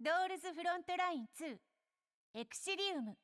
ドールズフロントライン2エクシリウム。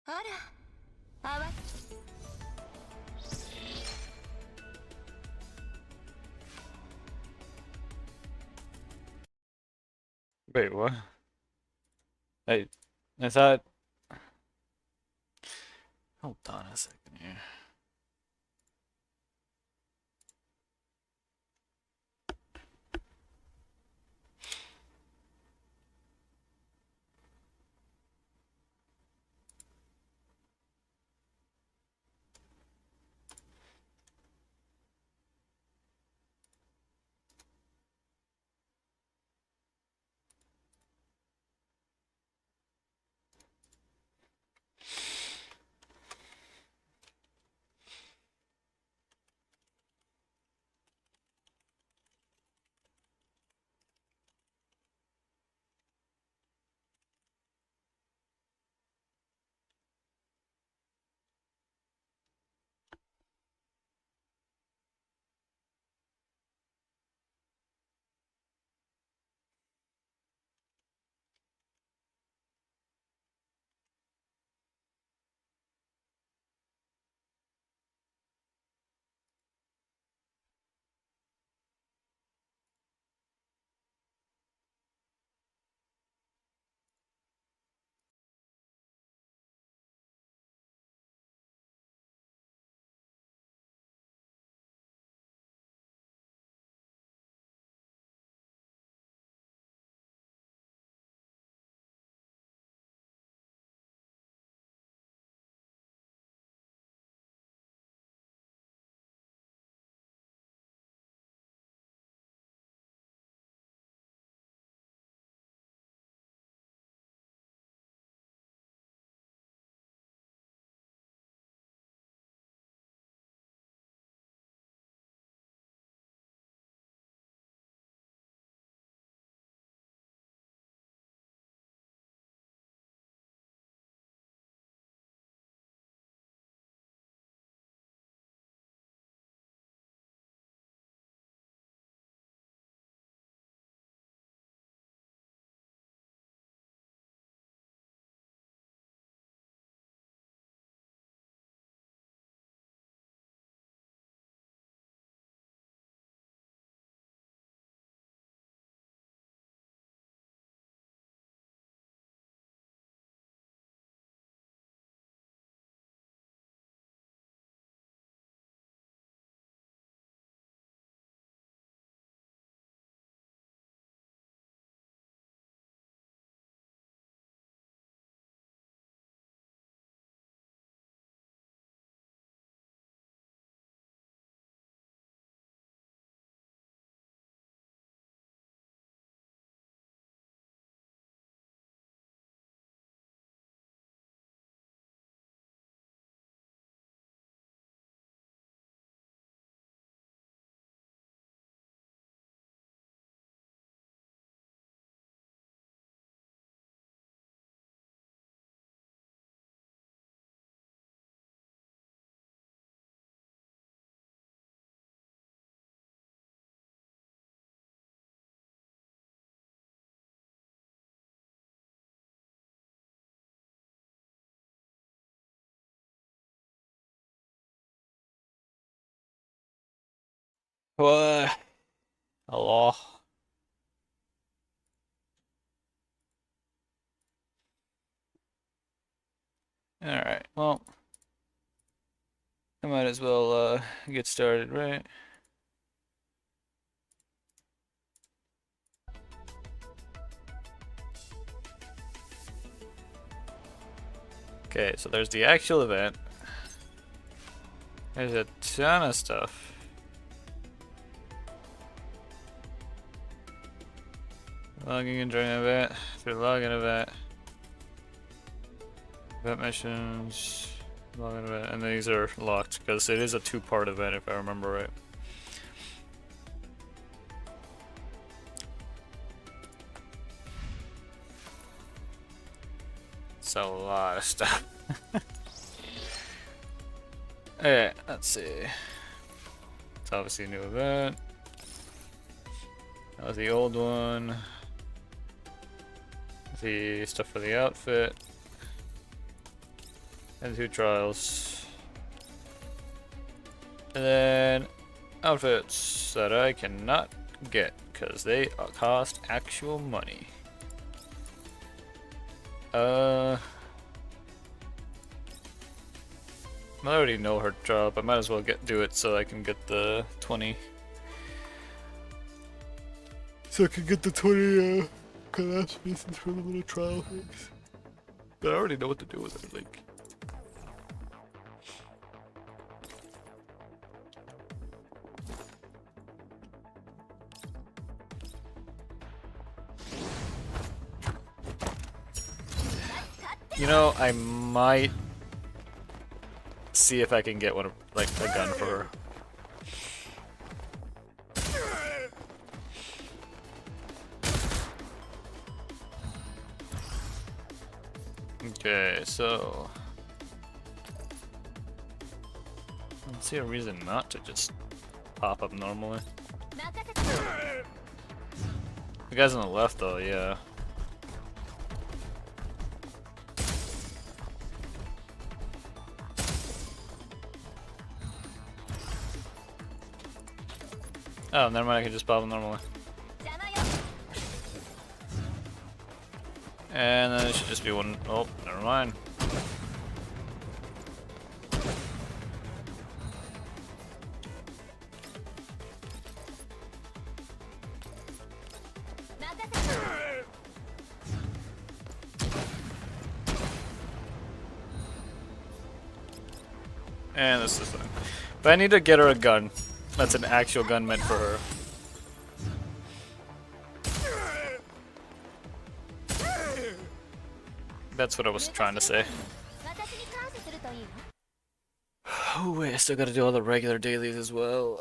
あら、あわ。Wait, what? I thought. Hold on a second here. What? Hello? Alright, well, I might as well get started, right? Okay, so there's the actual event. There's a ton of stuff. Logging in during an event, through login event. Event missions, login event, and these are locked because it is a two-part event if I remember right. It's a lot of stuff. Alright, let's see. It's obviously a new event. That was the old one. The stuff for the outfit. And 2 trials. And then outfits that I cannot get because they cost actual money. I already know her job. I might as well do it so I can get the 20. So I can get the 20 collapse pieces for the little trial things. But I already know what to do with it, like. You know, I might see if I can get one, like a gun for her. Okay, so I don't see a reason not to just pop up normally. The guys on the left, though, yeah. Oh, never mind, I can just pop them normally. And then it should just be one. Oh, never mind. And this is fine. But I need to get her a gun. That's an actual gun meant for her. That's what I was trying to say. Oh wait, I still gotta do all the regular dailies as well.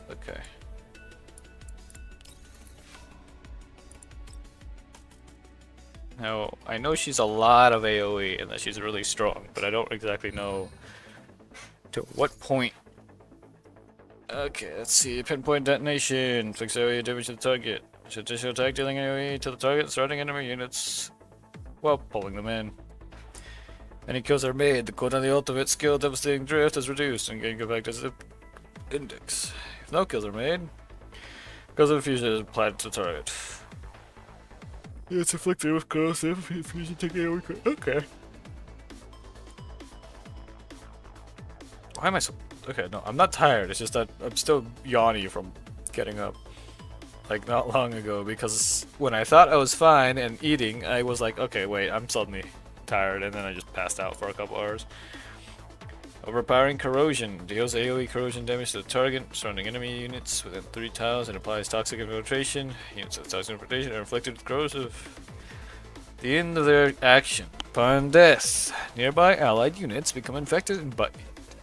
Okay. Now, I know she's a lot of AoE and that she's really strong, but I don't exactly know to what point. Okay, let's see. Pinpoint detonation. Fix AoE damage to the target. Additional attack dealing AoE to the target, starting enemy units while pulling them in. Any kills are made. The cooldown of the ultimate skill Devastating Drift is reduced and gain effect as an index. If no kills are made, because of infusion is applied to the target. It's afflicted with corrosive infusion taking AoE. Okay. Why am I so... Okay, no, I'm not tired. It's just that I'm still yawny from getting up. Like, not long ago, because when I thought I was fine and eating, I was like, okay, wait, I'm suddenly tired, and then I just passed out for a couple hours. Overpowering Corrosion. Deals AoE corrosion damage to the target, surrounding enemy units within 3 tiles, and applies Toxic Infiltration. Units with Toxic Infiltration are inflicted with corrosive. The end of their action. Upon death, nearby allied units become infected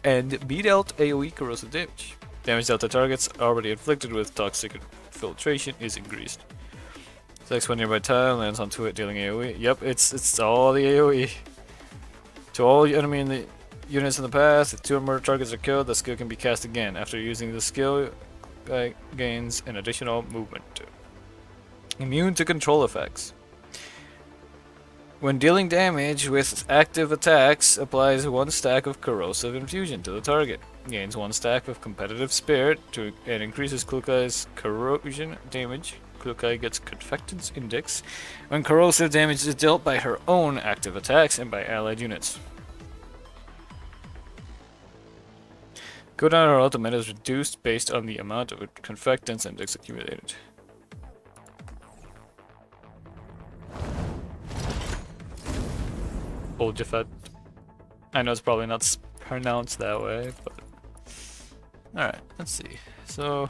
and be dealt AoE corrosive damage. Damage dealt to targets already inflicted with Toxic Infiltration is increased. Selects one nearby tile, lands onto it, dealing AoE. Yep, it's all the AoE. To all enemy in the units in the path, if 2 or more targets are killed, the skill can be cast again. After using the skill, gains an additional movement. Immune to control effects. When dealing damage with active attacks, applies 1 stack of corrosive infusion to the target. Gains 1 stack of competitive spirit and increases Klukai's corrosion damage. Klukai gets Confectance Index when corrosive damage is dealt by her own active attacks and by allied units. Cooldown on her ultimate is reduced based on the amount of Confectance Index accumulated. Oljafet. I know it's probably not pronounced that way, but alright, let's see. So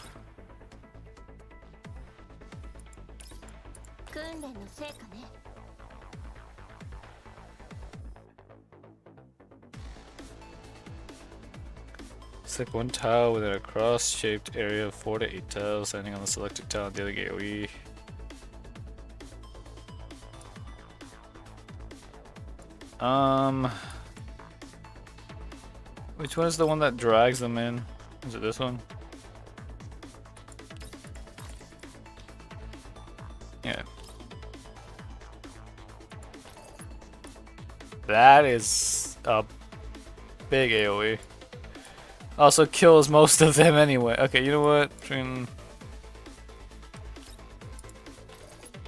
select one tile within a cross-shaped area of 4 to 8 tiles, landing on the selected tile dealing AoE. Which one is the one that drags them in? Is it this one? Yeah. That is a big AoE. Also kills most of them anyway. Okay, you know what?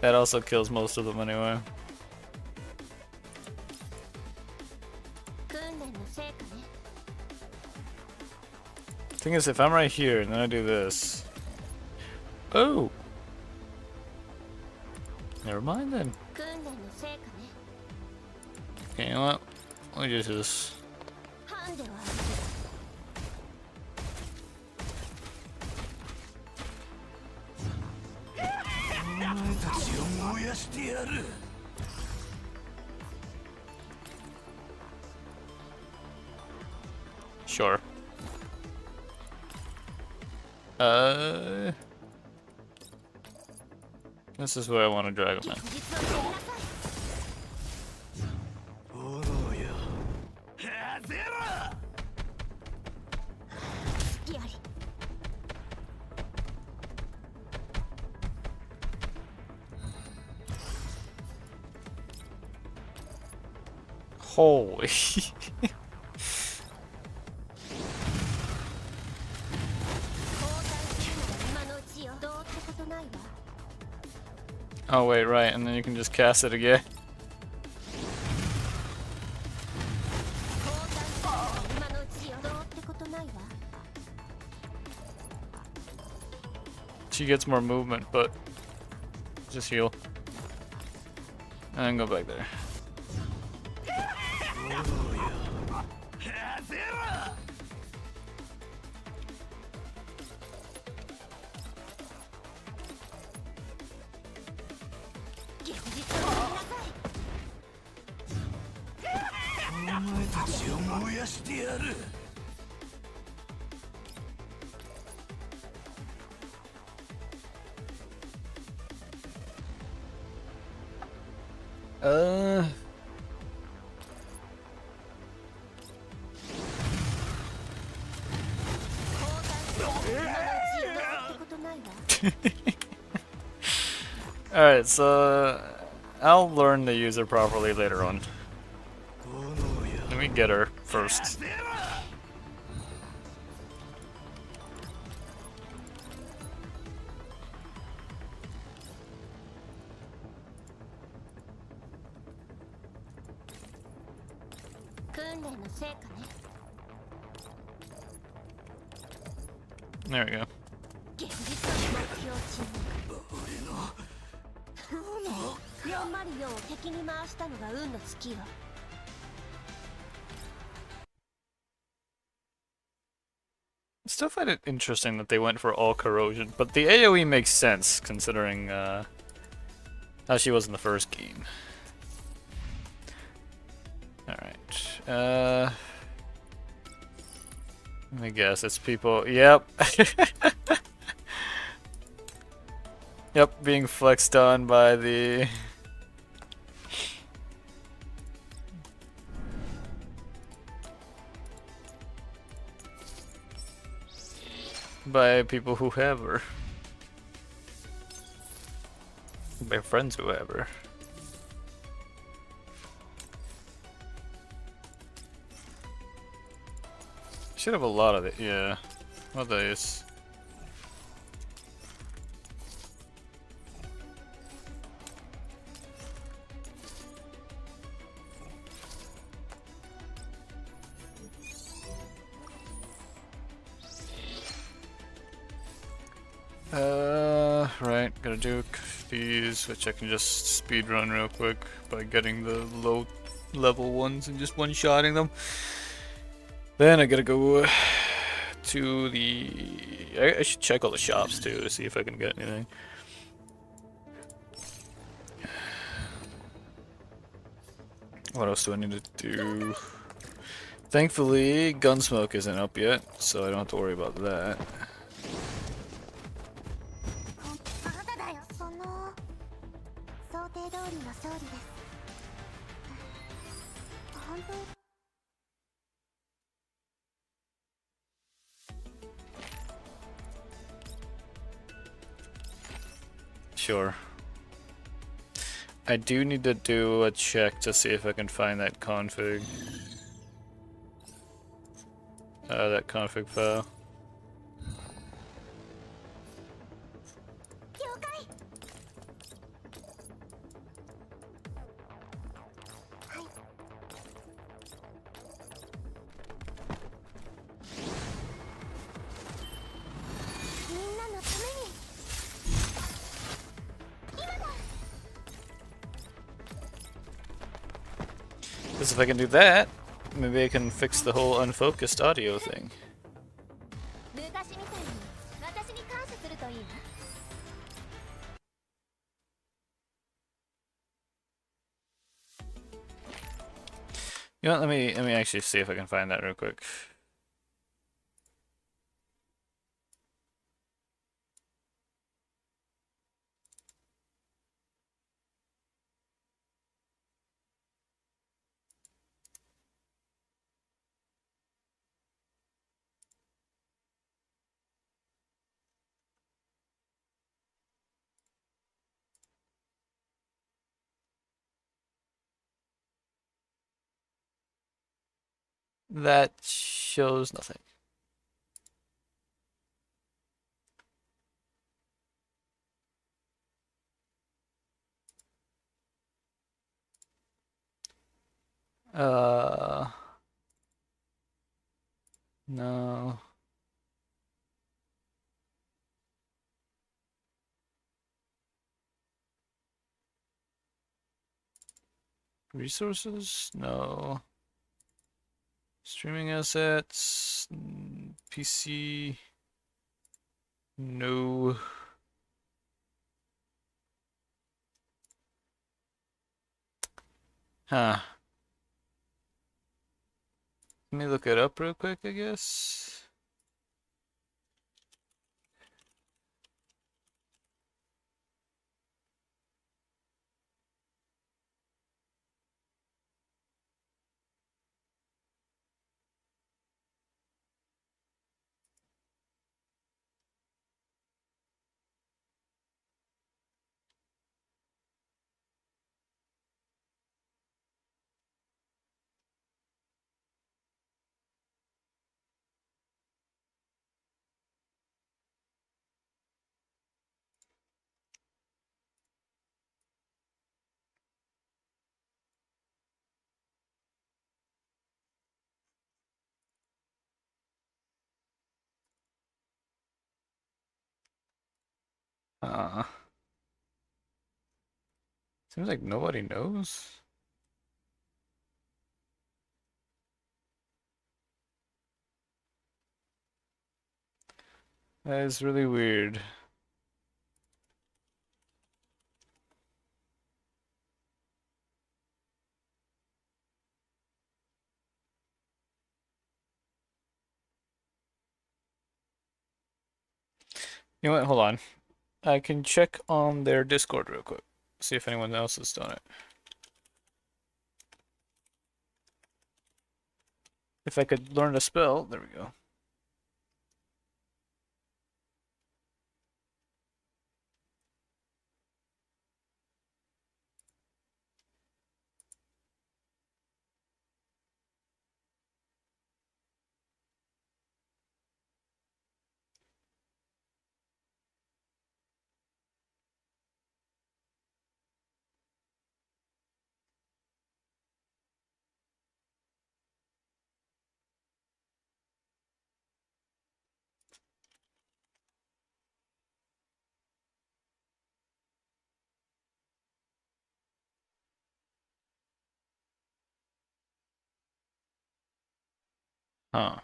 That also kills most of them anyway. Thing is, if I'm right here and then I do this. Oh! Never mind then. Okay, you know what? Let me do this. Sure. This is where I want to drag him in. Holy. Oh wait, right, and then you can just cast it again. She gets more movement, but just heal. And then go back there. Alright, so I'll learn to use her properly later on. Let me get her first. There we go. Still find it interesting that they went for all corrosion, but the AoE makes sense considering how she was in the first game. Alright, let me guess, it's people, yep. Yep, being flexed on by the... by people who have her. By friends who have her. Should have a lot of it, yeah. What is? Right, gotta do these, which I can just speed run real quick by getting the low level ones and just one-shotting them. Then I gotta go to the... I should check all the shops too to see if I can get anything. What else do I need to do? Thankfully, Gunsmoke isn't up yet, so I don't have to worry about that. あなただよ。想定通りの勝利です。本当に Sure. I do need to do a check to see if I can find that config. That config file. 了解。はい。みんなのために。今だ。 Because if I can do that, maybe I can fix the whole unfocused audio thing. 昔みたいに私に感謝するといいわ。 You know what, let me actually see if I can find that real quick. That shows nothing. No. Resources? No. Streaming assets? PC? No. Huh. Let me look it up real quick, I guess. Seems like nobody knows. That is really weird. You know what? Hold on. I can check on their Discord real quick. See if anyone else has done it. If I could learn to spell, there we go. Huh.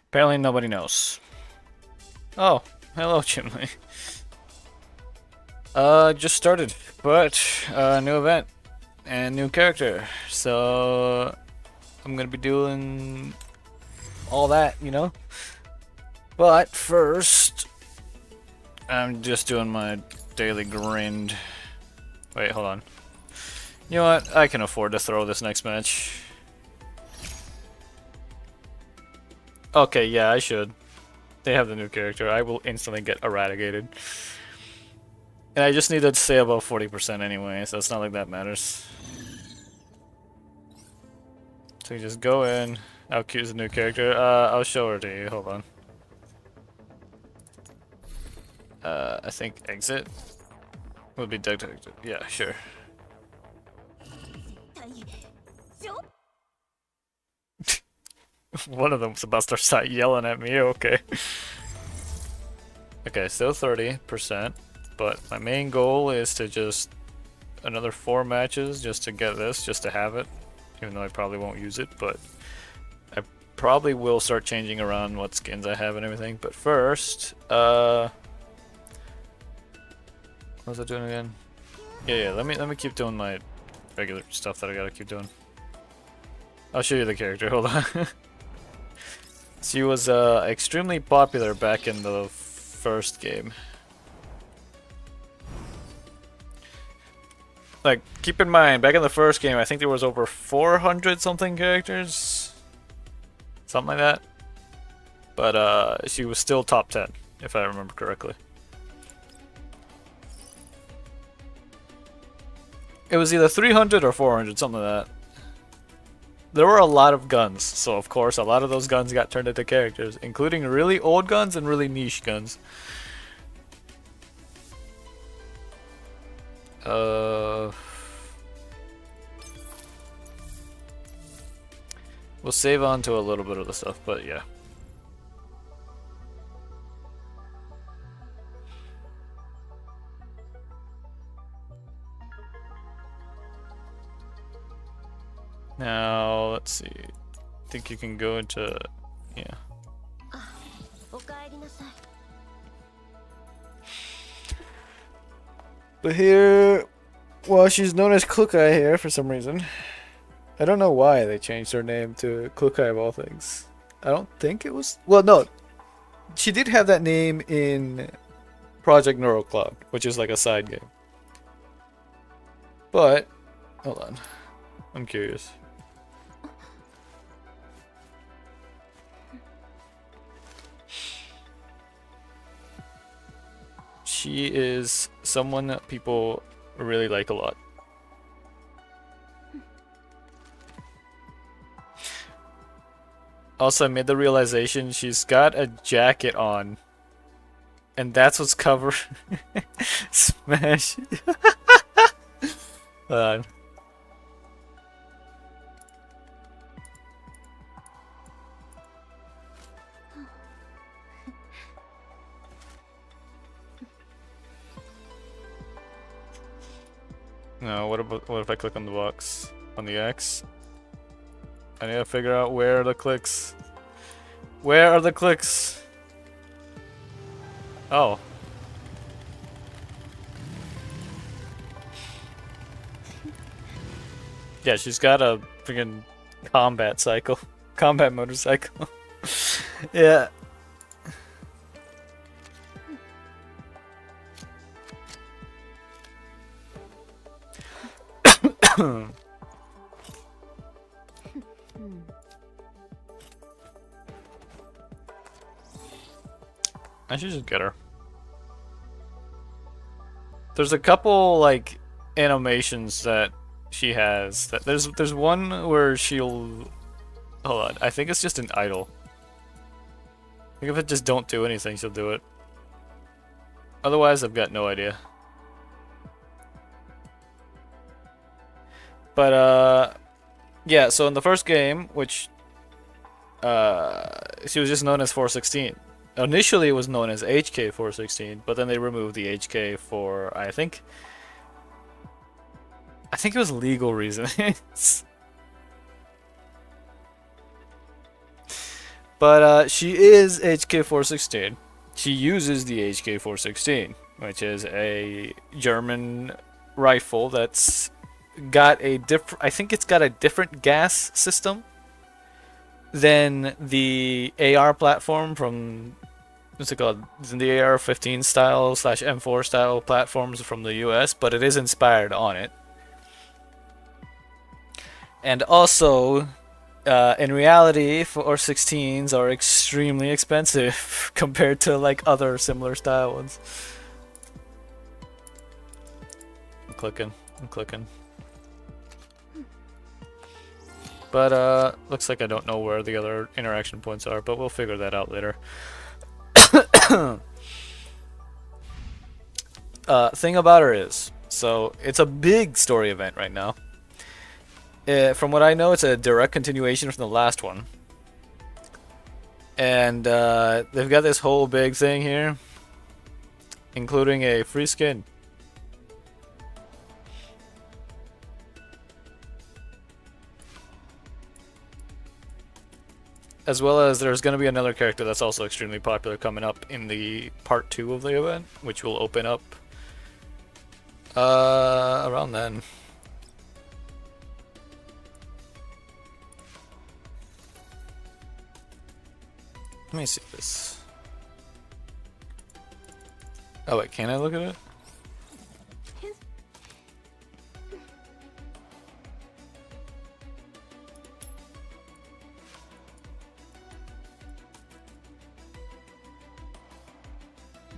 Apparently nobody knows. Oh, hello, Chimney. Just started, but new event and new character. So I'm gonna be doing all that, you know. But first, I'm just doing my daily grind. Wait, hold on. You know what? I can afford to throw this next match. Okay, yeah, I should. They have the new character. I will instantly get eradicated. And I just need to stay above 40% anyway, so it's not like that matters. So you just go in. I'll choose a new character. I'll show her to you. Hold on. I think exit would be detected. Yeah, sure. One of them's about to start yelling at me. Okay. Okay, still 30%, but my main goal is to just another 4 matches just to get this, just to have it, even though I probably won't use it, but I probably will start changing around what skins I have and everything. But first, what was I doing again? Yeah, let me keep doing my regular stuff that I gotta keep doing. I'll show you the character. Hold on. She was extremely popular back in the first game. Like, keep in mind, back in the first game, I think there was over 400 something characters, something like that. But she was still top 10, if I remember correctly. It was either 300 or 400, something like that. There were a lot of guns, so of course a lot of those guns got turned into characters, including really old guns and really niche guns. We'll save on to a little bit of the stuff, but yeah. Now, let's see. I think you can go into... yeah. But here... well, she's known as Klukai here for some reason. I don't know why they changed her name to Klukai of all things. I don't think it was... well, no. She did have that name in Project Neurocloud, which is like a side game. But... hold on. I'm curious. She is someone that people really like a lot. Also, I made the realization she's got a jacket on. And that's what's covered. Smash. Hold on. No, what if I click on the box? On the X? I need to figure out where are the clicks. Where are the clicks? Oh. Yeah, she's got a freaking combat cycle. Combat motorcycle. Yeah. I should just get her. There's a couple like animations that she has. That there's one where she'll hold on. I think it's just an idle. I think if it just don't do anything, she'll do it. Otherwise, I've got no idea. But Yeah, so in the first game, which she was just known as 416. Initially, it was known as HK 416, but then they removed the HK for I think it was legal reasons. But she is HK 416. She uses the HK 416, which is a German rifle that's got a different. I think it's got a different gas system than the AR platform from what's it called? The AR-15 style / M4 style platforms from the US, but it is inspired on it. And also, in reality, 416s are extremely expensive compared to like other similar style ones. I'm clicking. I'm clicking. But looks like I don't know where the other interaction points are, but we'll figure that out later. Thing about her is, so it's a big story event right now. From what I know, it's a direct continuation from the last one. And they've got this whole big thing here, including a free skin. As well as there's going to be another character that's also extremely popular coming up in the part 2 of the event, which will open up around then. Let me see this. Oh wait, can I look at it?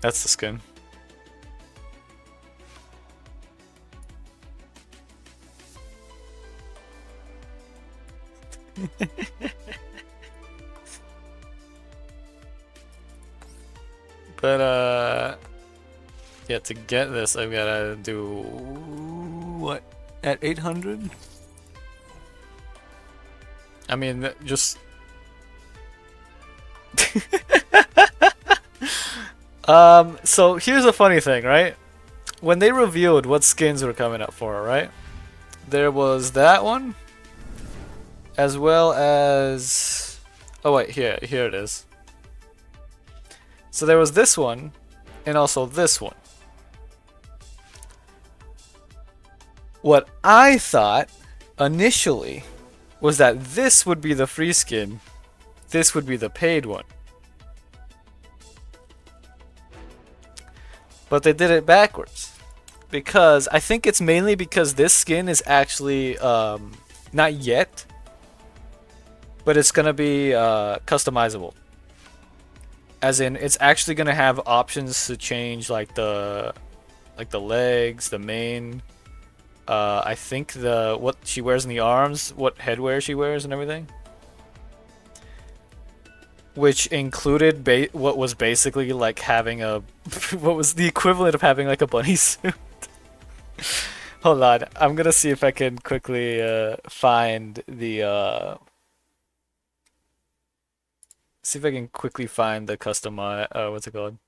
That's the skin. But yeah, to get this I've gotta do what at 800? I mean just so here's a funny thing, right? When they revealed what skins were coming up for, right? There was that one, as well as oh wait, here it is. So there was this one, and also this one. What I thought initially was that this would be the free skin, this would be the paid one. But they did it backwards. Because I think it's mainly because this skin is actually not yet, but it's gonna be customizable. As in, it's actually gonna have options to change like the legs, the mane. I think what she wears in the arms, what headwear she wears, and everything. Which included what was basically like having a what was the equivalent of having like a bunny suit. Hold on, I'm gonna see if I can quickly find the see if I can quickly find the custom what's it called?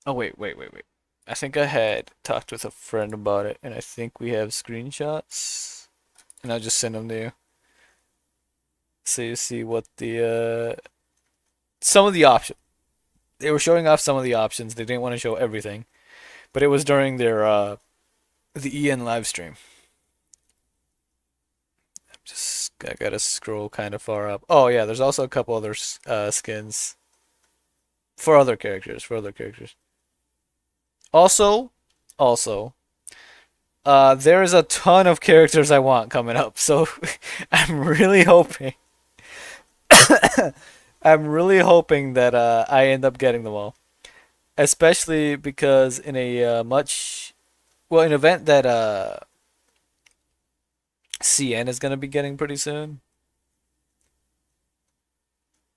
Oh wait. I think I had talked with a friend about it, and I think we have screenshots, and I'll just send them to you, so you see what the some of the options. They were showing off some of the options. They didn't want to show everything, but it was during their the EN live stream. I gotta scroll kind of far up. Oh yeah, there's also a couple other skins for other characters. Also, there is a ton of characters I want coming up, so I'm really hoping. I'm really hoping that I end up getting them all, especially because in a an event that CN is gonna be getting pretty soon.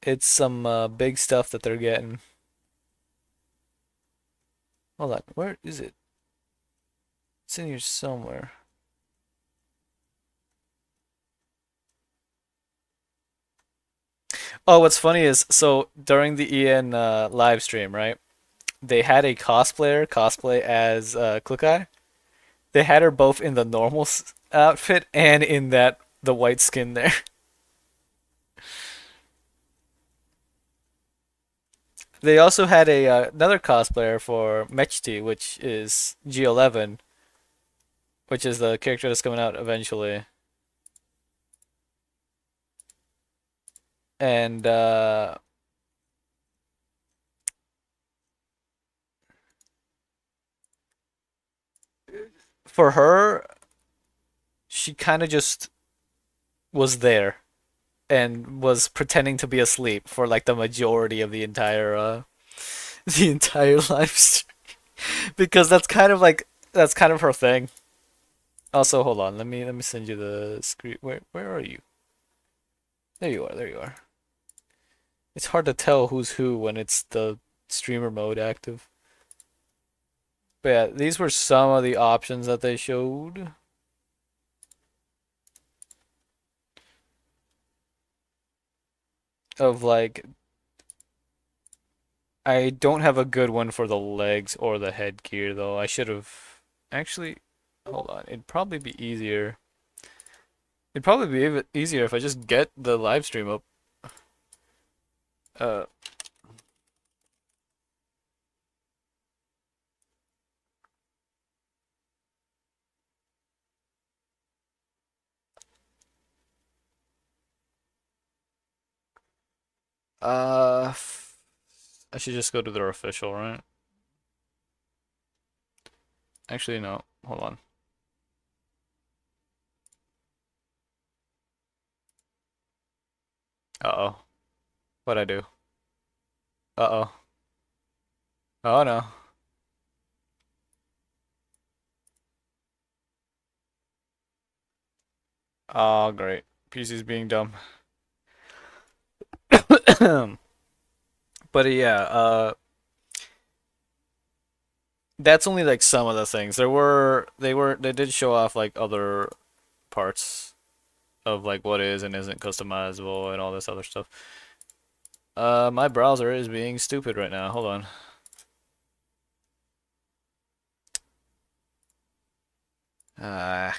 It's some big stuff that they're getting. Hold on, where is it? It's in here somewhere. Oh, what's funny is, so during the EN live stream, right? They had a cosplayer cosplay as Clickeye. They had her both in the normal outfit and in the white skin there. They also had another cosplayer for Mechti, which is G11, which is the character that's coming out eventually. And for her, she kind of just was there and was pretending to be asleep for like the majority of the entire the entire live stream because that's kind of her thing. Also, hold on, let me send you the screen. Where are you? There you are. There you are. It's hard to tell who's who when it's the streamer mode active. But yeah, these were some of the options that they showed. Of like, I don't have a good one for the legs or the headgear though. I should have actually, hold on. It'd probably be easier. It'd probably be easier if I just get the live stream up. Uh, uh, I should just go to their official, right? Actually, no. Hold on. Uh-oh. What'd I do? Uh-oh. Oh no. Oh, great. PC's being dumb. But yeah, that's only like some of the things. They did show off like other parts of like what is and isn't customizable and all this other stuff. My browser is being stupid right now. Hold on. Uh,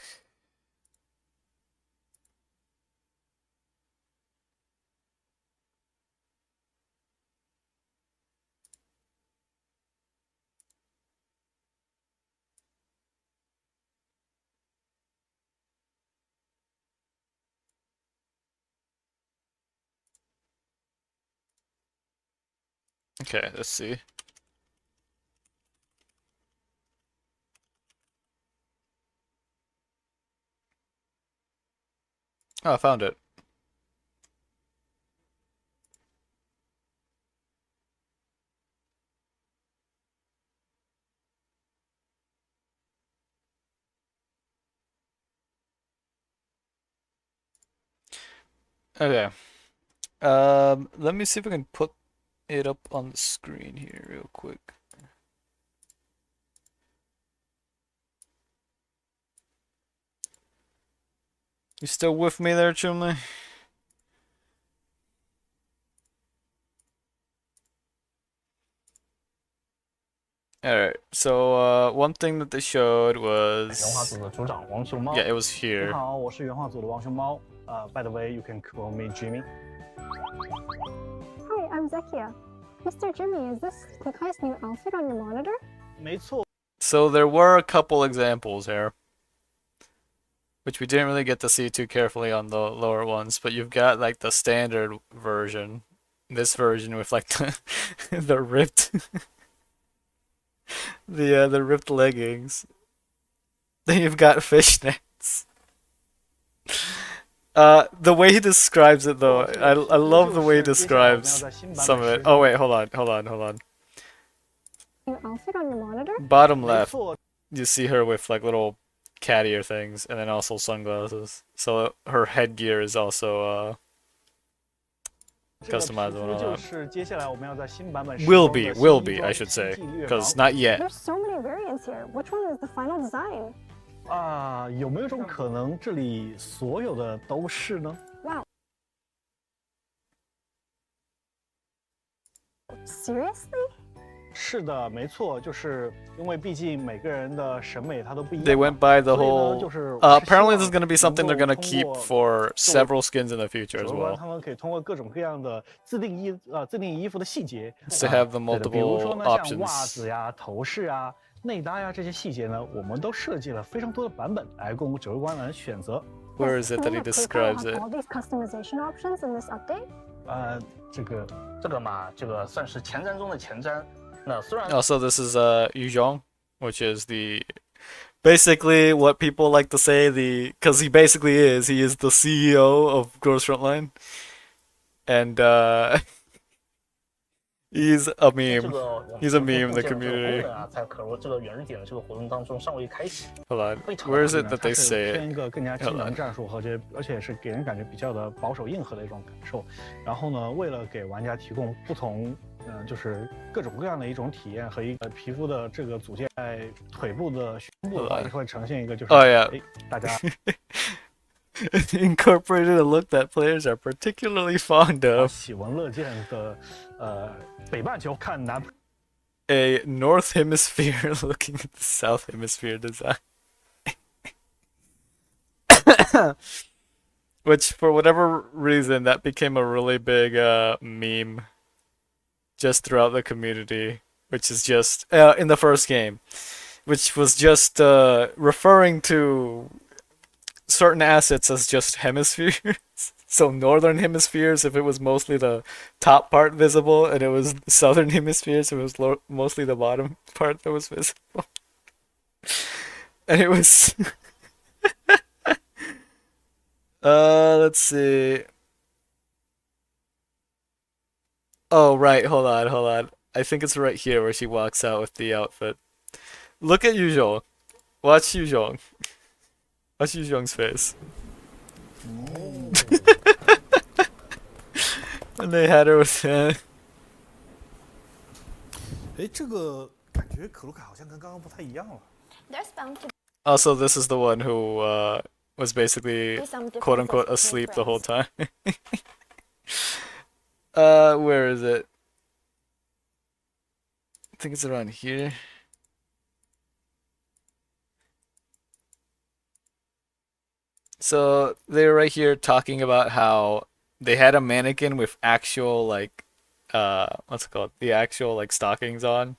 okay, let's see. Oh, I found it. Okay. Let me see if I can put it up on the screen here real quick. You still with me there, Chumley? Alright, so one thing that they showed was 原画组的组长王熊猫。 yeah, it was 你 here. 好，我是原画组的王熊猫。By the way, you can call me Jimmy. Hi, I'm Zekia. Mr. Jimmy, is this Clickey's new outfit on your monitor? 没错。 So there were a couple examples here, which we didn't really get to see too carefully on the lower ones, but you've got like the standard version, this version with like the ripped the ripped leggings. Then you've got fishnets. The way he describes it though, I love the way he describes some of it. Oh wait, hold on. New outfit on your monitor? Bottom 没 left, 错， you see her with like little cat ear things, and then also sunglasses. So her headgear is also 这个 customizable 皮 and 肤 all 就 that. 是接下来我们要在新版本 Will 时装的 be, will 新衣 be, 装 I should say, 新季略 because 毛 not yet. There's so many variants here. Which one is the final design? 有没有一种可能，这里所有的都是呢？ Wow. Seriously? 是的，没错，就是因为毕竟每个人的审美它都不一样。 They went by the 所以呢 whole. 就是我是 Apparently, this is 希望 going to be something they're 能 going to 够 keep 通过 for several skins in the future 指 as 挥官 well. 他们可以通过各种各样的自定义衣服的细节 To have the 对的比如说 multiple 呢，像 options. 袜子呀、头饰啊、内搭呀这些细节呢，我们都设计了非常多的版本来供指挥官们选择。 Where is it that he Does describes have it? all these customization options in this update? 这个嘛，这个算是前瞻中的前瞻。那虽然 Also, this is Yu Zhong, which is the basically what people like to say because he basically is. He is the CEO of Gross Frontline, and he's a 这 meme. 个我们 He's a 附 meme in the 件的这个 community. 功能啊，在可如这个远日点的这个活动当中尚未开启。 Hold on, 非常 where is 的 it 呢 that 它 they 是 say 偏 it? 一个更加技 Hold 能 on. 战术而且是给人感觉比较的保守硬核的一种感受。然后呢，为了给玩家提供不同就是各种各样的一种体验和一个皮肤的这个组件，在腿部的胸部的话，就会呈现一个就是大家 Incorporated a look that players are particularly fond of. 喜闻乐见的北半球看南。 A North Hemisphere looking at the South Hemisphere design. Which, for whatever reason, that became a really big meme just throughout the community, which is just in the first game, which was just referring to certain assets as just hemispheres. So northern hemispheres if it was mostly the top part visible, and it was southern hemispheres if it was mostly the bottom part that was visible. And it was let's see. Oh right, hold on. I think it's right here where she walks out with the outfit. Look at Yu Zhong. Watch Yu Zhong. Watch Yu Zhong's face. And they had her with 这个感觉可鲁卡好像跟刚刚不太一样了。 There's bound to Also, this is the one who was basically be some differences quote unquote between asleep the whole brands. time. Where is it? I think it's around here. So they're right here talking about how they had a mannequin with actual like what's it called? The actual like stockings on.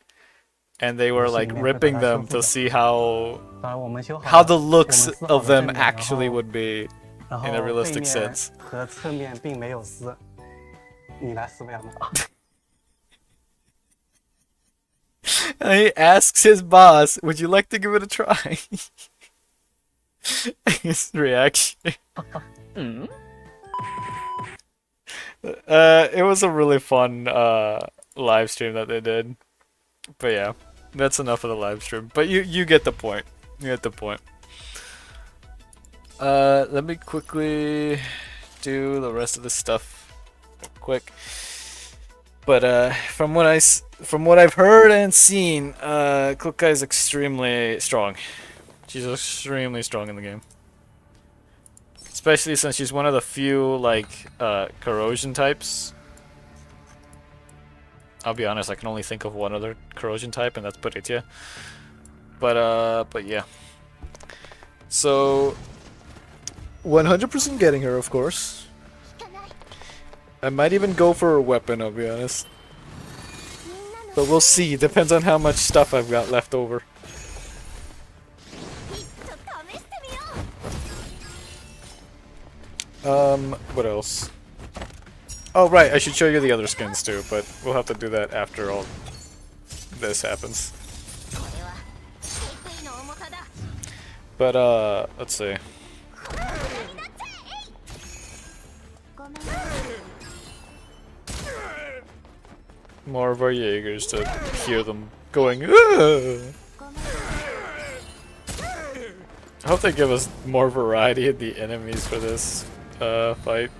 And they were like ripping them to see how 当然我们修好 how the 我们 looks 撕好 of 了 them 正面 actually would be 然后 in a 背 realistic 面 sense. 和侧面并没有撕，你来撕吧吗？ And he asks his boss, "Would you like to give it a try?" His reaction. It was a really fun live stream that they did. But yeah, that's enough of the live stream. But you get the point. You get the point. Let me quickly do the rest of this stuff quick. But from what I've heard and seen, Kuka is extremely strong. She's extremely strong in the game. Especially since she's one of the few like corrosion types. I'll be honest, I can only think of one other corrosion type, and that's Paritia. But yeah. So 100% getting her, of course. I might even go for a weapon, I'll be honest. But we'll see. Depends on how much stuff I've got left over. What else? Oh, right, I should show you the other skins too, but we'll have to do that after all this happens. But, let's see. More of our Jaegers to hear them going, "Aah!" I hope they give us more variety in the enemies for this fight.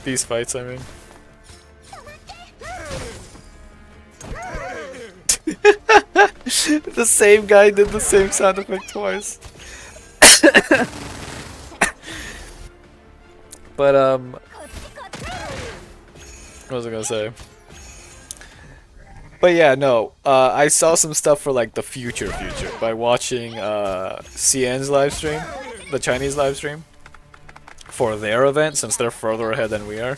These fights, I mean. The same guy did the same sound effect twice. But what was I gonna say? But yeah, no. I saw some stuff for like the future by watching CN's live stream, the Chinese live stream, for their event since they're further ahead than we are.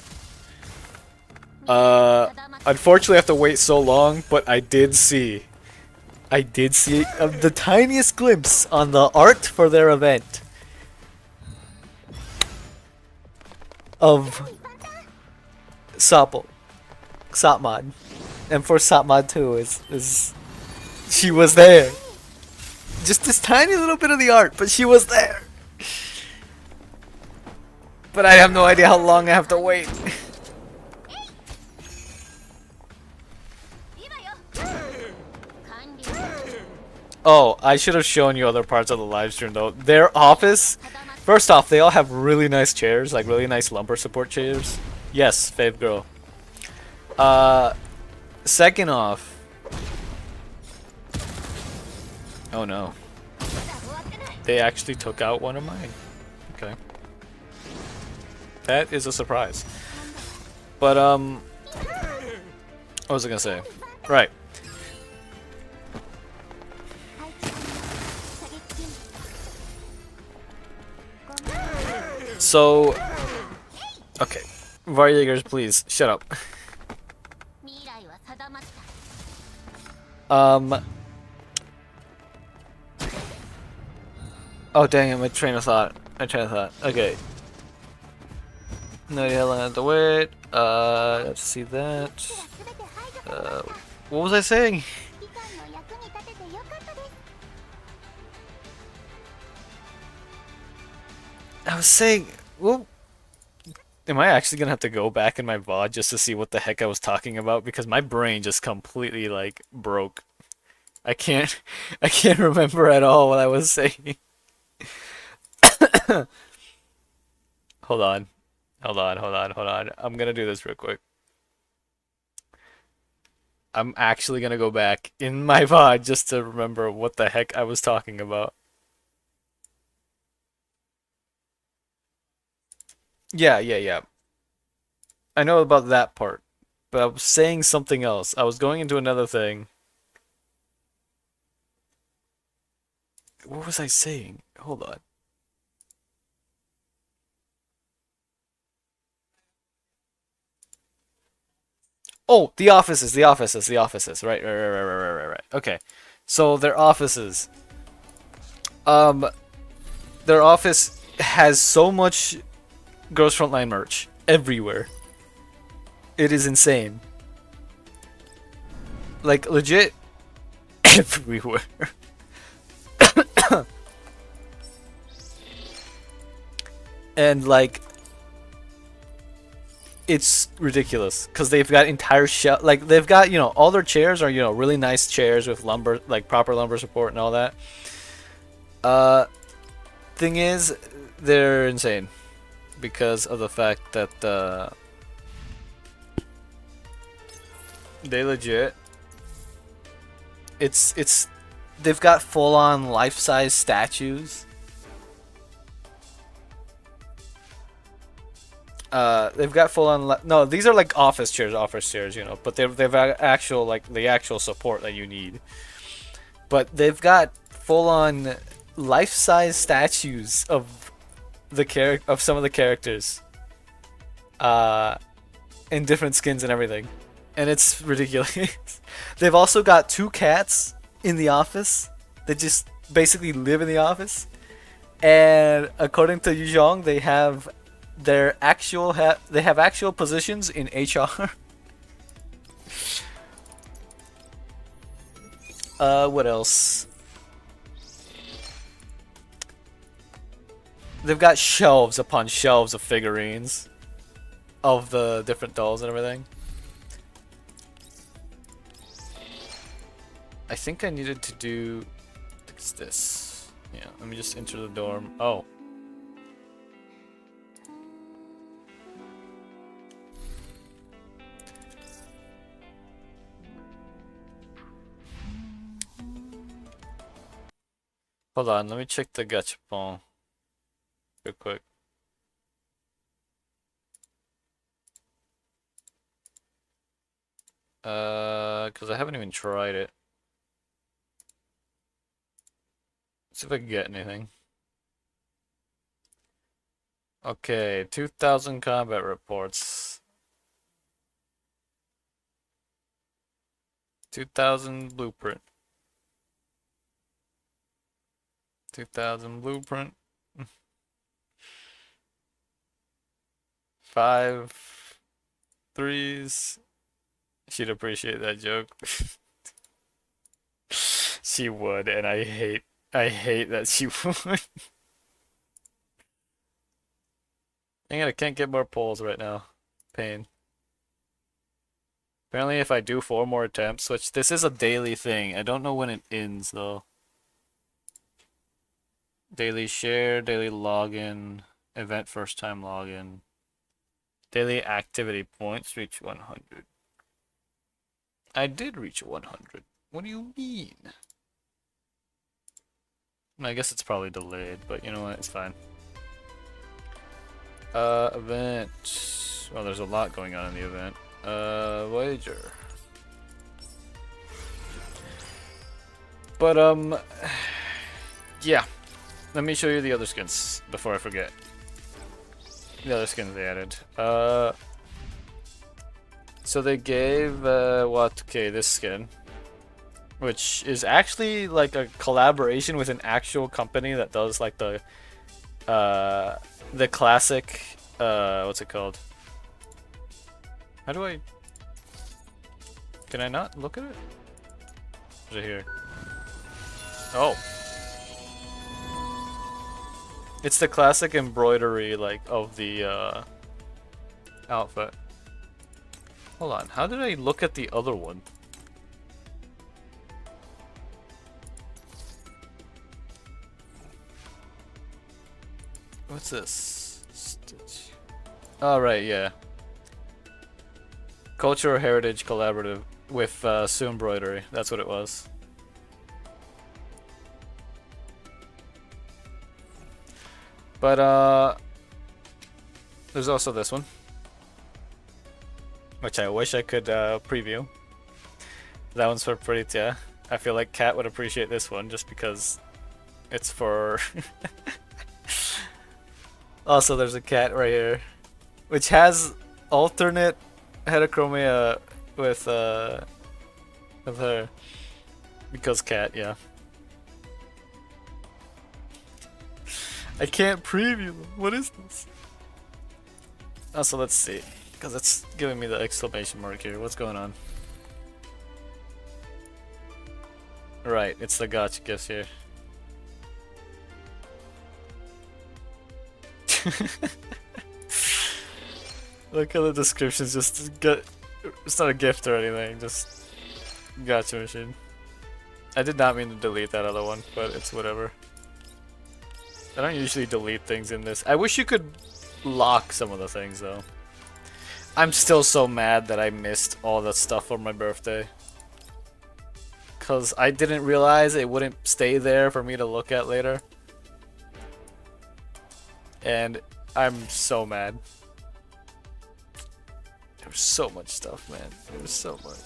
Unfortunately, I have to wait so long, but I did see the tiniest glimpse on the art for their event of Satmod. And for Satmod 2 is she was there. Just this tiny little bit of the art, but she was there. But I have no idea how long I have to wait. Oh, I should have shown you other parts of the live stream though. Their office, first off, they all have really nice chairs, like really nice lumbar support chairs. Yes, fave girl. Second off, oh no, they actually took out one of mine. Okay, that is a surprise. But what was I gonna say? Right. So, okay, Varjägers, please shut up. Oh dang it, my train of thought. Okay. No idea how long I have to wait. Let's see that. What was I saying? I was saying, well, am I actually gonna have to go back in my VOD just to see what the heck I was talking about? Because my brain just completely like broke. I can't remember at all what I was saying. Hold on. I'm gonna do this real quick. I'm actually gonna go back in my VOD just to remember what the heck I was talking about. Yeah. I know about that part, but I was saying something else. I was going into another thing. What was I saying? Hold on. Oh, the offices. Right. Okay. So their offices. Their office has so much Girls Frontline merch everywhere. It is insane. Like legit everywhere. And like it's ridiculous because they've got entire shelf, like they've got, you know, all their chairs are, you know, really nice chairs with lumbar, like proper lumbar support and all that. Thing is, they're insane because of the fact that they legit, it's they've got full-on life-size statues. They've got full-on no, these are like office chairs, you know, but they've actual, like the actual support that you need. But they've got full-on life-size statues of of some of the characters, in different skins and everything, and it's ridiculous. They've also got 2 cats in the office that just basically live in the office, and according to Yuzhong, they have their actual actual positions in HR. What else? They've got shelves upon shelves of figurines of the different dolls and everything. I think I needed to do this. Yeah, let me just enter the dorm. Oh. Hold on, let me check the gachapon. real quick. Because I haven't even tried it. See if I can get anything. Okay, 2,000 combat reports. 2,000 blueprint. 2,000 blueprint. 5 threes. She'd appreciate that joke. She would, and I hate that she would. Dang it, I can't get more polls right now. Pain. Apparently if I do 4 more attempts, which this is a daily thing. I don't know when it ends though. Daily share, daily login, event first time login. Daily activity points reach 100. I did reach 100. What do you mean? I guess it's probably delayed, but you know what? It's fine. Event. Well, there's a lot going on in the event. Wager. But, yeah. Let me show you the other skins before I forget. The other skins they added. So they gave, this skin. Which is actually like a collaboration with an actual company that does like the classic, what's it called? How do I... Can I not look at it? Is it here? Oh. It's the classic embroidery, like, of the, outfit. Hold on, how did I look at the other one? What's this? Stitch. Oh, right, yeah. Cultural Heritage Collaborative with Sue Embroidery. That's what it was. But, there's also this one. Which I wish I could preview. That one's for Pritya. I feel like Kat would appreciate this one just because it's for... Also, there's a cat right here, which has alternate heterochromia with her, because cat, yeah. I can't preview them. What is this? Also, let's see, because it's giving me the exclamation mark here. What's going on? Right, it's the gotcha gifts here. Look at the descriptions, just get, it's not a gift or anything, just gotcha machine. I did not mean to delete that other one, but it's whatever. I don't usually delete things in this. I wish you could lock some of the things though. I'm still so mad that I missed all that stuff for my birthday. Cause I didn't realize it wouldn't stay there for me to look at later. And I'm so mad. There was so much stuff, man. There was so much.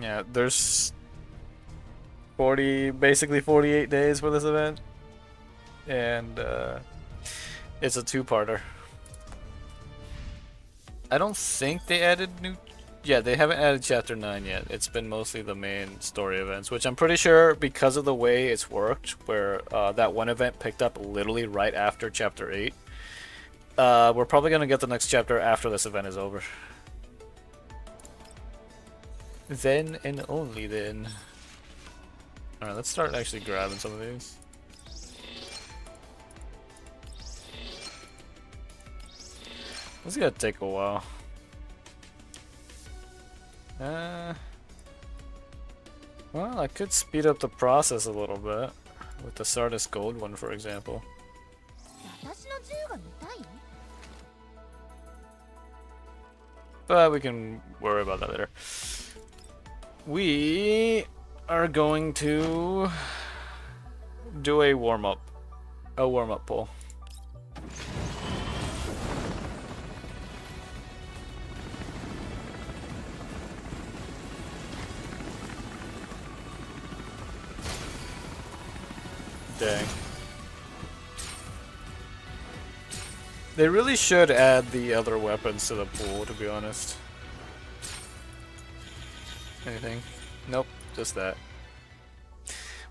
Yeah, there's basically 48 days for this event. And it's a two-parter. I don't think they added new... Yeah, they haven't added Chapter 9 yet. It's been mostly the main story events, which I'm pretty sure because of the way it's worked, where that one event picked up literally right after Chapter 8. We're probably going to get the next chapter after this event is over. Then and only then. Alright, let's start actually grabbing some of these. This is gonna take a while. Well, I could speed up the process a little bit with the Sardis Gold one, for example. But we can worry about that later. We are going to do a warm-up pull. Dang. They really should add the other weapons to the pool, to be honest. Anything? Nope, just that.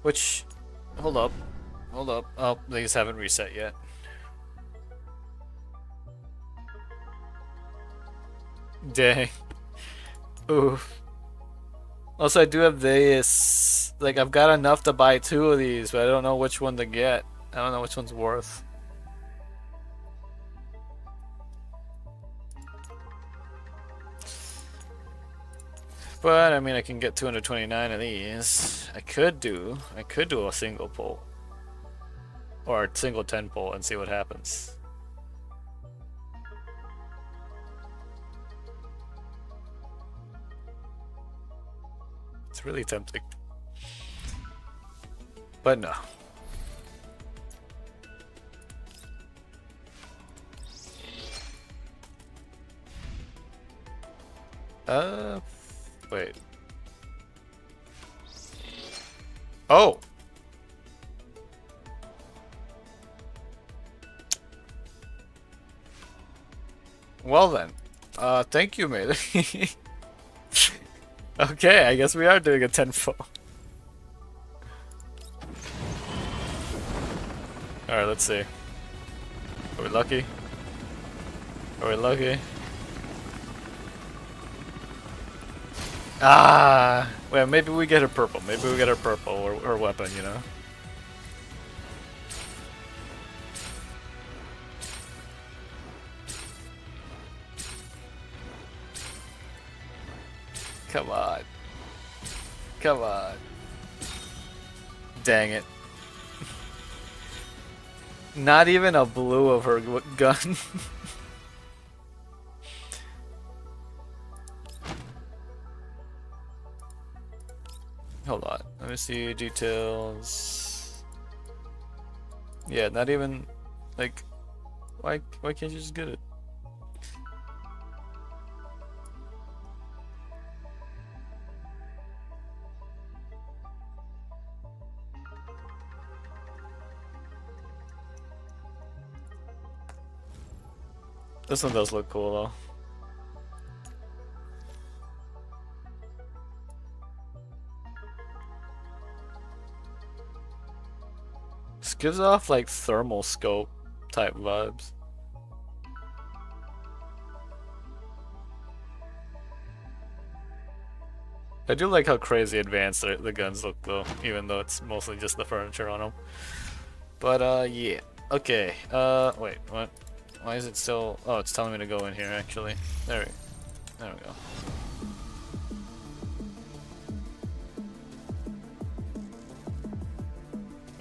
Which, hold up. Oh, these haven't reset yet. Dang. Oof. Also, I do have this. Like, I've got enough to buy 2 of these, but I don't know which one to get. I don't know which one's worth. But I mean, I can get 229 of these. I could do a single pull, or a single 10 pull, and see what happens. It's really tempting, but no. Wait. Oh! Well then. Thank you, Melee. Okay, I guess we are doing a 10-fold. Alright, let's see. Are we lucky? Are we lucky? Ah, well, maybe we get her purple. Maybe we get her purple or her weapon, you know. Come on. Come on. Dang it. Not even a blue of her gun. Hold on, let me see details. Yeah, not even like why can't you just get it? This one does look cool though. This gives off like thermal scope type vibes. I do like how crazy advanced the guns look though, even though it's mostly just the furniture on them. But yeah. Okay. Wait, what? Why is it still? Oh, it's telling me to go in here actually. There we go.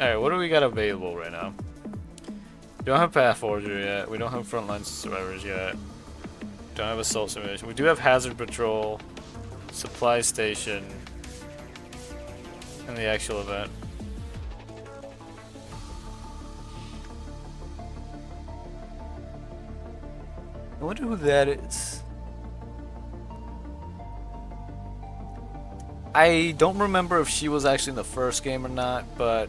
Alright, what do we got available right now? We don't have Path Forger yet. We don't have Frontline Survivors yet. Don't have Assault Simulation. We do have Hazard Patrol, Supply Station, and the actual event. I wonder who that is. I don't remember if she was actually in the first game or not, but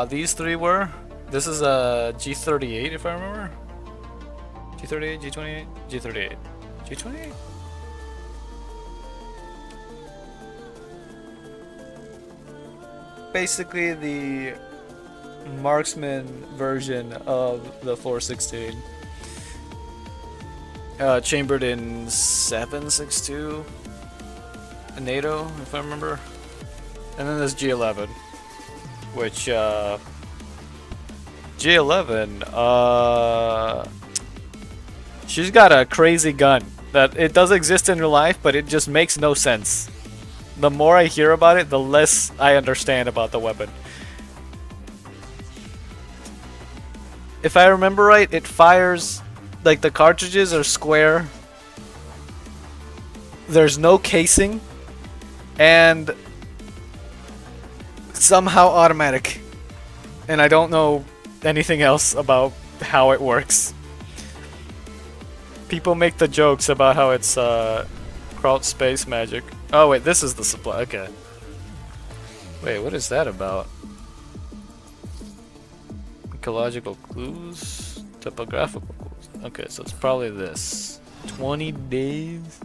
these 3 were. This is a G38 if I remember. G38, G28, G38, G28. Basically the marksman version of the 416. Chambered in 7.62 NATO, if I remember. And then there's G11, which G11, she's got a crazy gun that it does exist in real life, but it just makes no sense. The more I hear about it, the less I understand about the weapon. If I remember right, it fires, like the cartridges are square, there's no casing, and somehow automatic. And I don't know anything else about how it works. People make the jokes about how it's crouch space magic. Oh wait, this is the supply. Okay. Wait, what is that about? Ecological clues, topographical clues. Okay, so it's probably this. 20 days.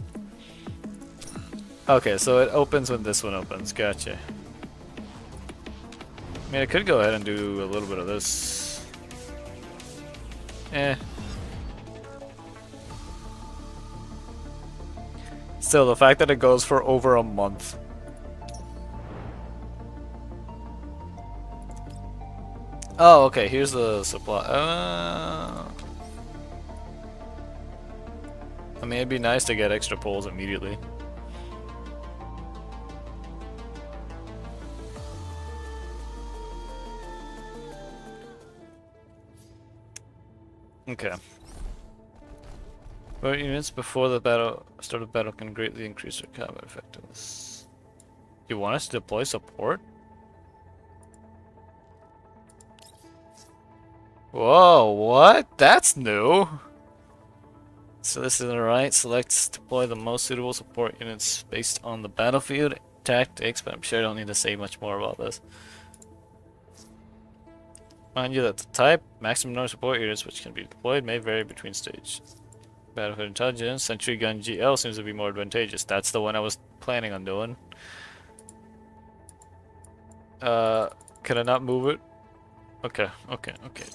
Okay, so it opens when this one opens. Gotcha. I mean, I could go ahead and do a little bit of this. Eh. Still, the fact that it goes for over a month. Oh, okay, here's the supply. I mean, it'd be nice to get extra poles immediately. Okay. But units before the start of battle can greatly increase their combat effectiveness. You want us to deploy support? Whoa, what? That's new! So this is alright. Select deploy the most suitable support units based on the battlefield tactics, but I'm sure I don't need to say much more about this. Mind you that the type, maximum number of support units which can be deployed may vary between stages. Battlefield intelligence, sentry gun GL seems to be more advantageous. That's the one I was planning on doing. Can I not move it? Okay.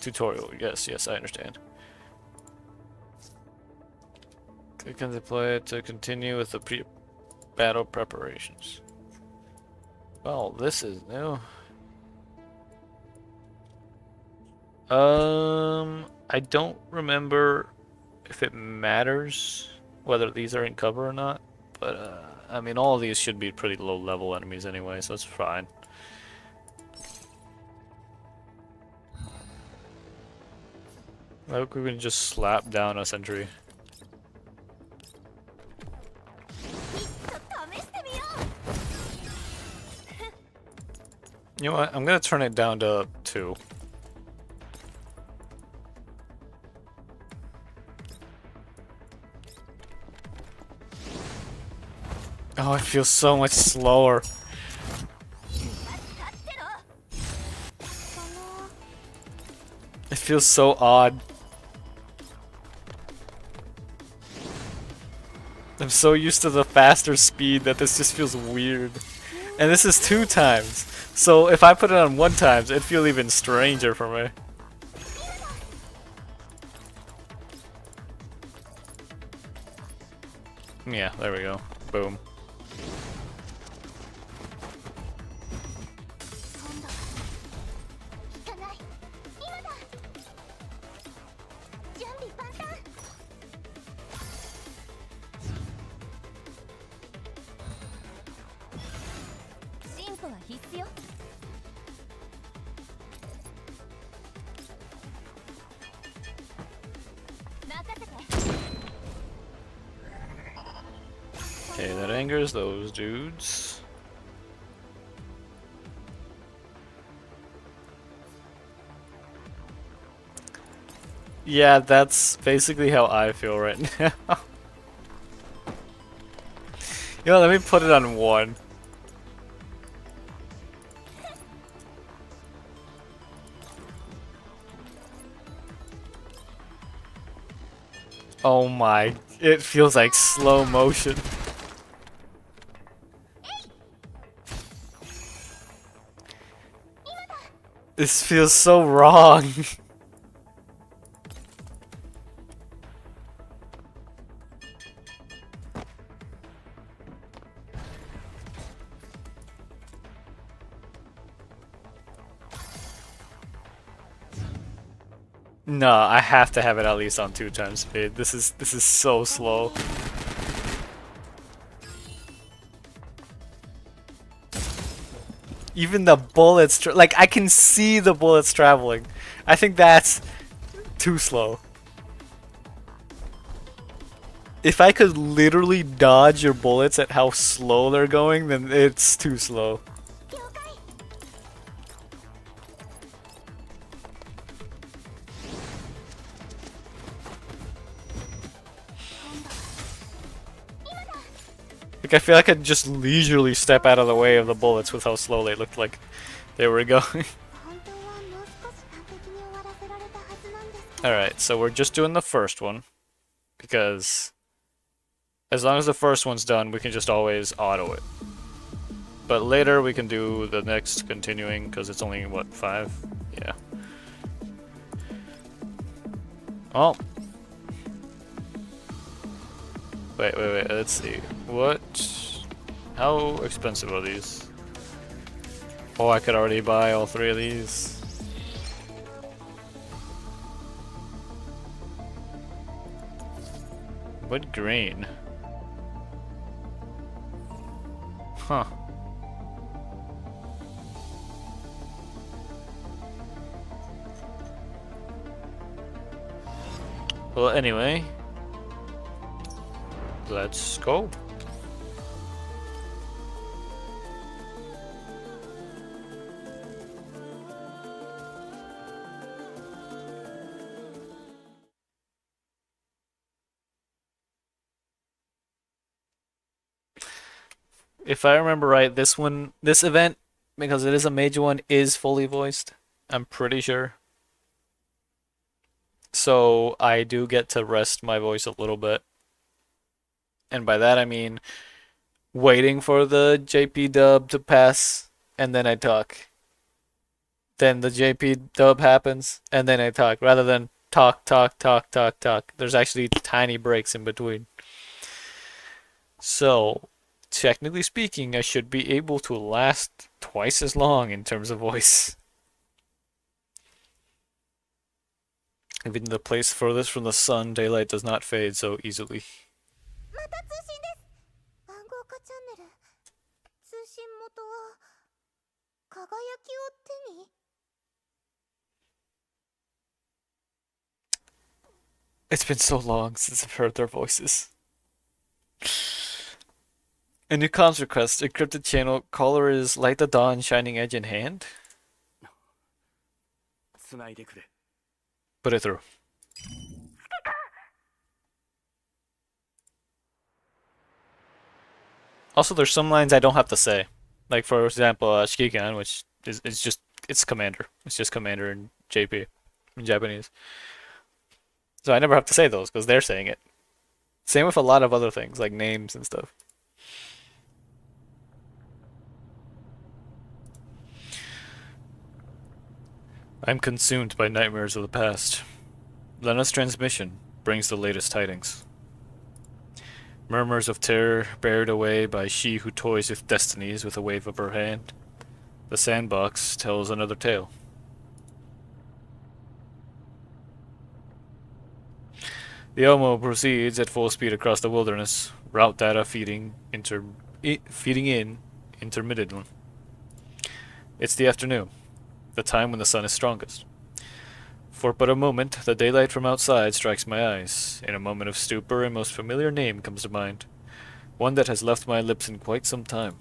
Tutorial. Yes, I understand. Click and deploy it to continue with the battle preparations. Well, this is new. I don't remember if it matters whether these are in cover or not, but I mean, all of these should be pretty low level enemies anyway, so it's fine. I hope we can just slap down a sentry. You know what? I'm gonna turn it down to 2. Oh, it feels so much slower. It feels so odd. I'm so used to the faster speed that this just feels weird. And this is 2 times. So if I put it on 1 times, it'd feel even stranger for me. Yeah, there we go. Boom. Okay, that angers those dudes. Yeah, that's basically how I feel right now. You know, let me put it on 1. Oh my, it feels like slow motion. This feels so wrong. No, I have to have it at least on 2 times speed. This is so slow. Even the bullets, like I can see the bullets traveling. I think that's too slow. If I could literally dodge your bullets at how slow they're going, then it's too slow. 了解 Like, I feel like I could just leisurely step out of the way of the bullets with how slow they looked like they were going. 本当はもう少し完璧に終わらせられたはずなんですけど Alright, so we're just doing the first one. Because as long as the first one's done, we can just always auto it. But later we can do the next continuing, because it's only, what, 5? Yeah. Oh. Wait, let's see. What? How expensive are these? Oh, I could already buy all 3 of these. What grain? Huh. Well, anyway. Let's go. If I remember right, this event, because it is a major one, is fully voiced. I'm pretty sure. So I do get to rest my voice a little bit. And by that I mean waiting for the JP dub to pass, and then I talk. Then the JP dub happens, and then I talk, rather than talk. There's actually tiny breaks in between. So, technically speaking, I should be able to last twice as long in terms of voice. Even the place furthest from the sun, daylight does not fade so easily. また通信です暗号化チャンネル通信元は輝きを手に It's been so long since I've heard their voices. A new comms request. Encrypted channel. Caller is Light the Dawn, Shining Edge in hand. 繋いでくれ Put it through. Also, there's some lines I don't have to say. Like, for example, Shikikan, which is just, it's commander. It's just commander in JP, in Japanese. So I never have to say those, because they're saying it. Same with a lot of other things, like names and stuff. I'm consumed by nightmares of the past. Lena's transmission brings the latest tidings. Murmurs of terror buried away by she who toys with destinies with a wave of her hand. The sandbox tells another tale. The Elmo proceeds at full speed across the wilderness, route data feeding in intermittently. It's the afternoon, the time when the sun is strongest. For but a moment, the daylight from outside strikes my eyes. In a moment of stupor, a most familiar name comes to mind, one that has left my lips in quite some time.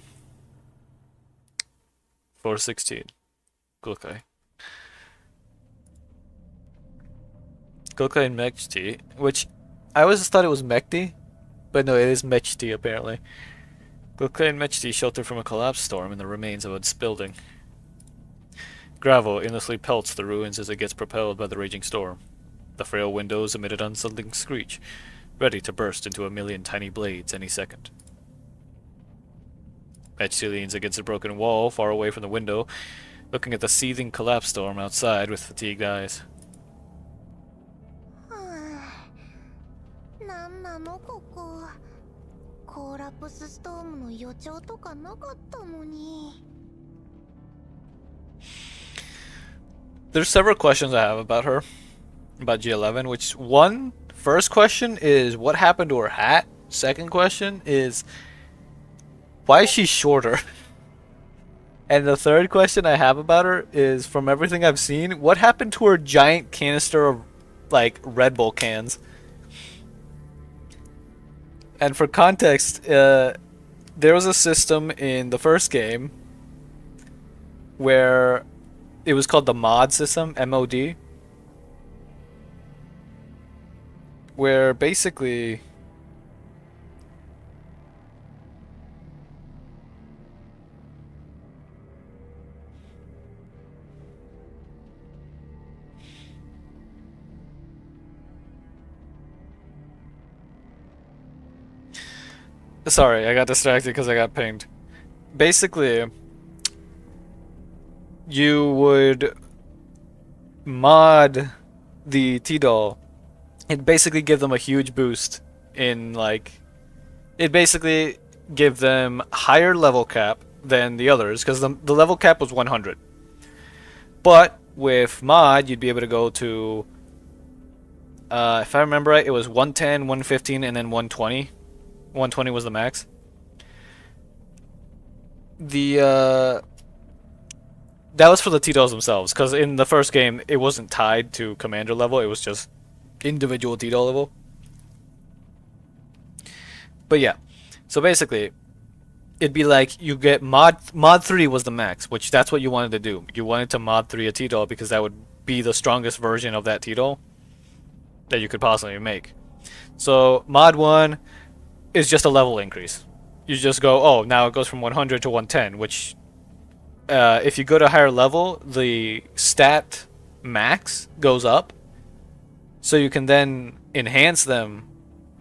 416. Gulkai. Gulkai and Mechti, which I always thought it was Mechti, but no, it is Mechti apparently. Gulkai and Mechti shelter from a collapsed storm in the remains of its building. Gravel endlessly pelts the ruins as it gets propelled by the raging storm. The frail windows emit an unsettling screech, ready to burst into a million tiny blades any second. Mechti leans against a broken wall far away from the window, looking at the seething collapse storm outside with fatigued eyes. なんなのここコーラプスストームの予兆とかなかったのに There's several questions I have about her, about G11, which first question is what happened to her hat? Second question is why is she shorter? And the third question I have about her is, from everything I've seen, what happened to her giant canister of, like, Red Bull cans? And for context, there was a system in the first game where it was called the mod system, MOD, where basically sorry, I got distracted because I got pinged. Basically, you would mod the T-Doll. It basically give them a huge boost in like it basically give them higher level cap than the others because the level cap was 100. But with mod, you'd be able to go to if I remember right, it was 110, 115, and then 120. 120 was the max. The that was for the T-Dolls themselves, because in the first game it wasn't tied to commander level, it was just individual T-Doll level. But yeah, so basically, it'd be like you get mod 3 was the max, which that's what you wanted to do. You wanted to mod 3 a T-Doll because that would be the strongest version of that T-Doll that you could possibly make. So mod 1 is just a level increase. You just go, oh, now it goes from 100 to 110, which if you go to higher level, the stat max goes up. So you can then enhance them,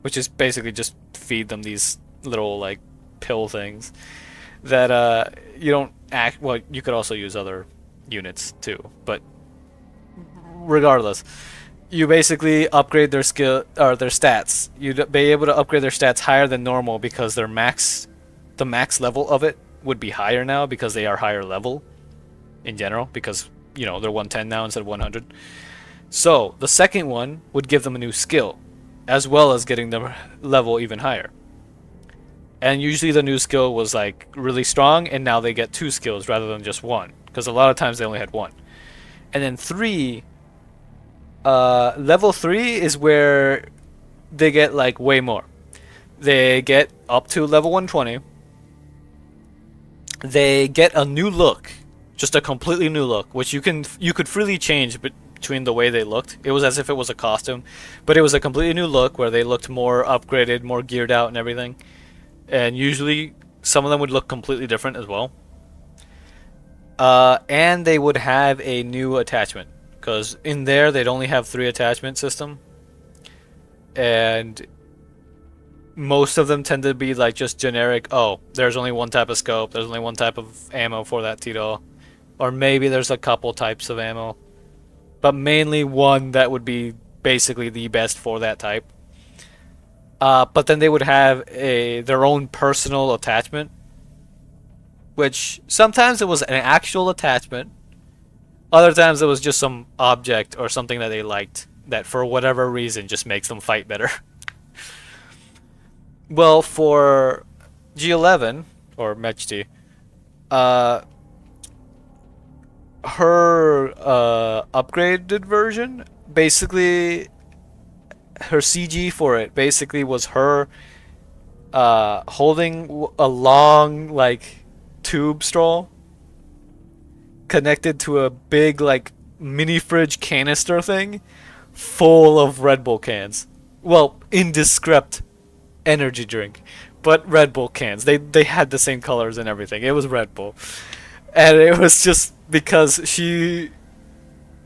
which is basically just feed them these little like pill things that you don't act. Well, you could also use other units too, but regardless, you basically upgrade their skill or their stats. You'd be able to upgrade their stats higher than normal because the max level of it would be higher now because they are higher level in general because they're 110 now instead of 100. So the second one would give them a new skill as well as getting their level even higher. And usually the new skill was like really strong, and now they get 2 skills rather than just 1 because a lot of times they only had 1. And then 3, level 3 is where they get like way more. They get up to level 120. They get a new look, just a completely new look, which you could freely change between the way they looked. It was as if it was a costume, but it was a completely new look where they looked more upgraded, more geared out and everything. And usually some of them would look completely different as well. And they would have a new attachment, because in there they'd only have 3 attachment system, and most of them tend to be like just generic. Oh, there's only one type of scope, there's only one type of ammo for that T-Doll, or maybe there's a couple types of ammo, but mainly one that would be basically the best for that type. But then they would have their own personal attachment, which sometimes it was an actual attachment, other times it was just some object or something that they liked that for whatever reason just makes them fight better. Well, for G11 or Mechti, her upgraded version, basically her CG for it basically was her holding a long like tube straw connected to a big like mini fridge canister thing full of Red Bull cans. Well, indescript energy drink, but Red Bull cans. They had the same colors and everything. It was Red Bull. And it was just because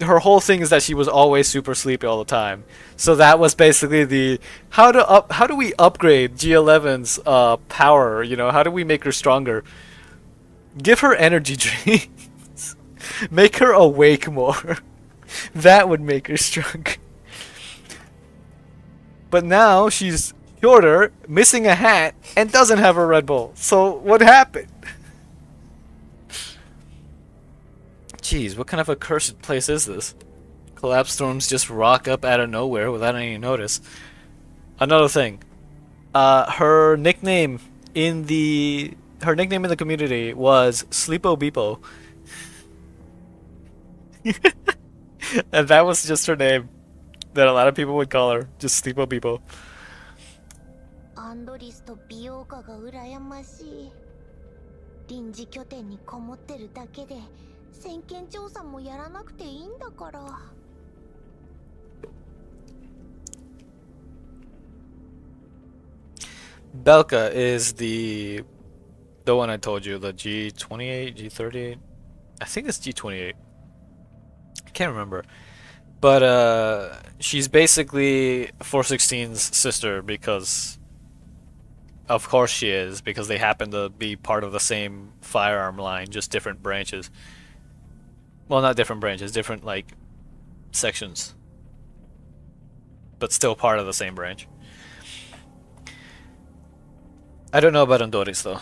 her whole thing is that she was always super sleepy all the time. So that was basically the how do we upgrade G11's power, how do we make her stronger? Give her energy drinks. Make her awake more. That would make her stronger. But now she's shorter, missing a hat, and doesn't have a Red Bull. So what happened? Jeez, what kind of a cursed place is this? Collapse storms just rock up out of nowhere without any notice. Another thing, her nickname in the community was Sleepo Beepo. And that was just her name that a lot of people would call her, just Sleepo Beepo. アンドリスと美容家が羨ましい。臨時拠点にこもってるだけで先見調査もやらなくていいんだから。Belka is the one I told you, the G28, G38. I think it's G28. I can't remember. But she's basically 416's sister because of course she is, because they happen to be part of the same firearm line, just different branches. Well, not different branches, different like sections. But still part of the same branch. I don't know about Andoris though.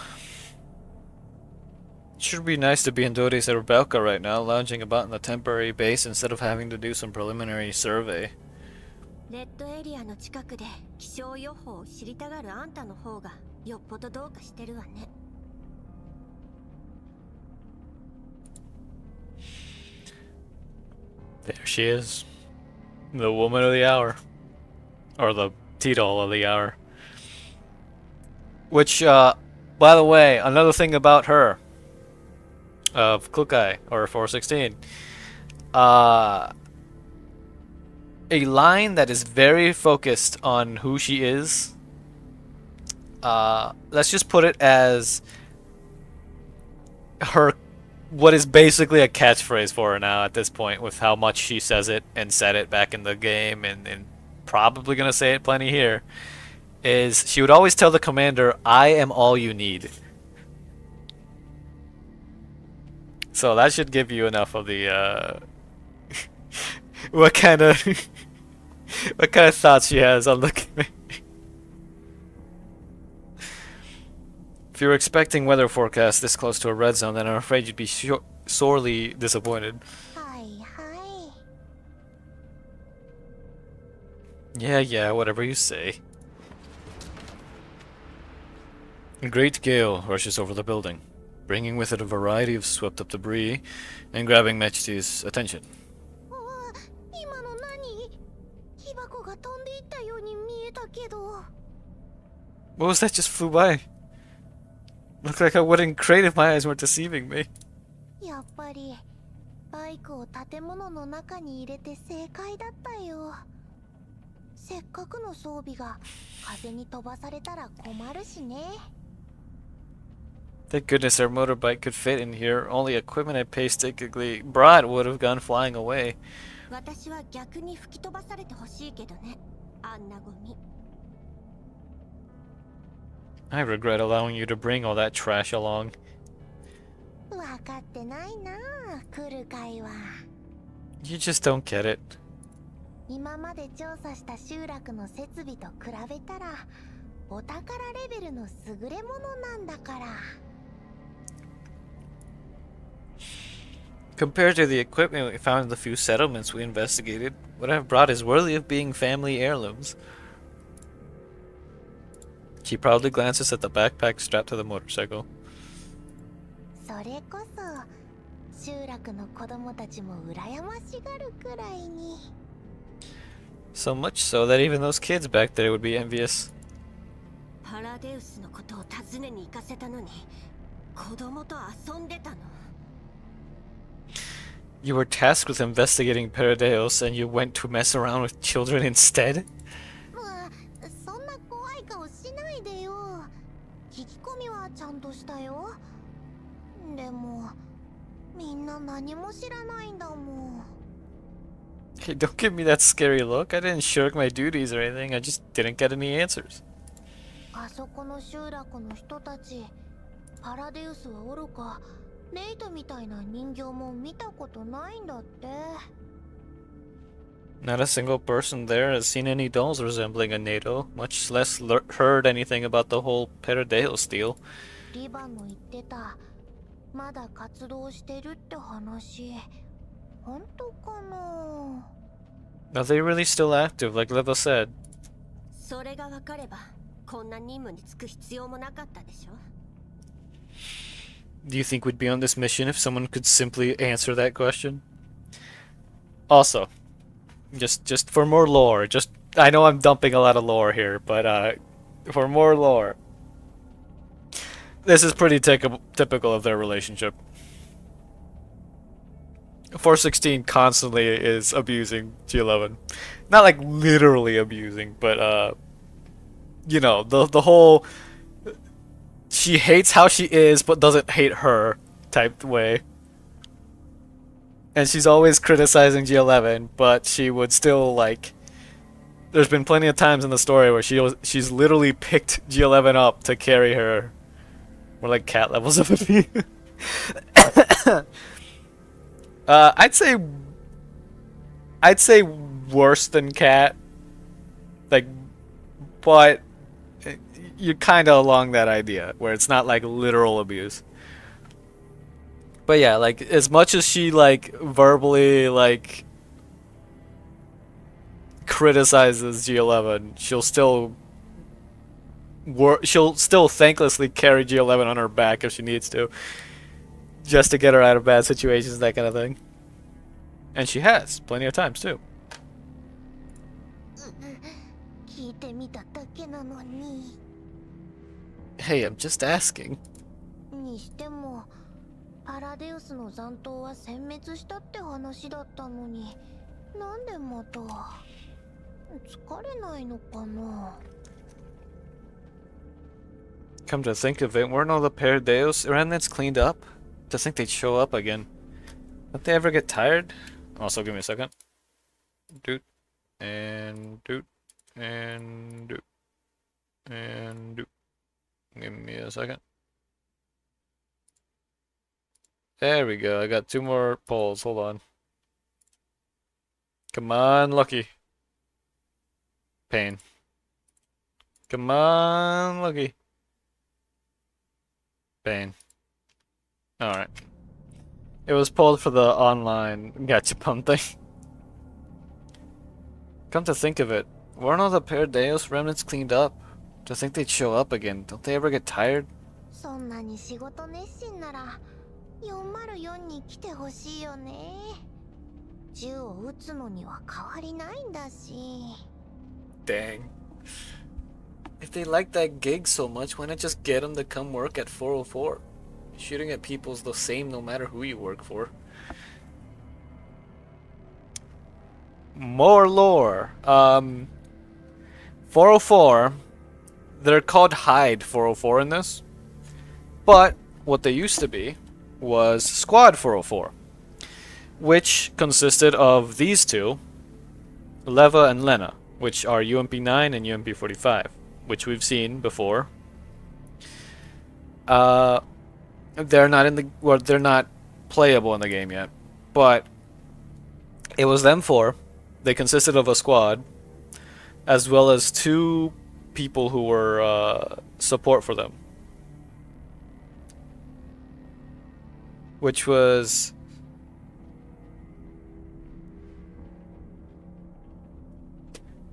It should be nice to be Andoris or Belka right now, lounging about in the temporary base instead of having to do some preliminary survey. レッドエリアの近くで気象予報を知りたがるあんたの方がよっぽどどうかしてるわね。There she is. The woman of the hour. Or the T-doll of the hour. Which, by the way, another thing about her, of Klukai, or 416, a line that is very focused on who she is. Let's just put it as her, what is basically a catchphrase for her now at this point, with how much she says it and said it back in the game, and probably gonna say it plenty here, is she would always tell the commander, "I am all you need." So that should give you enough of the what kind of what kind of thoughts she has on the commander. If you're expecting weather forecasts this close to a red zone, then I'm afraid you'd be sorely disappointed. はいはい。 Yeah, whatever you say. A great gale rushes over the building, bringing with it a variety of swept-up debris and grabbing Mechi's attention. ああ、今の何？木箱が飛んでいったように見えたけど。 What was that just flew by? Looked like a wooden crate if my eyes weren't deceiving me. やっぱりバイクを建物の中に入れて正解だったよ。せっかくの装備が風に飛ばされたら困るしね。 Thank goodness our motorbike could fit in here. Only equipment I painstakingly brought would have gone flying away. 私は逆に吹き飛ばされてほしいけどね。あんなゴミ。 I regret allowing you to bring all that trash along. 分かってないなあ、来る会は。 You just don't get it. 今まで調査した集落の設備と比べたらお宝レベルの優れものなんだから。 Compared to the equipment we found in the few settlements we investigated, what I've brought is worthy of being family heirlooms. She proudly glances at the backpack strapped to the motorcycle. それこそ集落の子供たちも羨ましがるくらいに。 So much so that even those kids back there would be envious. パラデウスのことを訪ねに行かせたのに子供と遊んでたの。 You were tasked with investigating Paradeos and you went to mess around with children instead? まあ、そんな怖い顔しないでよ。聞き込みはちゃんとしたよ。でもみんな何も知らないんだもん。 Hey, don't give me that scary look. I didn't shirk my duties or anything. I just didn't get any answers. あそこの集落の人たち、パラデウスはおろか、レイトみたいな人形も見たことないんだって。 Not a single person there has seen any dolls resembling a NATO, much less heard anything about the whole Paradeos deal. リバンの言ってた、まだ活動してるって話、本当かな。 Are they really still active, like Leva said? それが分かれば、こんな任務に就く必要もなかったでしょ。 Do you think we'd be on this mission if someone could simply answer that question? Also, just for more lore, I know I'm dumping a lot of lore here, but For more lore. This is pretty typical of their relationship. 416 constantly is abusing G11. Not like literally abusing, but you know, the whole she hates how she is but doesn't hate her type way. And she's always criticizing G11, but she would still like there's been plenty of times in the story where she's literally picked G11 up to carry her. More like cat levels of abuse. I'd say worse than cat. Like, but you're kind of along that idea where it's not like literal abuse. But yeah, like as much as she like verbally like criticizes G11, she'll still thanklessly carry G11 on her back if she needs to, just to get her out of bad situations, that kind of thing. And she has plenty of times too. 聞いてみただけなのに。 Hey, I'm just asking. にしてもパラデウスの残党は殲滅したって話だったのに、なんでまた疲れないのかな。 Come to think of it, weren't all the Paradeus remnants cleaned up? To think they'd show up again. Don't they ever get tired? Also, give me a second. Doot. And doot. And doot. And doot. Give me a second. There we go. I got 2 more polls. Hold on. Come on, Lucky. Pain. Come on, Lucky. Pain. Alright. It was pulled for the online gachapon thing. Come to think of it, weren't all the Paradeus remnants cleaned up? To think they'd show up again, don't they ever get tired? そんなに仕事熱心なら404に来てほしいよね。銃を撃つのには変わりないんだし。 Dang. If they like that gig so much, why not just get them to come work at 404? Shooting at people's the same no matter who you work for. More lore. 404, they're called Hide 404 in this. But what they used to be was Squad 404, which consisted of these two, Leva and Lena, which are UMP-9 and UMP-45, which we've seen before. They're not playable in the game yet, but it was them 4. They consisted of a squad, as well as 2 people who were support for them, which was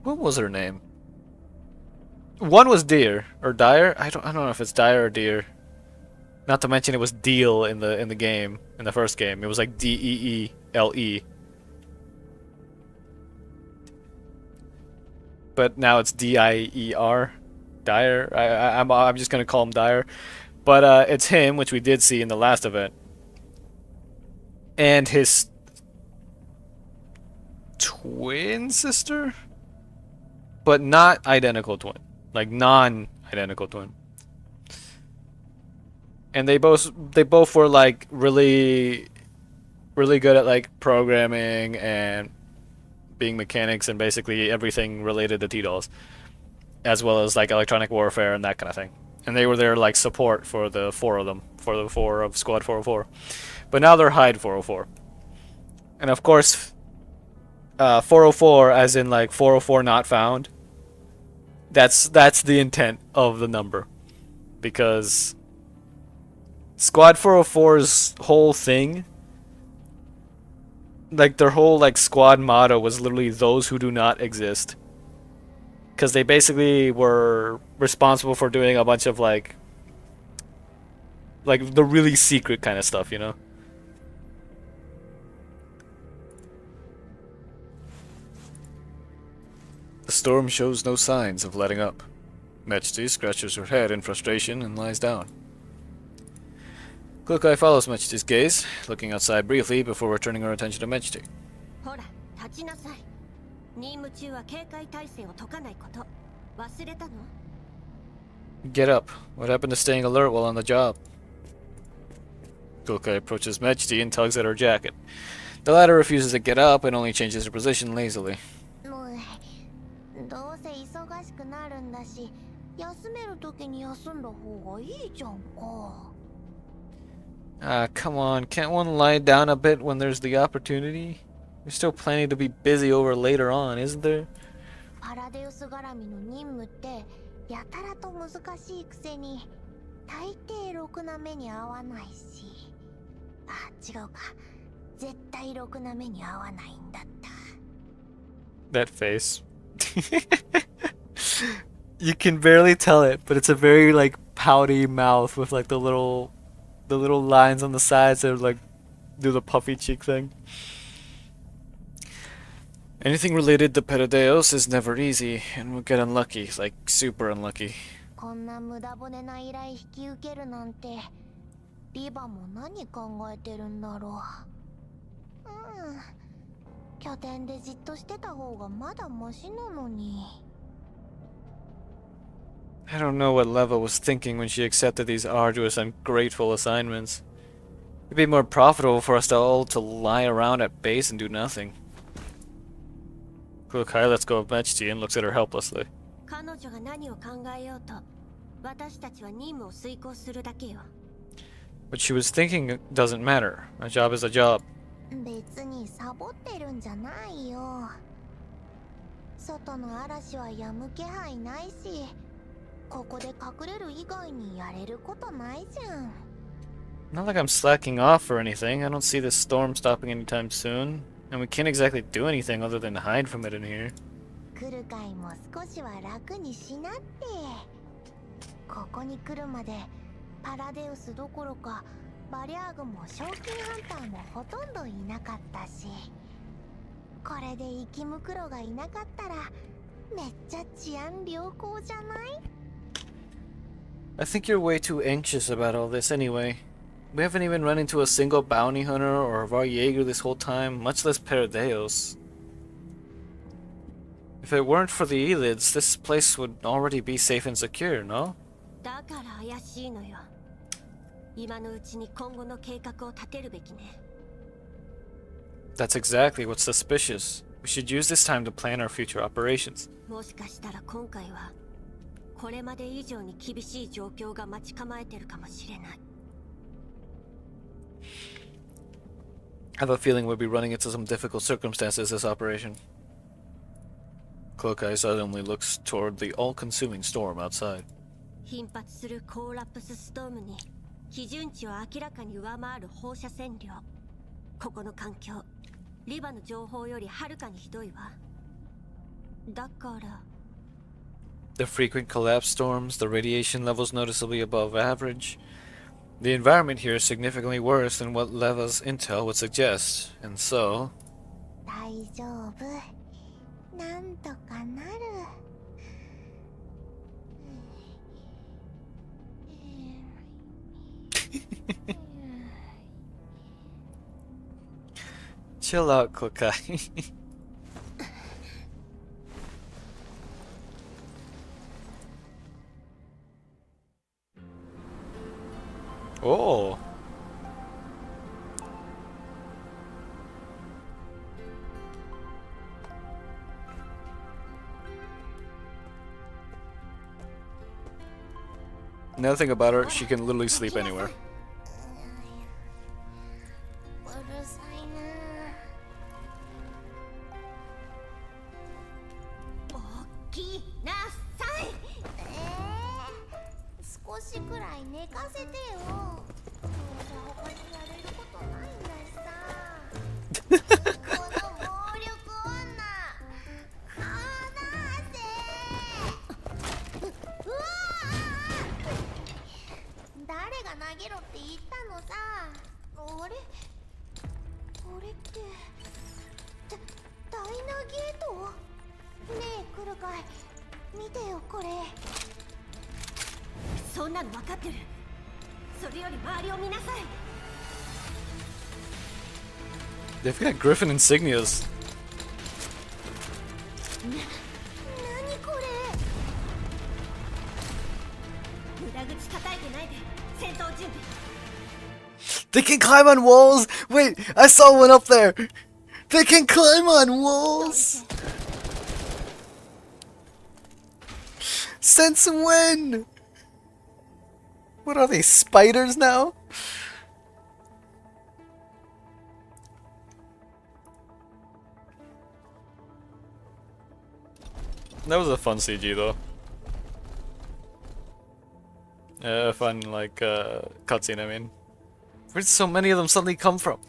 what was her name? One was Deer or Dyer. I don't know if it's Dyer or Deer. Not to mention it was Deal in the game, in the first game. It was like Deele. But now it's Dier. Dyer. I'm just gonna call him Dyer. But it's him, which we did see in the last event. And his twin sister? But not identical twin. Like non-identical twin. And they both were like really good at like programming and being mechanics and basically everything related to T-Dolls, as well as like electronic warfare and that kind of thing. And they were their like support for the 4 of them, for the 4 of Squad 404. But now they're Hide 404. And of course 404 as in like 404 not found. That's the intent of the number, because Squad 404's whole thing, like their whole like squad motto was literally those who do not exist, because they basically were responsible for doing a bunch of like the really secret kind of stuff, you know. The storm shows no signs of letting up. Mechty scratches her head in frustration and lies down. Klukai follows Mechty's gaze, looking outside briefly before returning her attention to Mechty. ほら立ちなさい。任務中は警戒態勢を解かないこと。忘れたの？ Get up. What happened to staying alert while on the job? Klukai approaches Mechty and tugs at her jacket. The latter refuses to get up and only changes her position lazily. もうどうせ忙しくなるんだし、休める時に休んだ方がいいじゃんか。Ah, come on. Can't one lie down a bit when there's the opportunity? There's still plenty to be busy over later on, isn't there? パラデウス絡みの任務ってやたらと難しいくせに大抵ろくな目に遭わないし、あ、違うか、絶対ろくな目に遭わないんだった。 That face. You can barely tell it, but it's a very like pouty mouth with like the little lines on the sides that like do the puffy cheek thing. Anything related to Peradeos is never easy, and we'll get unlucky, like super unlucky. こんな無駄骨な依頼引き受けるなんて、リバも何考えてるんだろう。拠点でじっとしてた方がまだマシなのに。I don't know what Leva was thinking when she accepted these arduous and grateful assignments. It'd be more profitable for us all to lie around at base and do nothing. Klukai lets go of Mechty and looks at her helplessly. 彼女が何を考えようと、私たちは任務を遂行するだけよ。What she was thinking doesn't matter. A job is a job. 別にサボってるんじゃないよ。外の嵐は止む気配ないし、ここで隠れる以外にやれることないじゃん。Not like I'm slacking off or anything. I don't see this storm stopping anytime soon. And we can't exactly do anything other than hide from it in here. 来る回も少しは楽にしなって。ここに来るまでパラデウスどころかバリャーグも賞金ハンターもほとんどいなかったし、これで生きムクロがいなかったらめっちゃ治安良好じゃない？ I think you're way too anxious about all this anyway. We haven't even run into a single bounty hunter or Varjager this whole time, much less Peradeos. If it weren't for the Elids, this place would already be safe and secure, no? だから怪しいのよ。今のうちに今後の計画を立てるべきね。That's exactly what's suspicious. We should use this time to plan our future operations. もしかしたら今回はこれまで以上に厳しい状況が待ち構えてるかもしれない。I have a feeling we'll be running into some difficult circumstances this operation. Klukai suddenly looks toward the all-consuming storm outside. 頻発するコーラプスストームに基準値を明らかに上回る放射線量。ここの環境、リバの情報よりはるかにひどいわ。だから。 The frequent collapse storms, the radiation levels noticeably above average. The environment here is significantly worse than what Leva's intel would suggest, and so... 大丈夫。なんとかなる。Chill out, Klukai. Oh. Another thing about her, she can literally sleep anywhere. うるさいな。起きなさい。少しくらい寝かせてよ。どうせ他にやれることないんだしさ。この暴力女、離せ。うわー！誰が投げろって言ったのさ。あれ？これって大ナゲート？ねえ来るかい、見てよこれ。そんなの分かってる。それより周りを見なさい。 They've got Griffin insignias. 何これ。無駄口叩いてないで。戦闘準備。 They can climb on walls! Wait, I saw one up there! They can climb on walls! Since when? What are they, spiders now? That was a fun CG though. Fun like cutscene, I mean. Where did so many of them suddenly come from?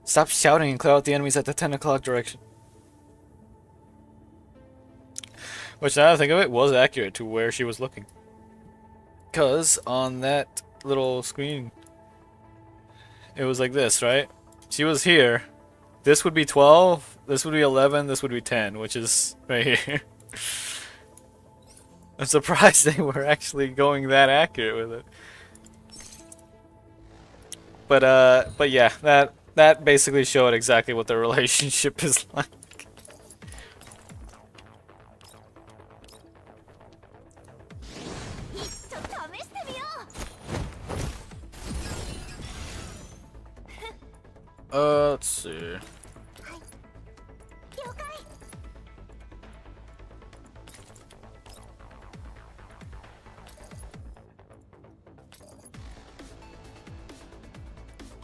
Stop shouting and clear out the enemies at the 10 o'clock direction. Which, now that I think of it, was accurate to where she was looking. Because on that little screen, it was like this, right? She was here. This would be 12, this would be 11, this would be 10, which is right here. I'm surprised they were actually going that accurate with it. But yeah, that basically showed exactly what their relationship is like. Let's see.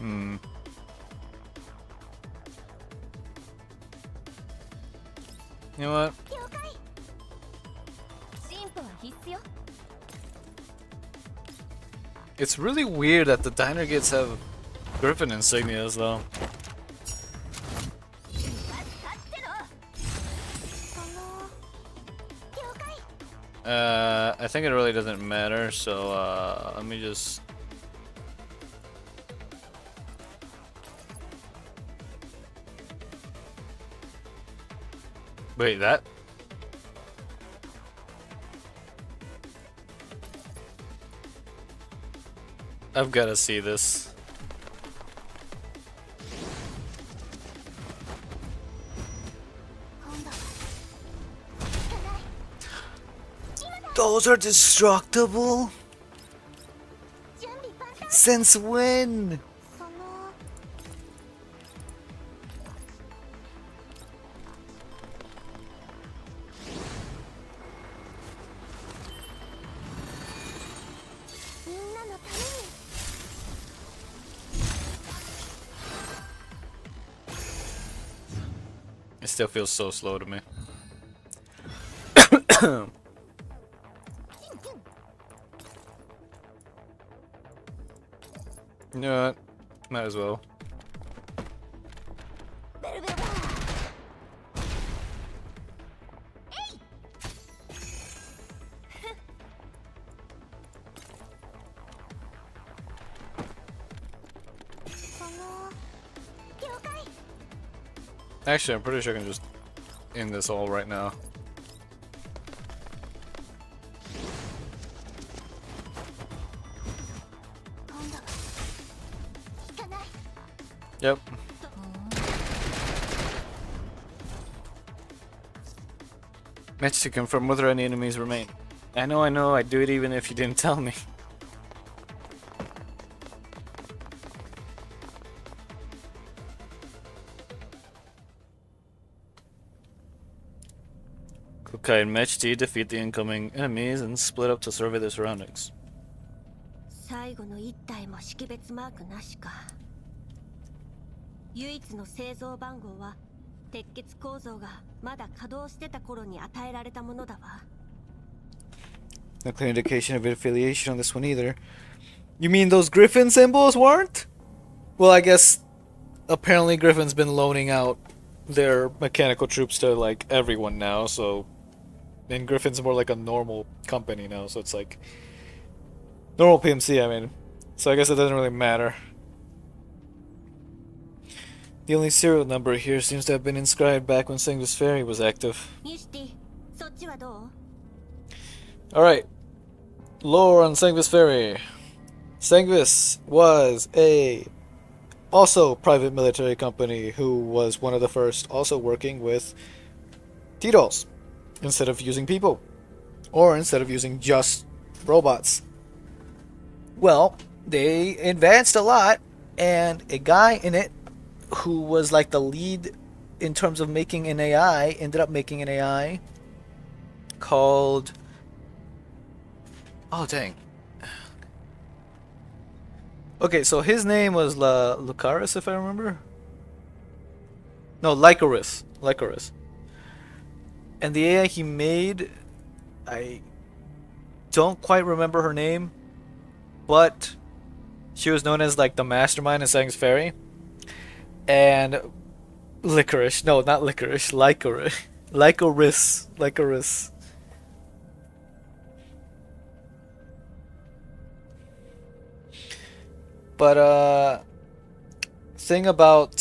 You know what? It's really weird that the diner gates have Griffin insignias though. I think it really doesn't matter, so let me just... Wait, that? I've gotta see this. Those are destructible? Since when? It still feels so slow to me. You know what? Might as well. Actually, I'm pretty sure I can just end this all right now. Yep. Match to confirm whether any enemies remain. I know, I'd do it even if you didn't tell me. Kukai and Match T defeat the incoming enemies and split up to survey their surroundings. 最後の一体も識別マークなしか。唯一の製造番号は鉄血構造がまだ稼働してた頃に与えられたものだわ。No clear indication of affiliation on this one either. You mean those Griffin symbols weren't? Well, I guess apparently Griffin's been loaning out their mechanical troops to like everyone now, so and Griffin's more like a normal company now, so it's like normal PMC, I mean. So I guess it doesn't really matter. The only serial number here seems to have been inscribed back when Seng's Ferry was active. Alright. Lore on Sangvis Ferry. Sangvis was a also private military company who was one of the first also working with T-dolls instead of using people, or instead of using just robots. Well, they advanced a lot, and a guy in it who was like the lead in terms of making an AI ended up making an AI called, oh dang. Okay, so his name was Lucaris, if I remember. No, Lycoris. Lycoris. And the AI he made, I don't quite remember her name, but she was known as like the mastermind in Sang's Ferry. And Licorice, no, not Licorice, Lycoris. Lycoris. Lycoris. But thing about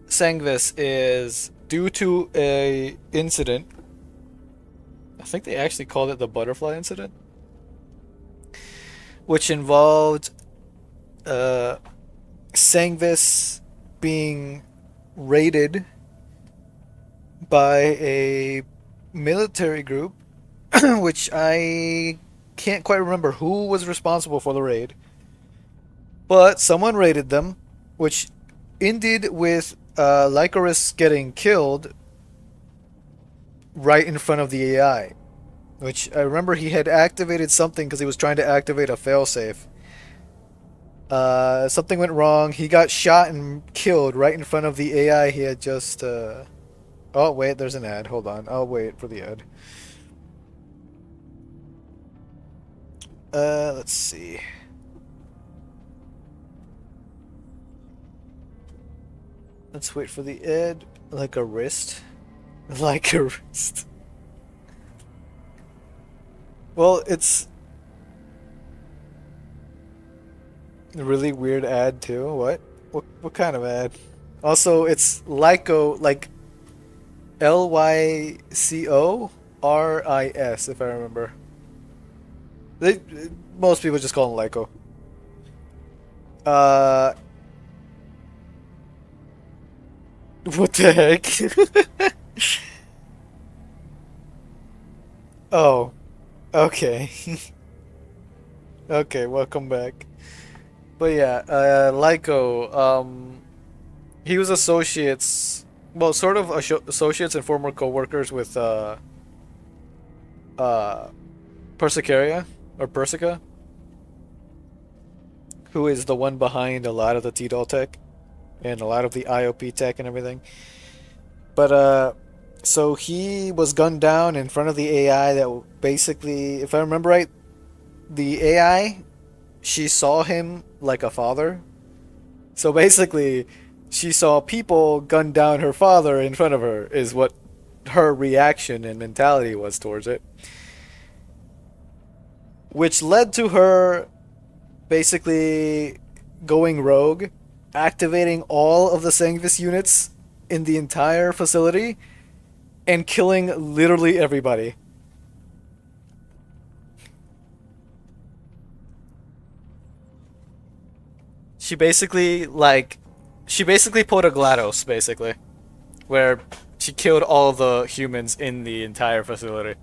Sangvis is due to a incident, I think they actually called it the butterfly incident, which involved Sangvis being raided by a military group, which I can't quite remember who was responsible for the raid. But someone raided them, which ended with Lycoris getting killed right in front of the AI. Which I remember he had activated something because he was trying to activate a failsafe. Something went wrong. He got shot and killed right in front of the AI he had just... Oh, wait, there's an ad. Hold on. I'll wait for the ad. Let's see. Let's wait for the ad. Like a wrist. Like a wrist. Well, it's a really weird ad too. What kind of ad? Also, it's Lyco, like Lycoris, if I remember. Most people just call him Lyco. What the heck? Oh, okay. Okay, welcome back. But yeah, Lyco, he was associates, well, sort of associates and former co-workers with, Persicaria, or Persica, who is the one behind a lot of the T-Doll tech, and a lot of the IOP tech and everything. But, so he was gunned down in front of the AI that basically, if I remember right, the AI, she saw him like a father. So basically, she saw people gun down her father in front of her, is what her reaction and mentality was towards it. Which led to her basically going rogue, activating all of the Sangvis units in the entire facility, and killing literally everybody. She basically pulled a GLaDOS, basically, where she killed all the humans in the entire facility.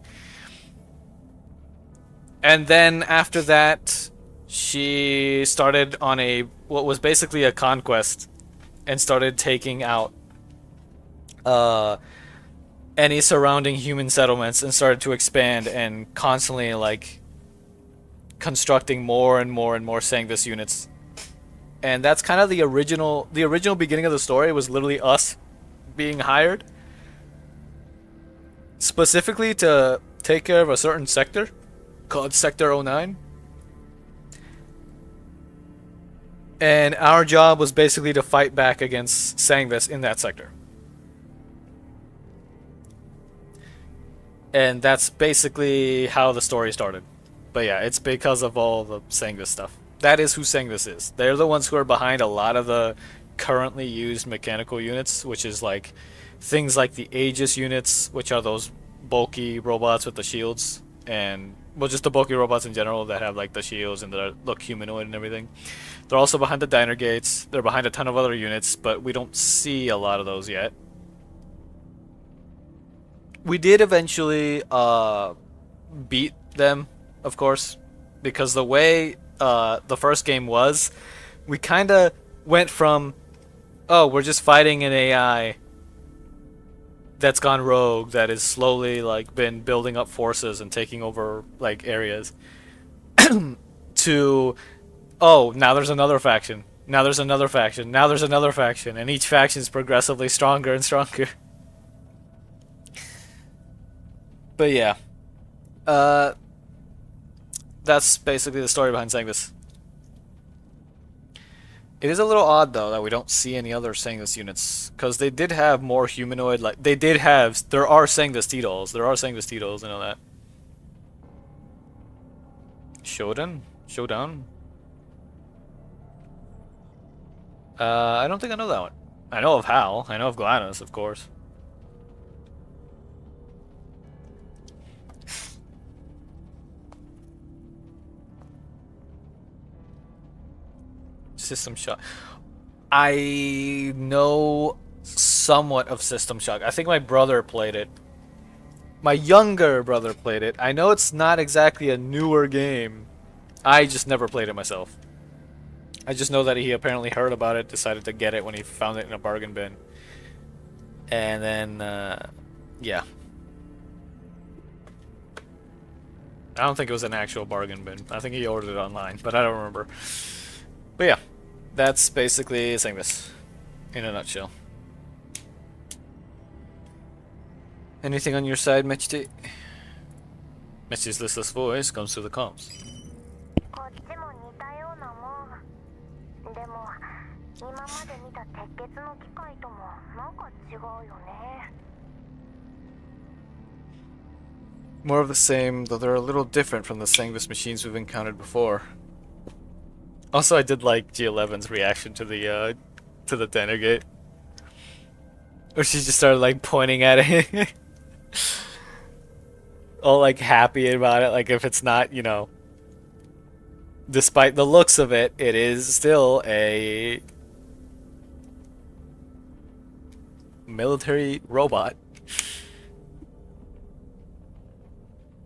And then after that, she started on what was basically a conquest, and started taking out any surrounding human settlements, and started to expand and constantly like constructing more and more and more Sangvis units. And that's kind of the original beginning of the story. Was literally us being hired specifically to take care of a certain sector called Sector 09. And our job was basically to fight back against Sangvis in that sector. And that's basically how the story started. But yeah, it's because of all the Sangvis stuff. That is who Sangvis is. They're the ones who are behind a lot of the currently used mechanical units, which is like things like the Aegis units, which are those bulky robots with the shields, and well, just the bulky robots in general that have like the shields and that look humanoid and everything. They're also behind the diner gates. They're behind a ton of other units, but we don't see a lot of those yet. We did eventually beat them, of course, because the way the first game was, we kind of went from, oh, we're just fighting an AI that's gone rogue, that is slowly like been building up forces and taking over like areas, to, oh, now there's another faction, now there's another faction, now there's another faction, and each faction is progressively stronger and stronger. But yeah, that's basically the story behind Sanguis. It is a little odd though that we don't see any other Sanguis units, because they did have more humanoid, like there are Sanguis T-dolls, I know that. Showdown? I don't think I know that one. I know of Hal, I know of Gladys, of course. System Shock. I know somewhat of System Shock. I think my brother played it. My younger brother played it. I know it's not exactly a newer game. I just never played it myself. I just know that he apparently heard about it, decided to get it when he found it in a bargain bin. And then, yeah. I don't think it was an actual bargain bin. I think he ordered it online, but I don't remember. But yeah, that's basically Sanguis in a nutshell. Anything on your side, Mechiti? Mechi's listless voice comes through the comms. こっちも似たようなもん。でも今まで見た鉄血の機械ともなんか違うよね。 More of the same, though they're a little different from the Sanguis machines we've encountered before. Also, I did like G11's reaction to the diner gate, where she just started like pointing at it, all like happy about it. Like if it's not, you know, despite the looks of it, it is still a military robot.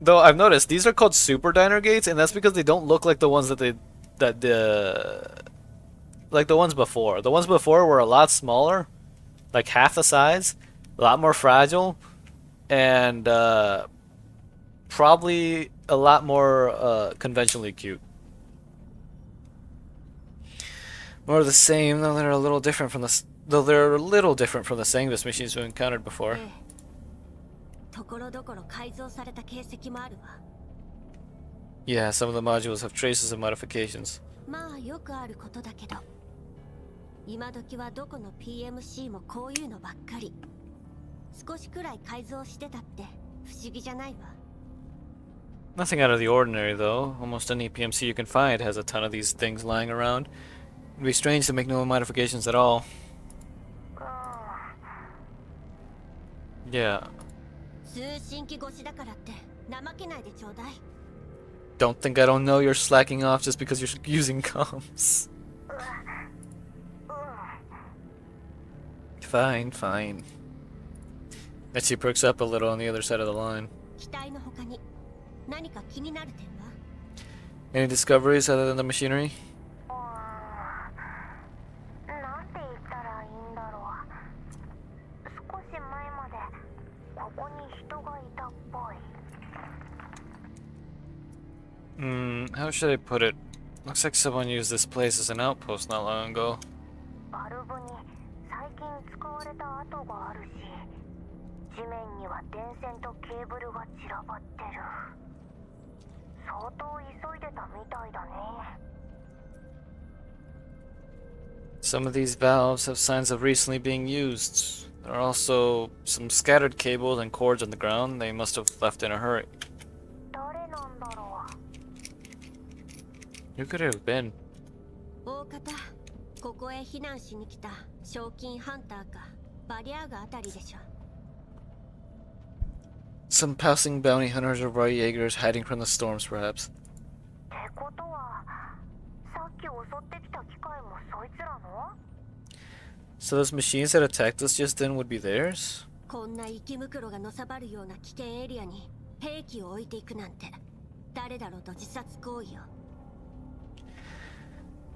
Though I've noticed these are called super diner gates, and that's because they don't look like the ones like the ones before. The ones before were a lot smaller, like half the size, a lot more fragile, and probably a lot more conventionally cute. More of the same, though they're a little different from the Sanguis machines we encountered before. ところどころ改造された形跡もあるわ。 Yeah, some of the modules have traces of modifications. まあよくあることだけど、今時はどこの PMC もこういうのばっかり。少しくらい改造してたって不思議じゃないわ。 Nothing out of the ordinary, though. Almost any PMC you can find has a ton of these things lying around. It'd be strange to make no modifications at all. Yeah. 通信機越しだからって怠けないでちょうだい。 Don't think I don't know you're slacking off just because you're using comms. Fine, fine. Mechi perks up a little on the other side of the line. 機体の他に何か気になる点は？ Any discoveries other than the machinery? なんて言ったらいいんだろう。少し前までここに人がいたっぽい。 How should I put it? Looks like someone used this place as an outpost not long ago. バルブに最近使われた跡があるし、地面には電線とケーブルが散らばってる。相当急いでたみたいだね。 Some of these valves have signs of recently being used. There are also some scattered cables and cords on the ground. They must have left in a hurry. 誰なんだろう。 Who could it have been? 大方、ここへ避難しに来た賞金ハンターかバリアーガあたりでしょ。Some passing bounty hunters or riot Jaegers hiding from the storms, perhaps. ってことはさっき襲ってきた機械もそいつらの So those machines that attacked us just then would be theirs? こんな生き袋がのさばるような危険エリアに兵器を置いていくなんて誰だろうと自殺行為よ。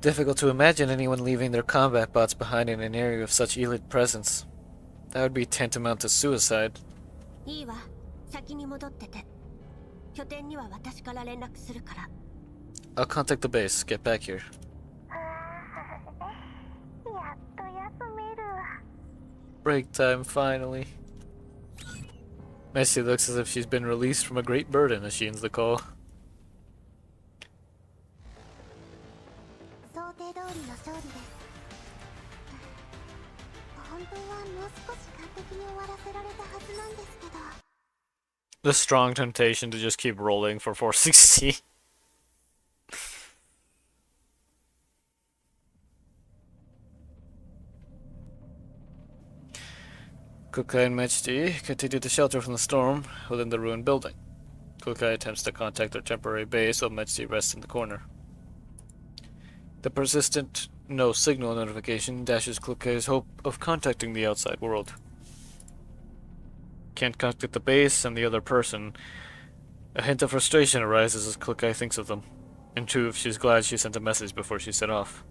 Difficult to imagine anyone leaving their combat bots behind in an area of such elite presence. That would be tantamount to suicide. いいわ、先に戻ってて。拠点には私から連絡するから。 I'll contact the base. Get back here. やっと休める Break time, finally. Messi looks as if she's been released from a great burden as she ends the call. 想定通りの勝利です本当はもう少し完璧に終わらせられたはずなんですけど The strong temptation to just keep rolling for 460. Kukai and Mechti continue to shelter from the storm within the ruined building. Kukai attempts to contact their temporary base while Mechti rests in the corner. The persistent no signal notification dashes Kukai's hope of contacting the outside world. Can't contact the base and the other person. A hint of frustration arises as Kukai thinks of them. In truth, she's glad she sent a message before she set off.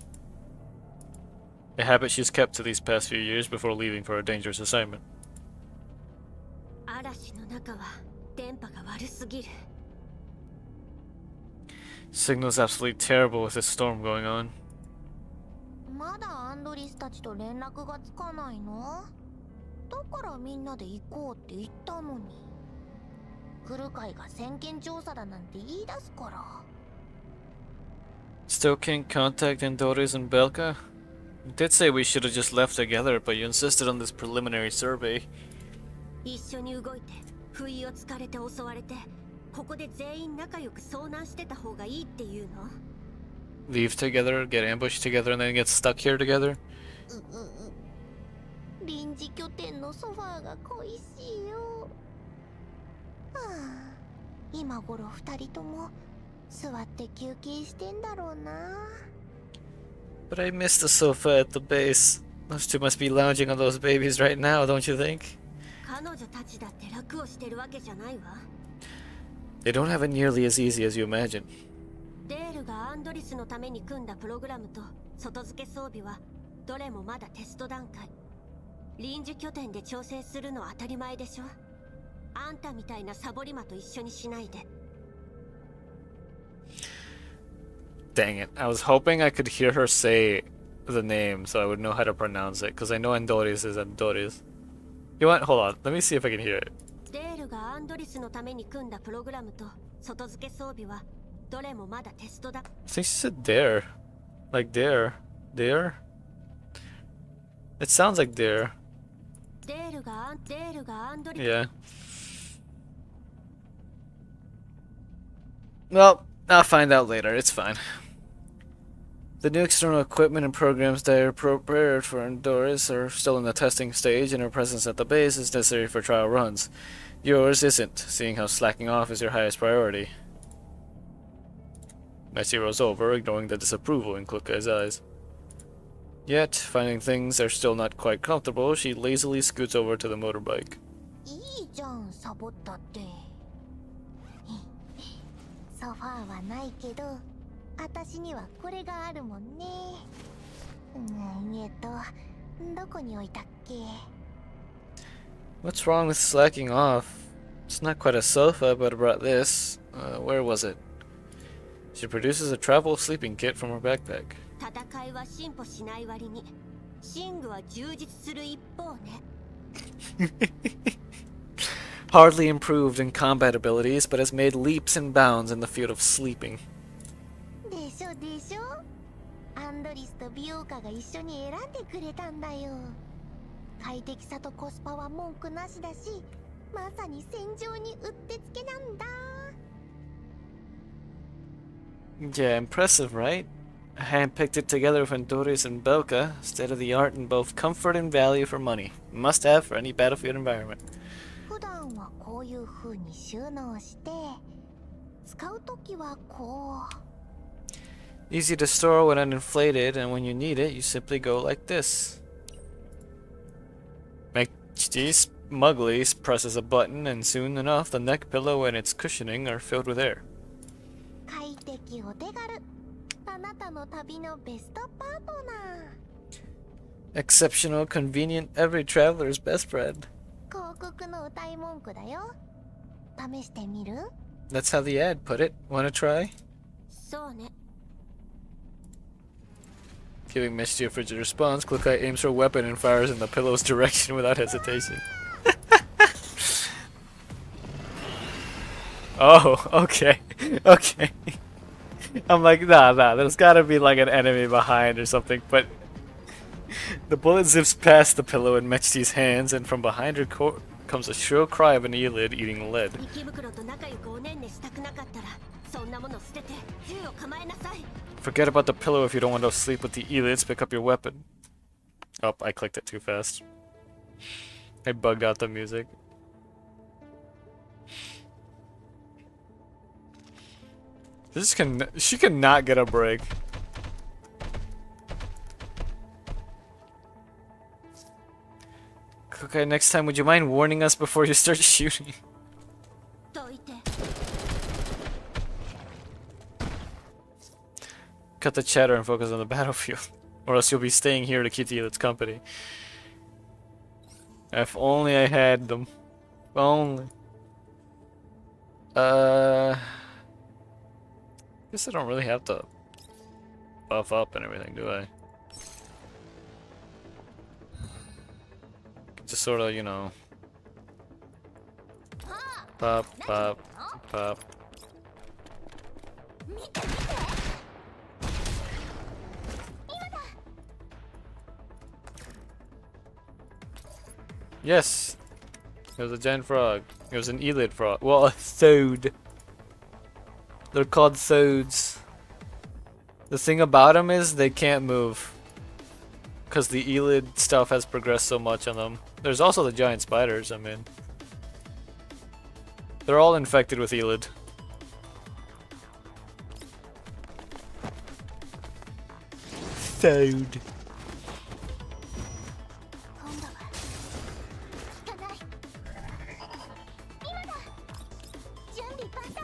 A habit she's kept to these past few years before leaving for a dangerous assignment. 嵐の中は電波が悪すぎる。 Signal's absolutely terrible with this storm going on. まだアンドリスたちと連絡がつかないのだからみんなで行こうって言ったのに来る会が先見調査だなんて言い出すから Still can't contact Endores and Belka? You did say we should have just left together, but you insisted on this preliminary survey. 一緒に動いて不意をつかれて襲われてここで全員仲良く遭難してた方がいいっていうの Leave together, get ambushed together, and then get stuck here together? 臨時拠点のソファーが恋しいよはあ今頃二人とも座って休憩してんだろうな But I missed the sofa at the base. Those two must be lounging on those babies right now, don't you think? 彼女たちだって楽をしてるわけじゃないわ They don't have it nearly as easy as you imagine. デールがアンドリスのために組んだプログラムと外付け装備はどれもまだテスト段階臨時拠点で調整するのは当たり前でしょあんたみたいなサボり魔と一緒にしないで Dang it. I was hoping I could hear her say the name so I would know how to pronounce it, because I know Endores is Endores. You want? Hold on. Let me see if I can hear it. デールがアンドリスのために組んだプログラムと外付け装備はどれもまだテストだ I think she said dare. Like dare. Dare? It sounds like dare. デールがアンドリス Yeah. Well, I'll find out later. It's fine. The new external equipment and programs that are prepared for Endores are still in the testing stage, and her presence at the base is necessary for trial runs. Yours isn't, seeing how slacking off is your highest priority. Messi rolls over, ignoring the disapproval in Klukai's eyes. Yet, finding things are still not quite comfortable, she lazily scoots over to the motorbike. いいじゃんサボったってソファーはないけど私にはこれがあるもんねどこに置いたっけ What's wrong with slacking off? It's not quite a sofa, but I brought this. Where was it? She produces a travel sleeping kit from her backpack. 戦いは進歩しない割に寝具は充実する一方ね Hardly improved in combat abilities, but has made leaps and bounds in the field of sleeping. でしょでしょアンドリスと美容家が一緒に選んでくれたんだよ快適さとコスパは文句なしだしまさに戦場にうってつけなんだ Yeah, impressive, right? I handpicked it together with Endores and Belka, state of the art in both comfort and value for money. Must have for any battlefield environment. 普段はこういう風に収納して、使うときはこう。 Easy to store when uninflated, and when you need it, you simply go like this. McD smugly presses a button, and soon enough, the neck pillow and its cushioning are filled with air. 快適お手軽。あなたの旅のベストパートナー。 Exceptional, convenient, every traveler's best friend. 広告の歌い文句だよ。試してみる？ That's how the ad put it. Wanna try? そうね。 Giving Misty a frigid response, Klukai aims her weapon and fires in the pillow's direction without hesitation. Oh, okay. Okay. I'm like, nah, there's gotta be like an enemy behind or something, but the bullet zips past the pillow in Mechti's hands, and from behind her comes a shrill cry of an Elid eating lead. 池袋と仲良くおねんねしたくなかったら、そんなもの捨てて銃を構えなさい。 Forget about the pillow if you don't want to sleep with the Elids. Pick up your weapon. Oh, I clicked it too fast. I bugged out the music. She cannot get a break. Okay, next time, would you mind warning us before you start shooting? どいて。 Cut the chatter and focus on the battlefield. Or else you'll be staying here to keep the Elit's company. If only I had them. If only. Guess I don't really have to buff up and everything, do I? Just sort of, you know. Pop, pop, pop. Yes! It was a giant frog. It was an Elid frog. Well, a Thode. They're called Thodes. The thing about them is they can't move. Because the Elid stuff has progressed so much on them. There's also the giant spiders, I mean. They're all infected with Elid. Thode. 今度は効かない。今だ。準備万端。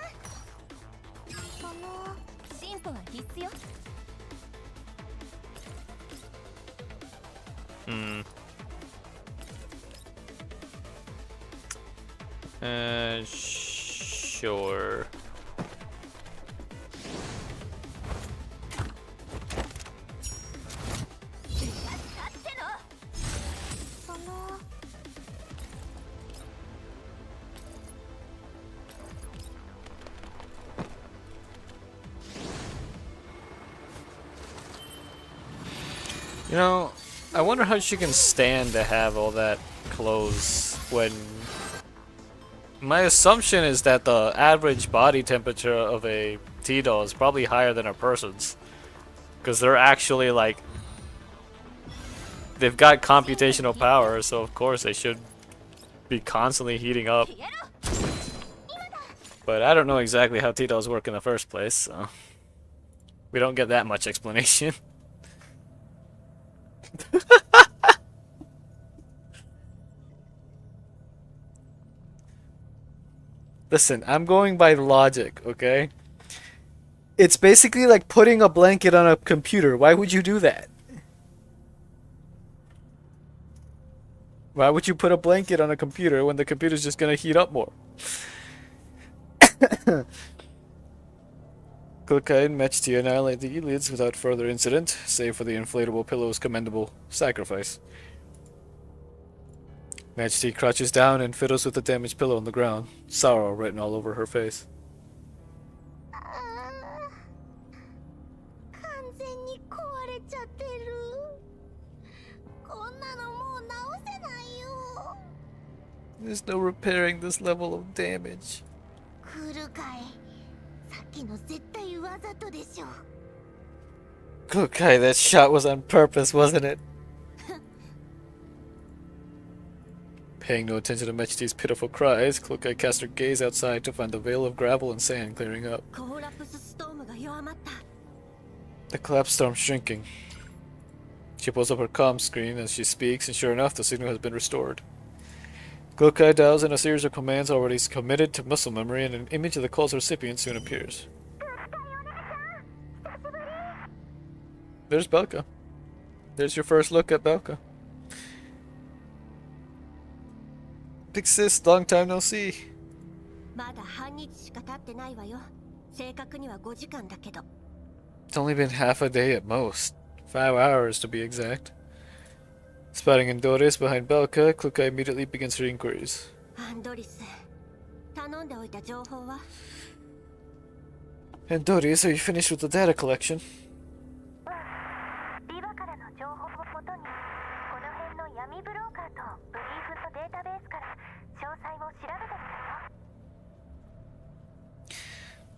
進歩は必須よ。 Hmm. Sure. You know, I wonder how she can stand to have all that clothes when... My assumption is that the average body temperature of a T-doll is probably higher than a person's. Because they're actually like... They've got computational power, so of course they should be constantly heating up. But I don't know exactly how T-dolls work in the first place, so... We don't get that much explanation. Listen, I'm going by logic, okay? It's basically like putting a blanket on a computer. Why would you do that? Why would you put a blanket on a computer when the computer's just gonna heat up more? Klukai and Mechti annihilate the Elids without further incident, save for the inflatable pillow's commendable sacrifice. Mechti crouches down and fiddles with the damaged pillow on the ground, sorrow written all over her face. 完全に壊れちゃってる。こんなのもう直せないよ。 There's no repairing this level of damage. 来るかい。さっきの絶対わざとでしょ。 Klukai, that shot was on purpose, wasn't it? Paying no attention to Mechi's pitiful cries, Cloak-Eye cast her gaze outside to find the veil of gravel and sand clearing up. コーラプスストームが弱まった。 The collapse storm shrinking. She pulls up her comm screen as she speaks, and sure enough, the signal has been restored. Cloak-Eye dials in a series of commands already committed to muscle memory, and an image of the call's recipient soon appears. There's Belka. There's your first look at Belka. Big sis, long time no see. まだ半日しか経ってないわよ。正確には5時間だけど。 It's only been half a day at most. 5 hours to be exact. Spotting Andoris behind Belka, Cloak-Eye immediately begins her inquiries. アンドリス、頼んでおいた情報は？ Andoris, are you finished with the data collection? リバからの情報をもとに、この辺の闇ブローカーとブリーフのデータベースから詳細を調べてみ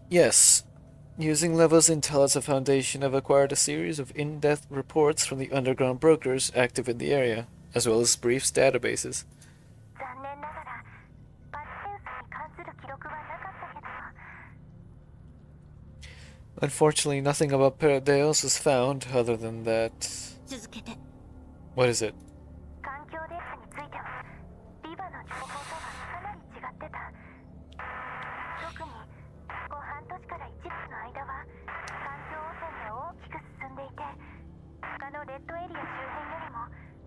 たよ。 Yes. Using Leva's intel as a foundation, I've acquired a series of in-depth reports from the underground brokers active in the area, as well as briefs databases. 残念ながら、パルセウスに関する記録はなかったけど。 Unfortunately, nothing about Paradeos was found other than that. 続けて。 What is it? 環境データについては、リバの情報とはかなり違ってた。特に、ここ半年から1年の間は、環境汚染が大きく進んでいて、他のレッドエリア周辺よりも、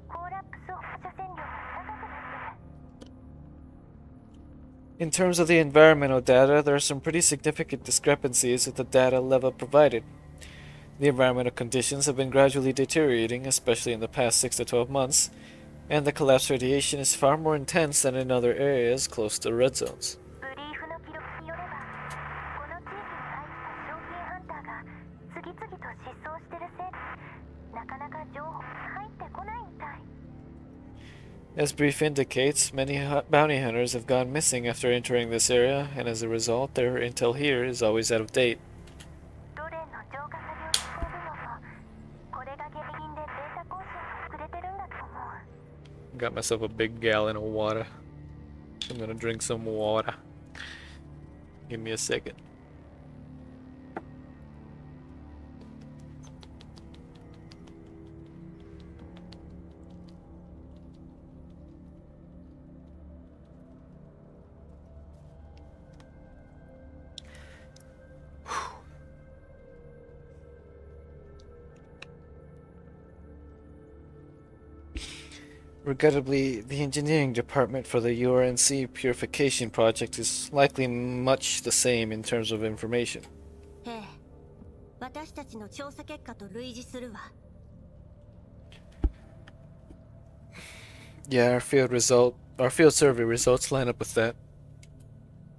コーラプス放射線量が高くなってる。 In terms of the environmental data, there are some pretty significant discrepancies with the data Leva provided. The environmental conditions have been gradually deteriorating, especially in the past 6 to 12 months, and the collapse radiation is far more intense than in other areas close to red zones. ブリーフの記録によれば、この地域に入った賞金ハンターが次々と失踪してるせいで、なかなか情報が入ってこないみたい。 As brief indicates, many bounty hunters have gone missing after entering this area, and as a result, their intel here is always out of date. ドレンの浄化作業しているのも、これが原因でデータ更新が遅れてるんだと思う。 Got myself a big gallon of water. I'm gonna drink some water. Give me a second. Regrettably, the engineering department for the URNC purification project is likely much the same in terms of information. ええ。私たちの調査結果と類似するわ。 Yeah, our field survey results line up with that.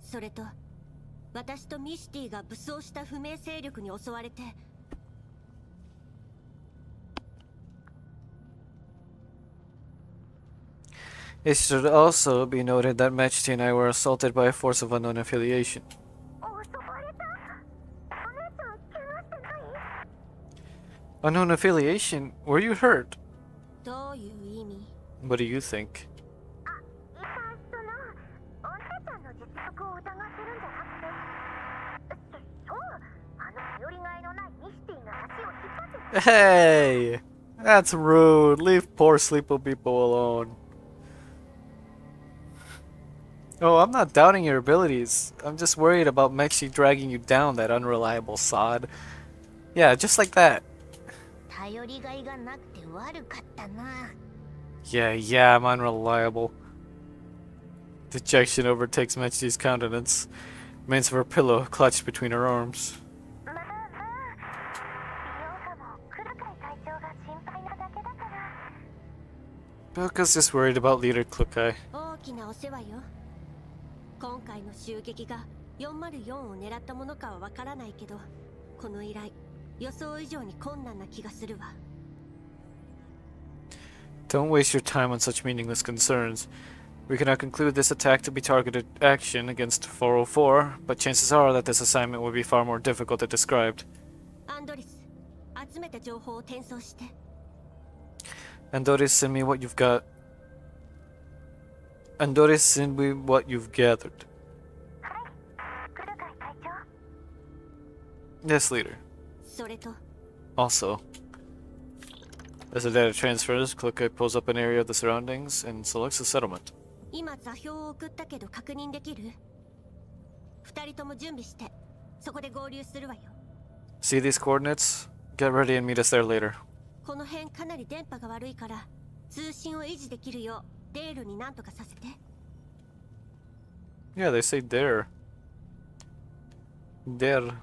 それと、私とミシティが武装した不明勢力に襲われて、 It should also be noted that Mechty and I were assaulted by a force of unknown affiliation. 襲われた。お姉ちゃん、怪我してない？ Unknown affiliation? Were you hurt? どういう意味？ What do you think? お姉ちゃんの実力を疑ってるんじゃなくて、そう、頼りがいのないミシティが足を引っ張って Hey! That's rude. Leave poor sleeper people alone. Oh, I'm not doubting your abilities. I'm just worried about Mexi dragging you down, that unreliable sod. Yeah, just like that. 頼りがいがなくて悪かったな。 Yeah, I'm unreliable. Dejection overtakes Mechi's countenance. Remains of her pillow clutched between her arms. まあまあ、美容家も黒海会長が心配なだけだから。 Belka's just worried about leader Cloak-Eye. 大きなお世話よ。今回の襲撃が404を狙ったものかはわからないけど、この依頼、予想以上に困難な気がするわ。 Don't waste your time on such meaningless concerns. We cannot conclude this attack to be targeted action against 404, but chances are that this assignment will be far more difficult than described. アンドリス、集めた情報を転送して。 Andoris, send me what you've got. And notice simply what you've gathered. Yes, leader. それと Also, as the data transfers, ClickUp pulls up an area of the surroundings and selects a settlement. 今座標を送ったけど確認できる？二人とも準備してそこで合流するわよ。 See these coordinates? Get ready and meet us there later. この辺かなり電波が悪いから通信を維持できるようデールになんとかさせて。 Yeah, they say there. There.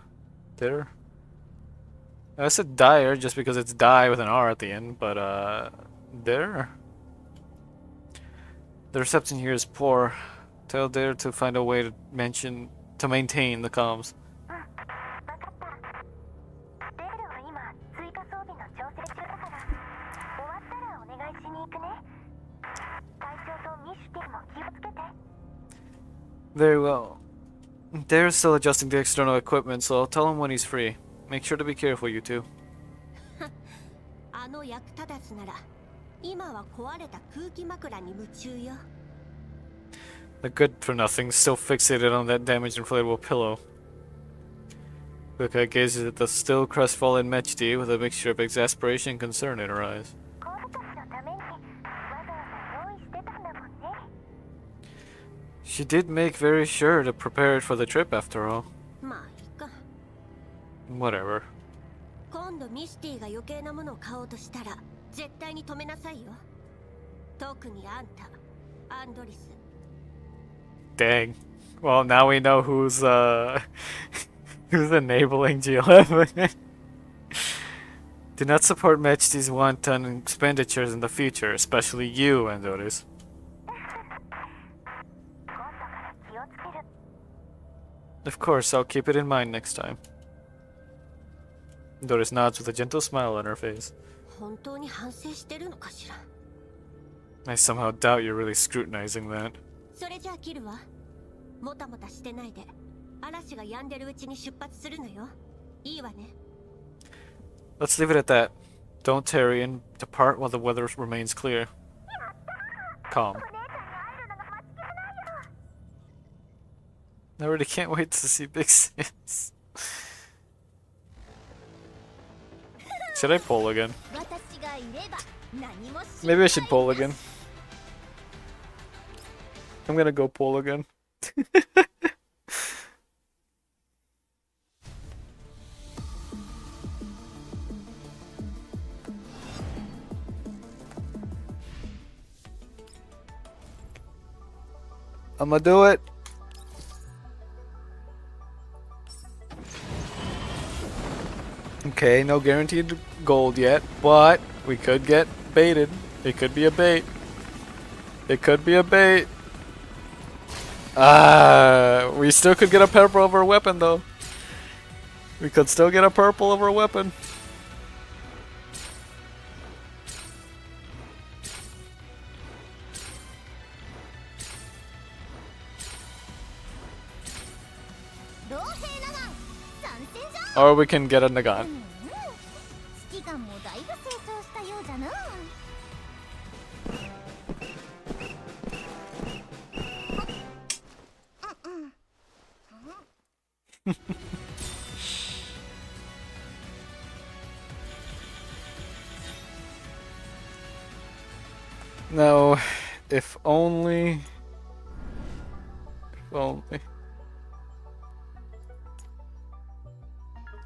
There. I said dire just because it's die with an R at the end, but there. The reception here is poor. Tell Dare to find a way to maintain the comms. 分かった。デールは今追加装備の調整中だから終わったらお願いしに行くね。隊長とミシュティも気をつけて。 Very well. Dare's still adjusting the external equipment, so I'll tell him when he's free. Make sure to be careful, you two. あの役立たずなら今は壊れた空気枕に夢中よ。 The good for nothing still fixated on that damaged inflatable pillow. Luca gazes at the still crestfallen Mechti with a mixture of exasperation and concern in her eyes. コールたちのためにわざわざ用意してたんだもんね。 She did make very sure to prepare it for the trip after all. まあいいか。 Whatever. 今度ミスティが余計なものを買おうとしたら絶対に止めなさいよ。特にあんた、アンドリス。 Dang. Well, now we know who's who's enabling GFL2. Do not support Mechti's wanton expenditures in the future, especially you, Andoris. 今度から気をつける。 Of course, I'll keep it in mind next time. Doris nods with a gentle smile on her face. 本当に反省してるのかしら。 I somehow doubt you're really scrutinizing that. それじゃあ切るわ。もたもたしてないで嵐が止んでるうちに出発するのよ。いいわね。 Let's leave it at that. Don't tarry and depart while the weather remains clear. Calm. I really can't wait to see Big Sis. Should I poll again? Maybe I should poll again. I'm gonna go poll again. I'm gonna do it. Okay, no guaranteed gold yet, but we could get baited. It could be a bait. It could be a bait. We still could get a purple over a weapon though. We could still get a purple over a weapon. Or we can get a Nagan. 指揮官もだいぶ成長したようじゃな。 No, if only. If only.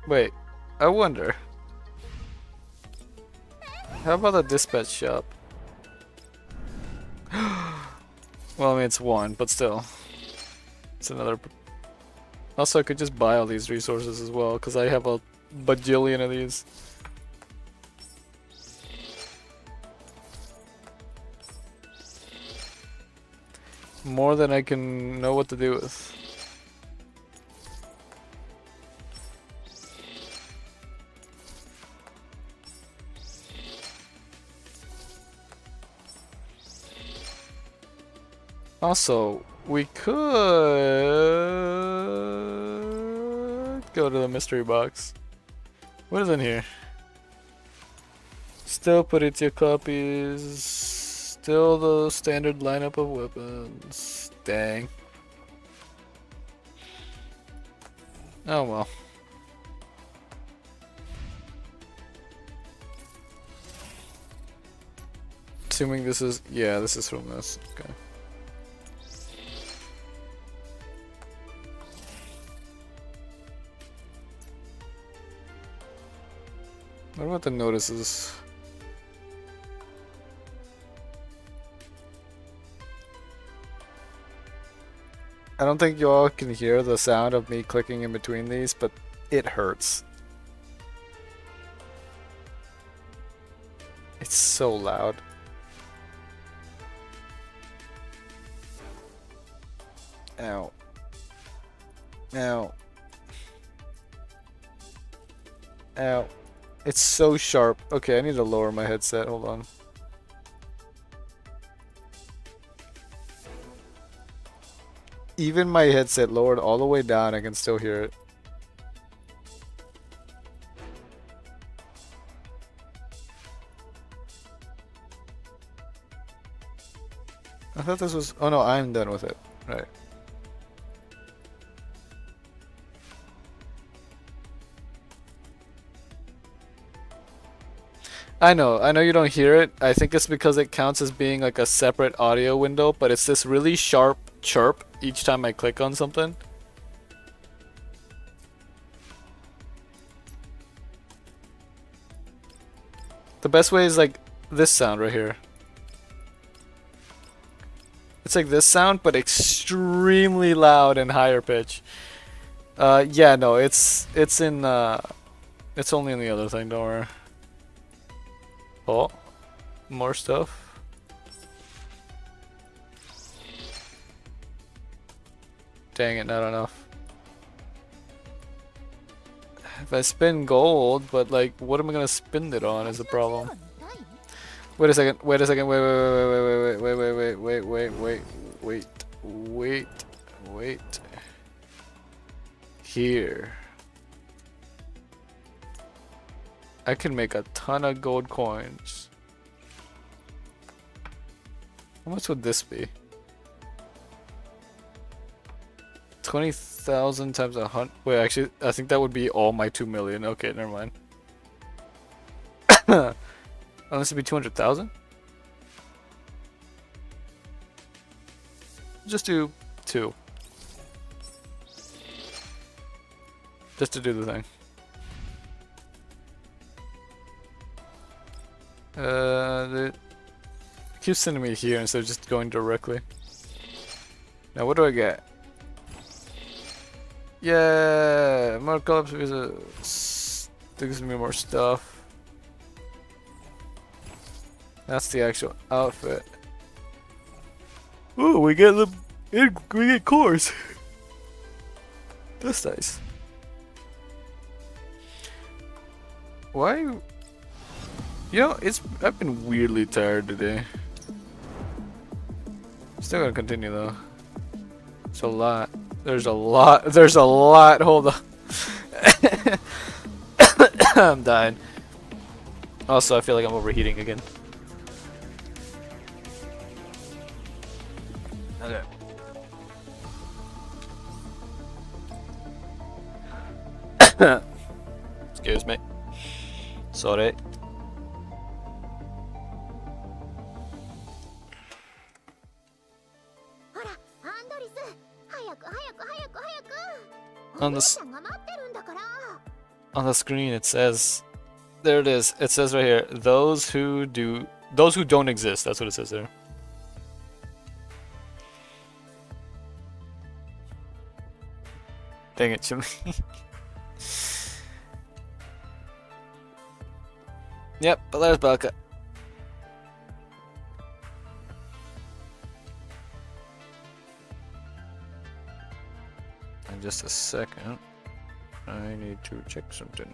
Wait, I wonder. How about the dispatch shop? Well, I mean, it's one, but still. It's another. Also, I could just buy all these resources as well, because I have a bajillion of these. More than I can know what to do with. Also, we could go to the mystery box. What is in here? Still put it to copies. Still the standard lineup of weapons. Dang. Oh well. Assuming this is, yeah, this is from this. Okay. What about the notices? I don't think you all can hear the sound of me clicking in between these, but it hurts. It's so loud. Ow. Ow. Ow. It's so sharp. Okay, I need to lower my headset. Hold on. Even my headset lowered all the way down, I can still hear it. I thought this was... Oh no, I'm done with it. Right. I know you don't hear it. I think it's because it counts as being like a separate audio window, but it's this really sharp chirp each time I click on something. The best way is like this sound right here. It's like this sound, but extremely loud and higher pitch. Yeah, no, it's in it's only in the other thing, don't worry. Oh, more stuff. Dang it, not enough. If I spin gold, but like, what am I gonna spend it on is the problem. Wait a second, wait a second, wait, wait. Here. I can make a ton of gold coins. How much would this be? 20,000 times 100. Wait, actually, I think that would be all my 2 million. Okay, never mind. Unless it'd be 200,000? Just do 2. Just to do the thing. It keeps sending me here instead of just going directly. Now, what do I get? Yeah, more collapse because it gives me more stuff. That's the actual outfit. Ooh, we get cores. That's nice. Why? You know, I've been weirdly tired today. Still gonna continue though. It's a lot. There's a lot. Hold on. I'm dying. Also, I feel like I'm overheating again. Okay. Excuse me. Sorry. On the screen it says, there it is. It says right here, those who don't exist. That's what it says there. Dang it, Chimney. Yep, but there's Belka. In just a second, I need to check something.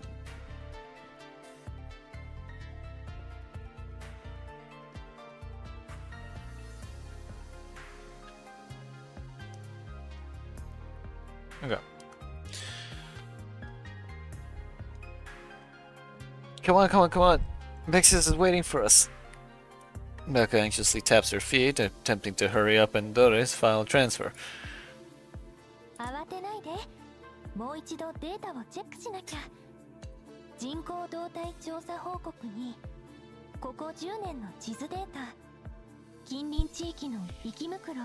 Okay. Come on. Mexus is waiting for us. Becca anxiously taps her feet, attempting to hurry up Doris' file transfer. 慌てないで。もう一度データをチェックしなきゃ。人口動態調査報告にここ10年の地図データ、近隣地域の生きムクロ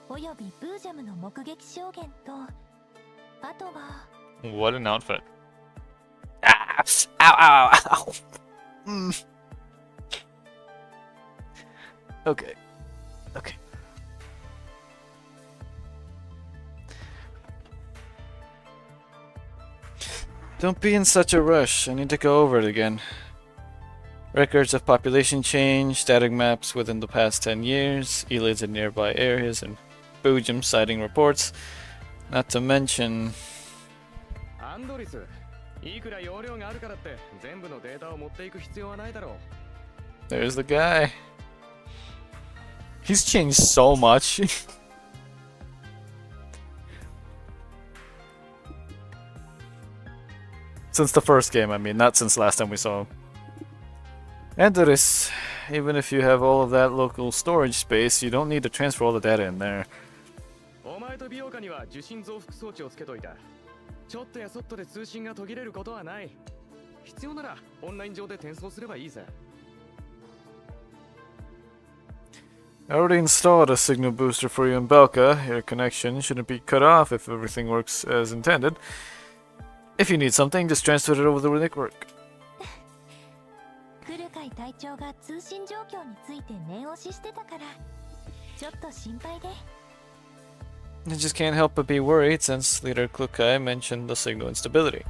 およびブージャムの目撃証言と、あとは What an outfit. Ah! Ow, ow, ow. Okay. Okay. Don't be in such a rush. I need to go over it again. Records of population change, static maps within the past 10 years, elids in nearby areas, and Boojum sighting reports. Not to mention... There's the guy. He's changed so much. Since the first game, I mean, not since last time we saw him. Andoris, even if you have all of that local storage space, you don't need to transfer all the data in there. I already installed a signal booster for you in Belka. Your connection shouldn't be cut off if everything works as intended. If you need something, just transfer it over the network. I just can't help but be worried since Leader Klukai mentioned the signal instability.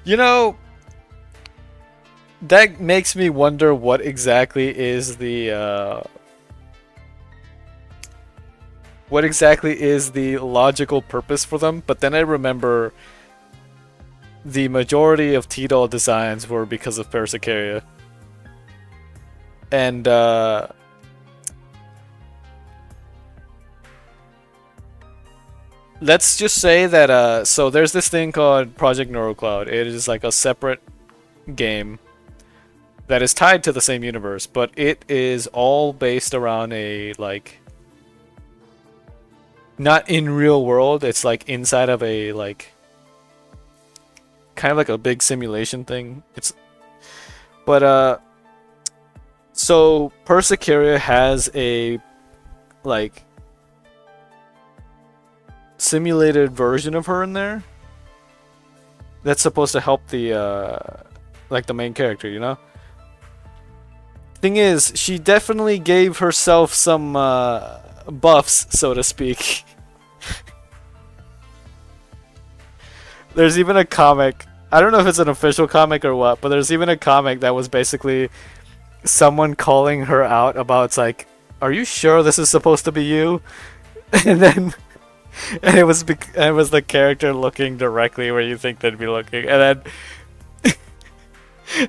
You know, that makes me wonder what exactly is the logical purpose for them, but then I remember the majority of T-Doll designs were because of Persicaria. And let's just say that so there's this thing called Project NeuroCloud. It is like a separate game that is tied to the same universe, but it is all based around a, like, not in real world, it's like inside of a, like, kind of like a big simulation thing. So Persicaria has a, like, simulated version of her in there that's supposed to help the, like, the main character, you know? Thing is, she definitely gave herself some buffs, so to speak. There's even a comic, I don't know if it's an official comic or what, but there's even a comic that was basically someone calling her out about, it's like, are you sure this is supposed to be you? And then and it was the character looking directly where you think they'd be looking, and then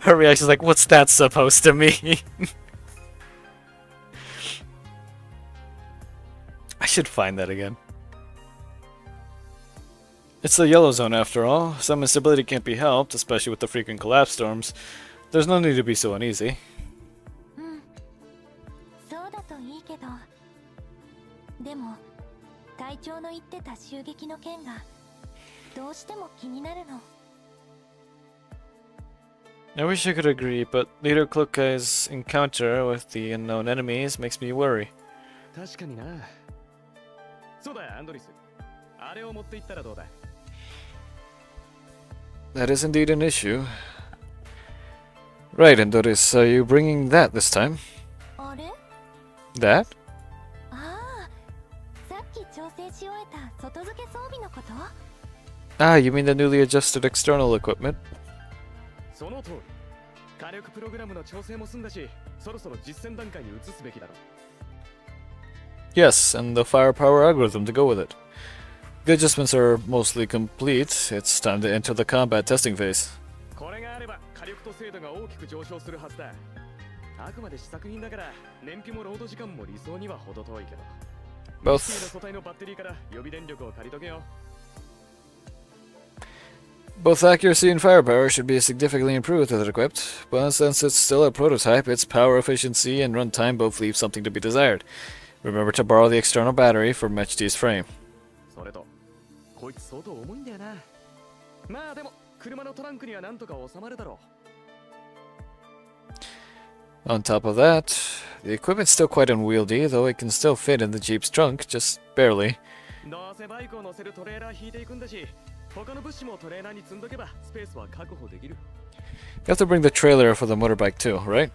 her reaction's like, what's that supposed to mean? I should find that again. It's the yellow zone after all. Some instability can't be helped, especially with the frequent collapse storms. There's no need to be so uneasy. I wish I could agree, but Leader Klukai's encounter with the unknown enemies makes me worry. That is indeed an issue. Right, Andoris, are you bringing that this time? That? Ah, you mean the newly adjusted external equipment? Yes, and the firepower algorithm to go with it. The adjustments are mostly complete. It's time to enter the combat testing phase. Both accuracy and firepower should be significantly improved with it equipped, but since it's still a prototype, its power efficiency and runtime both leave something to be desired. Remember to borrow the external battery for Mechti's frame. それとこいつ相当重いんだよな。まあでも車のトランクにはなんとか収まるだろう。 On top of that, the equipment's still quite unwieldy, though it can still fit in the Jeep's trunk, just barely. どうせバイクを乗せるトレーラー引いていくんだし、他の物資もトレーラーに積んどけばスペースは確保できる。 You have to bring the trailer for the motorbike too, right?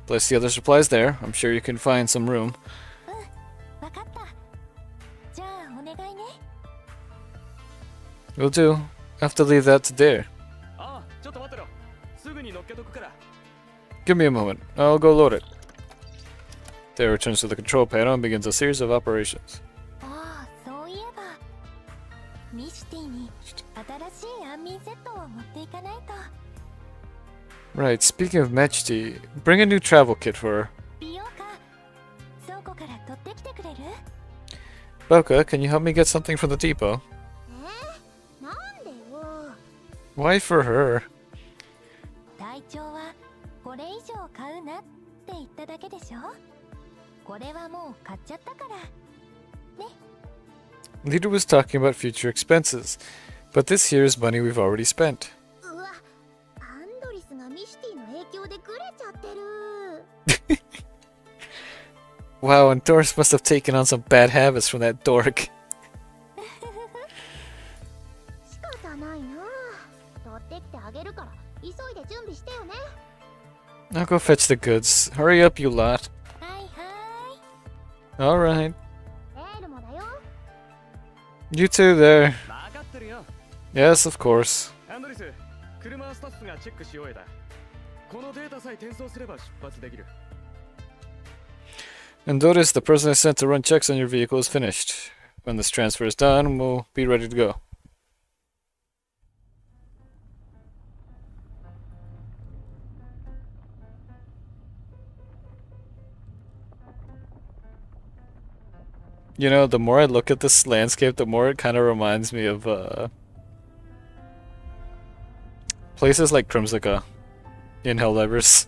Place the other supplies there. I'm sure you can find some room. わかった。じゃあお願いね。 Will do. I have to leave that to Dare. ああ、ちょっと待ってろ。すぐに乗っけとくから。 Give me a moment. I'll go load it. Dare returns to the control panel and begins a series of operations. ああ、そういえばミシティに新しい安眠セットを持っていかないと。 Right, speaking of Mechti, bring a new travel kit for her. 美容か。倉庫から取ってきてくれる？ Boka, can you help me get something from the depot? なんでよ。 Why for her? 隊長はこれ以上買うなって言っただけでしょ。これはもう買っちゃったから。ね。 Leader was talking about future expenses, but this here is money we've already spent. うわ、アンドリスがミシティの影響でグレちゃってる。 Wow, and Doris must have taken on some bad habits from that dork. 仕方ないな。取ってきてあげるから急いで準備してよね。 I'll go fetch the goods. Hurry up, you lot. はいは Alright. ーい。エールもだよ。 You too there. 分かってるよ。 Yes, of course. アンドリス、車スタッフがチェックし終えた。このデータさえ転送すれば出発できる。 And Doris, the person I sent to run checks on your vehicle is finished. When this transfer is done, we'll be ready to go. You know, the more I look at this landscape, the more it kind of reminds me of places like Crimsica in Helldivers.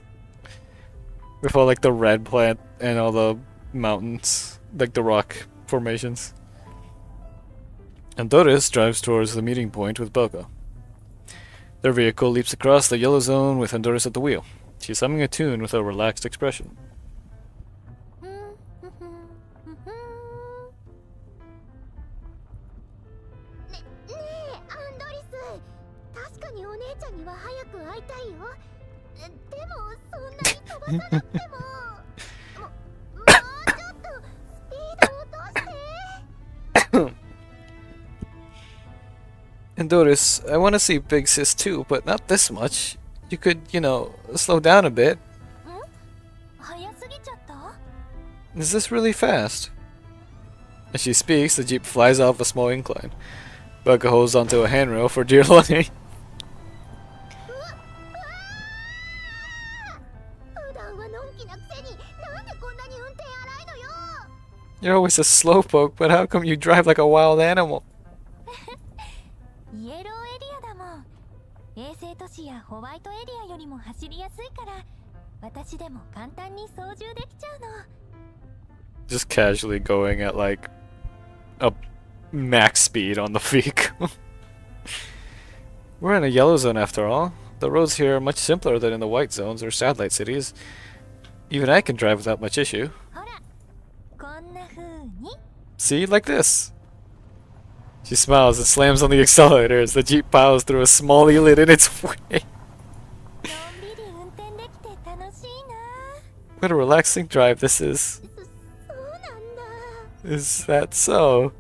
With all like the red plant and all the mountains, like the rock formations. And Doris drives towards the meeting point with Belka. Their vehicle leaps across the yellow zone with Honduras at the wheel. She's humming a tune with a relaxed expression. ねえ、アンドリス。確かにお姉ちゃんには早く会いたいよ。でもそんなに飛ばさなくても。もうちょっとスピードを落として。 And Doris, I want to see Big Sis too, but not this much. You could, you know, slow down a bit. 早すぎちゃった？ Is this really fast? As she speaks, the jeep flies off a small incline. Belka holds onto a handrail for dear life. 普段はのんきなくせになんでこんなに運転荒いのよ。 You're always a slowpoke, but how come you drive like a wild animal? イエローエリアだもん。衛星都市やホワイトエリアよりも走りやすいから私でも簡単に操縦できちゃうの。 Just casually going at like a max speed on the vehicle. We're in a yellow zone after all. The roads here are much simpler than in the white zones or satellite cities. Even I can drive without much issue. ほら、こんな風に。 See, like this. She smiles and slams on the accelerator as the jeep plows through a small inlet in its way. のんびり運転できて楽しいな。 What a relaxing drive this is. そうなんだ。 Is that so?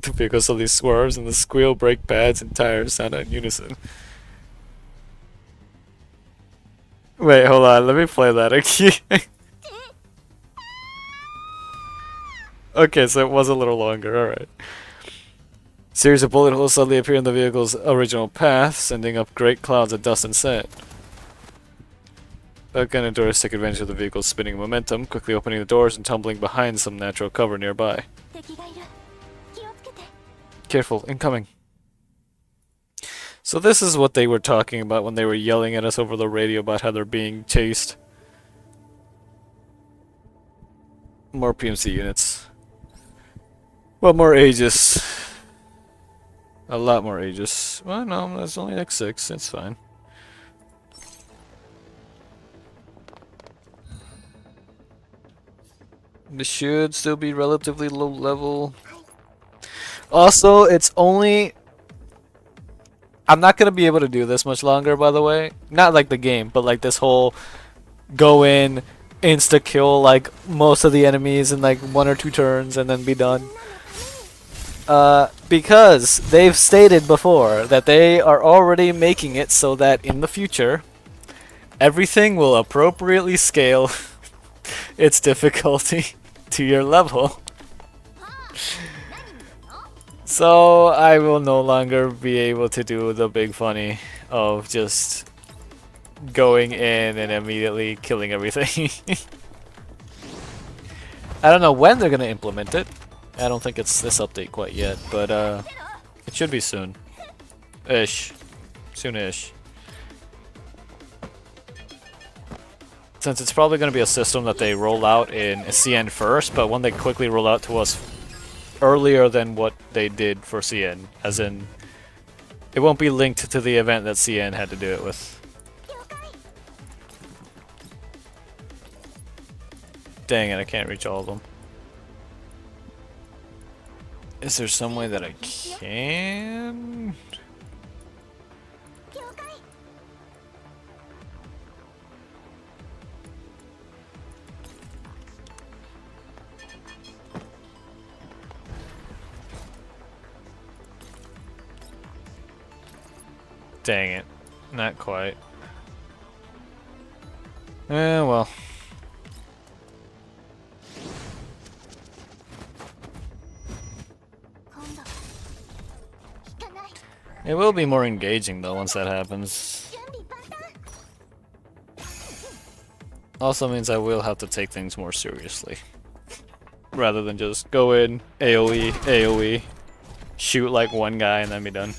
The vehicle slowly swerves and the squeal, brake pads, and tires sound in unison. Wait, hold on, let me play that again. Okay, so it was a little longer, alright. Series of bullet holes suddenly appear in the vehicle's original path, sending up great clouds of dust and sand. Falcon and Doris take advantage of the vehicle's spinning momentum, quickly opening the doors and tumbling behind some natural cover nearby. 敵がいる。気をつけて。 Careful, incoming. So this is what they were talking about when they were yelling at us over the radio about how they're being chased. More PMC units. Well, more Aegis. A lot more Aegis. Well, no, that's only like 6. It's fine. This should still be relatively low level. Also, it's only... I'm not going to be able to do this much longer, by the way. Not like the game, but like this whole go in, insta-kill like most of the enemies in like 1 or 2 turns and then be done. Because they've stated before that they are already making it so that in the future, everything will appropriately scale its difficulty to your level. So I will no longer be able to do the big funny of just going in and immediately killing everything. I don't know when they're gonna implement it. I don't think it's this update quite yet, but it should be soon. Ish. Soon-ish. Since it's probably going to be a system that they roll out in CN first, but one they quickly roll out to us earlier than what they did for CN. As in, it won't be linked to the event that CN had to do it with. Dang it, I can't reach all of them. Is there some way that I can? Dang it. Not quite. Well. It will be more engaging though once that happens. Also means I will have to take things more seriously. Rather than just go in, AoE, AoE, shoot like one guy and then be done.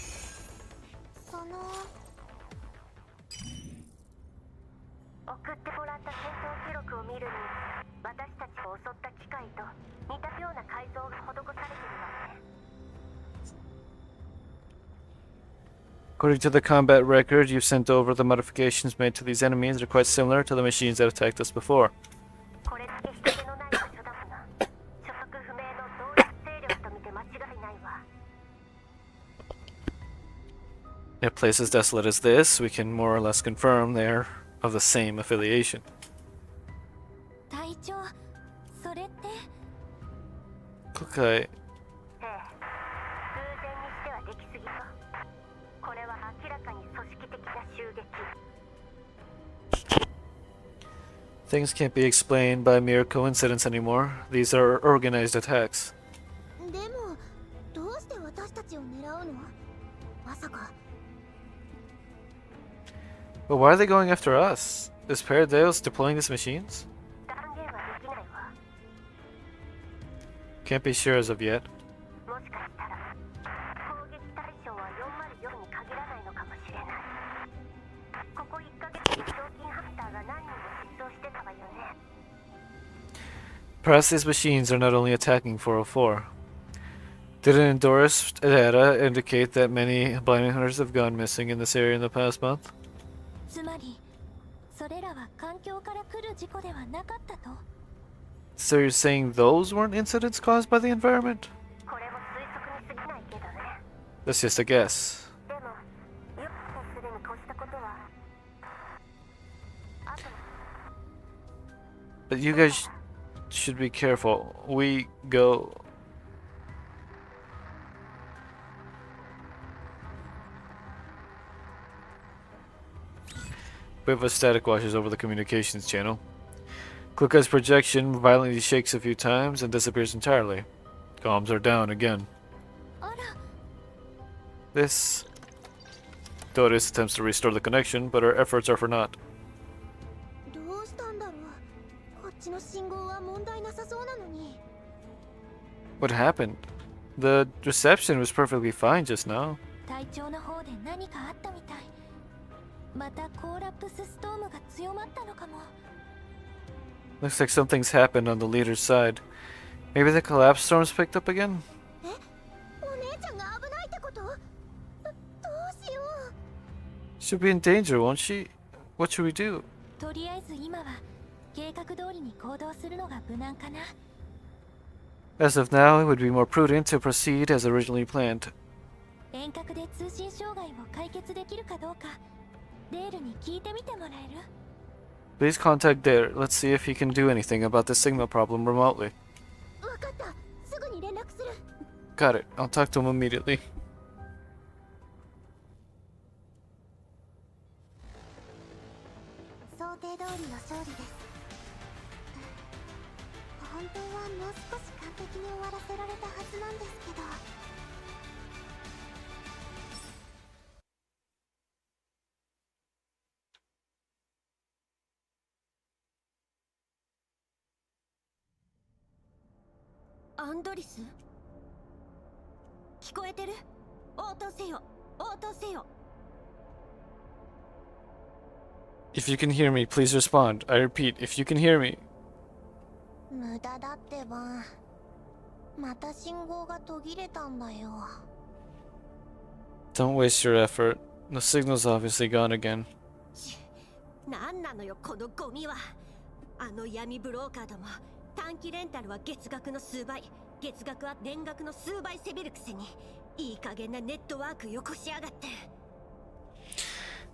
送ってもらった戦闘記録を見るに、私たちを襲った機械と似たような改造が施されているわね。 According to the combat record you've sent over, the modifications made to these enemies are quite similar to the machines that attacked us before. これだけ人気のない場所だもの。所属不明の同一勢力と見て間違いないわ。 In a place as desolate as this, we can more or less confirm they're of the same affiliation. 隊長、それって。 Okay. ええ、偶然にしてはできすぎよ。これは明らかに組織的な襲撃。 Things can't be explained by mere coincidence anymore. These are organized attacks. でも、どうして私たちを狙うの？まさか。 But why are they going after us? Is Paradeus deploying these machines? 断言はできないわ。 Can't be sure as of yet. もしかしたら攻撃対象は404に限らないのかもしれない。ここ1ヶ月で賞金ハンターが何人も失踪してたわよね。 Perhaps these machines are not only attacking 404. Didn't Doris data indicate that many blinding hunters have gone missing in this area in the past month? つまり、それらは環境から来る事故ではなかったと。 So you're saying those weren't incidents caused by the environment? これも推測に過ぎないけどね。 That's just a guess. でも、よくするに越したことは。あと、 But you guys should be careful. We go... Wave of static washes over the communications channel. Kluka's projection violently shakes a few times and disappears entirely. Comms are down again. あら、 This... Doris attempts to restore the connection, but her efforts are for naught. ど What happened? The reception was perfectly fine just now. 隊長の方で何かあったみたい。またコーラプスストームが強まったのかも。 Looks like something's happened on the leader's side. Maybe the collapse storm's picked up again? お姉ちゃんが危ないってこと？どうしよう。 She'll be in danger, won't she? What should we do? とりあえず今は計画通りに行動するのが無難かな。 As of now, it would be more prudent to proceed as originally planned. 遠隔で通信障害を解決できるかどうか、デールに聞いてみてもらえる？ Please contact Dare. Let's see if he can do anything about the signal problem remotely. わかった。すぐに連絡する。 Got it. I'll talk to him immediately. 想定通りの勝利です。本当はもう少し完璧に終わらせられたはずなんですけど。アンドリス？聞こえてる？応答せよ、応答せよ。 If you can hear me, please respond. I repeat, if you can hear me. 無駄だってば。また信号が途切れたんだよ。 Don't waste your effort. The signal's obviously gone again. なんなのよこのゴミは。あの闇ブローカーども、短期レンタルは月額の数倍、月額は年額の数倍せびるくせに、いい加減なネットワークよこしやがって。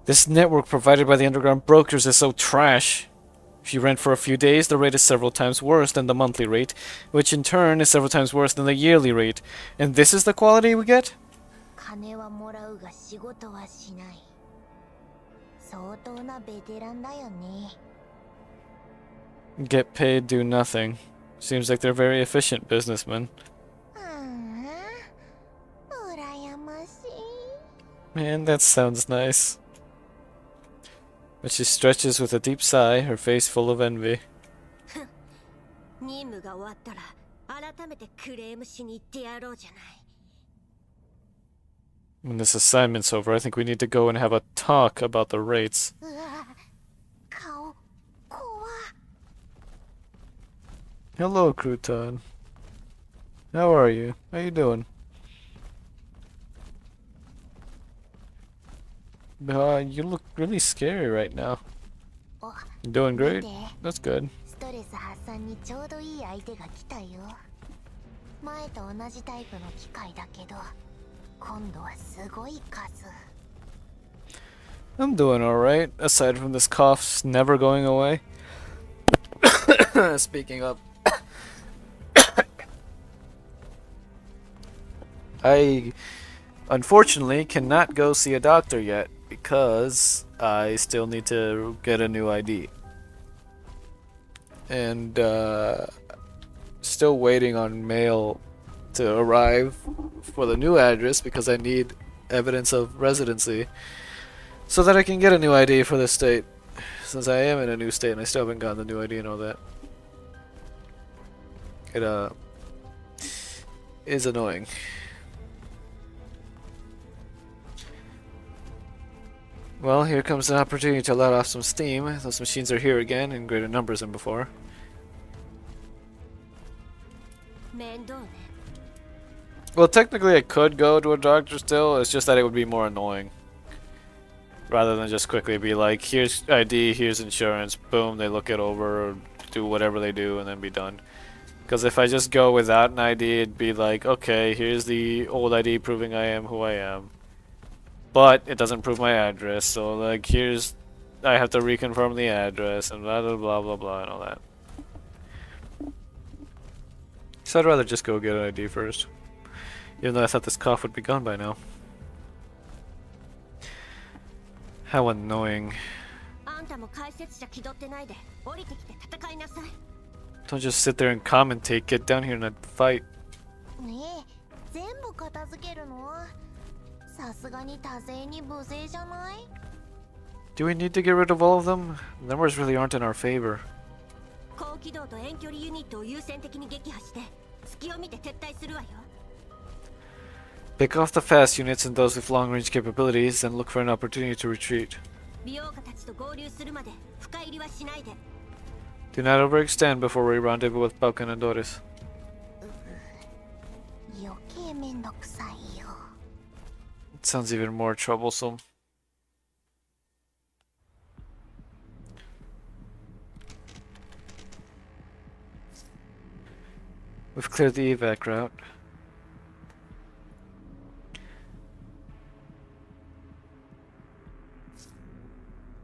This network provided by the underground brokers is so trash. If you rent for a few days, the rate is several times worse than the monthly rate, which in turn is several times worse than the yearly rate. And this is the quality we get? 金はもらうが仕事はしない。相当なベテランだよね。 Get paid, do nothing. Seems like they're very efficient businessmen. 羨ましい。 Man, that sounds nice. But she stretches with a deep sigh, her face full of envy. 任務が終わったら改めてクレームしに行ってやろうじゃない。 When this assignment's over, I think we need to go and have a talk about the rates. うわ、顔怖。 Hello, Crouton. How are you? How you doing? You look really scary right now. お、 You doing 見 great? て。 That's good. ストレス発散にちょうどいい相手が来たよ。前と同じタイプの機械だけど、今度はすごい数。 I'm doing alright, aside from this cough's never going away. Speaking of, I unfortunately cannot go see a doctor yet because I still need to get a new ID. And still waiting on mail to arrive for the new address because I need evidence of residency so that I can get a new ID for this state, since I am in a new state and I still haven't gotten the new ID and all that. It is annoying. Well, here comes an opportunity to let off some steam. Those machines are here again in greater numbers than before. 面倒ね。 Well, technically I could go to a doctor still, it's just that it would be more annoying. Rather than just quickly be like, here's ID, here's insurance, boom, they look it over, do whatever they do, and then be done. Because if I just go without an ID, it'd be like, okay, here's the old ID proving I am who I am. But it doesn't prove my address, so like, here's, I have to reconfirm the address, and blah blah blah blah blah and all that. So I'd rather just go get an ID first. Even though I thought this cough would be gone by now. How annoying. あんたも解説者気取ってないで降りてきて戦いなさい。 Don't just sit there and commentate, get down here and fight. ねえ、全部片付けるの？さすがに多勢に無勢じゃない？ Do we need to get rid of all of them? The numbers really aren't in our favor. 高機動と遠距離ユニットを優先的に撃破して隙を見て撤退するわよ。 Pick off the fast units and those with long-range capabilities, and look for an opportunity to retreat. 美容家たちと合流するまで深入りはしないで。 Do not overextend before we rendezvous with Balkan and Doris. 余計めんどくさいよ。 It sounds even more troublesome. We've cleared the evac route.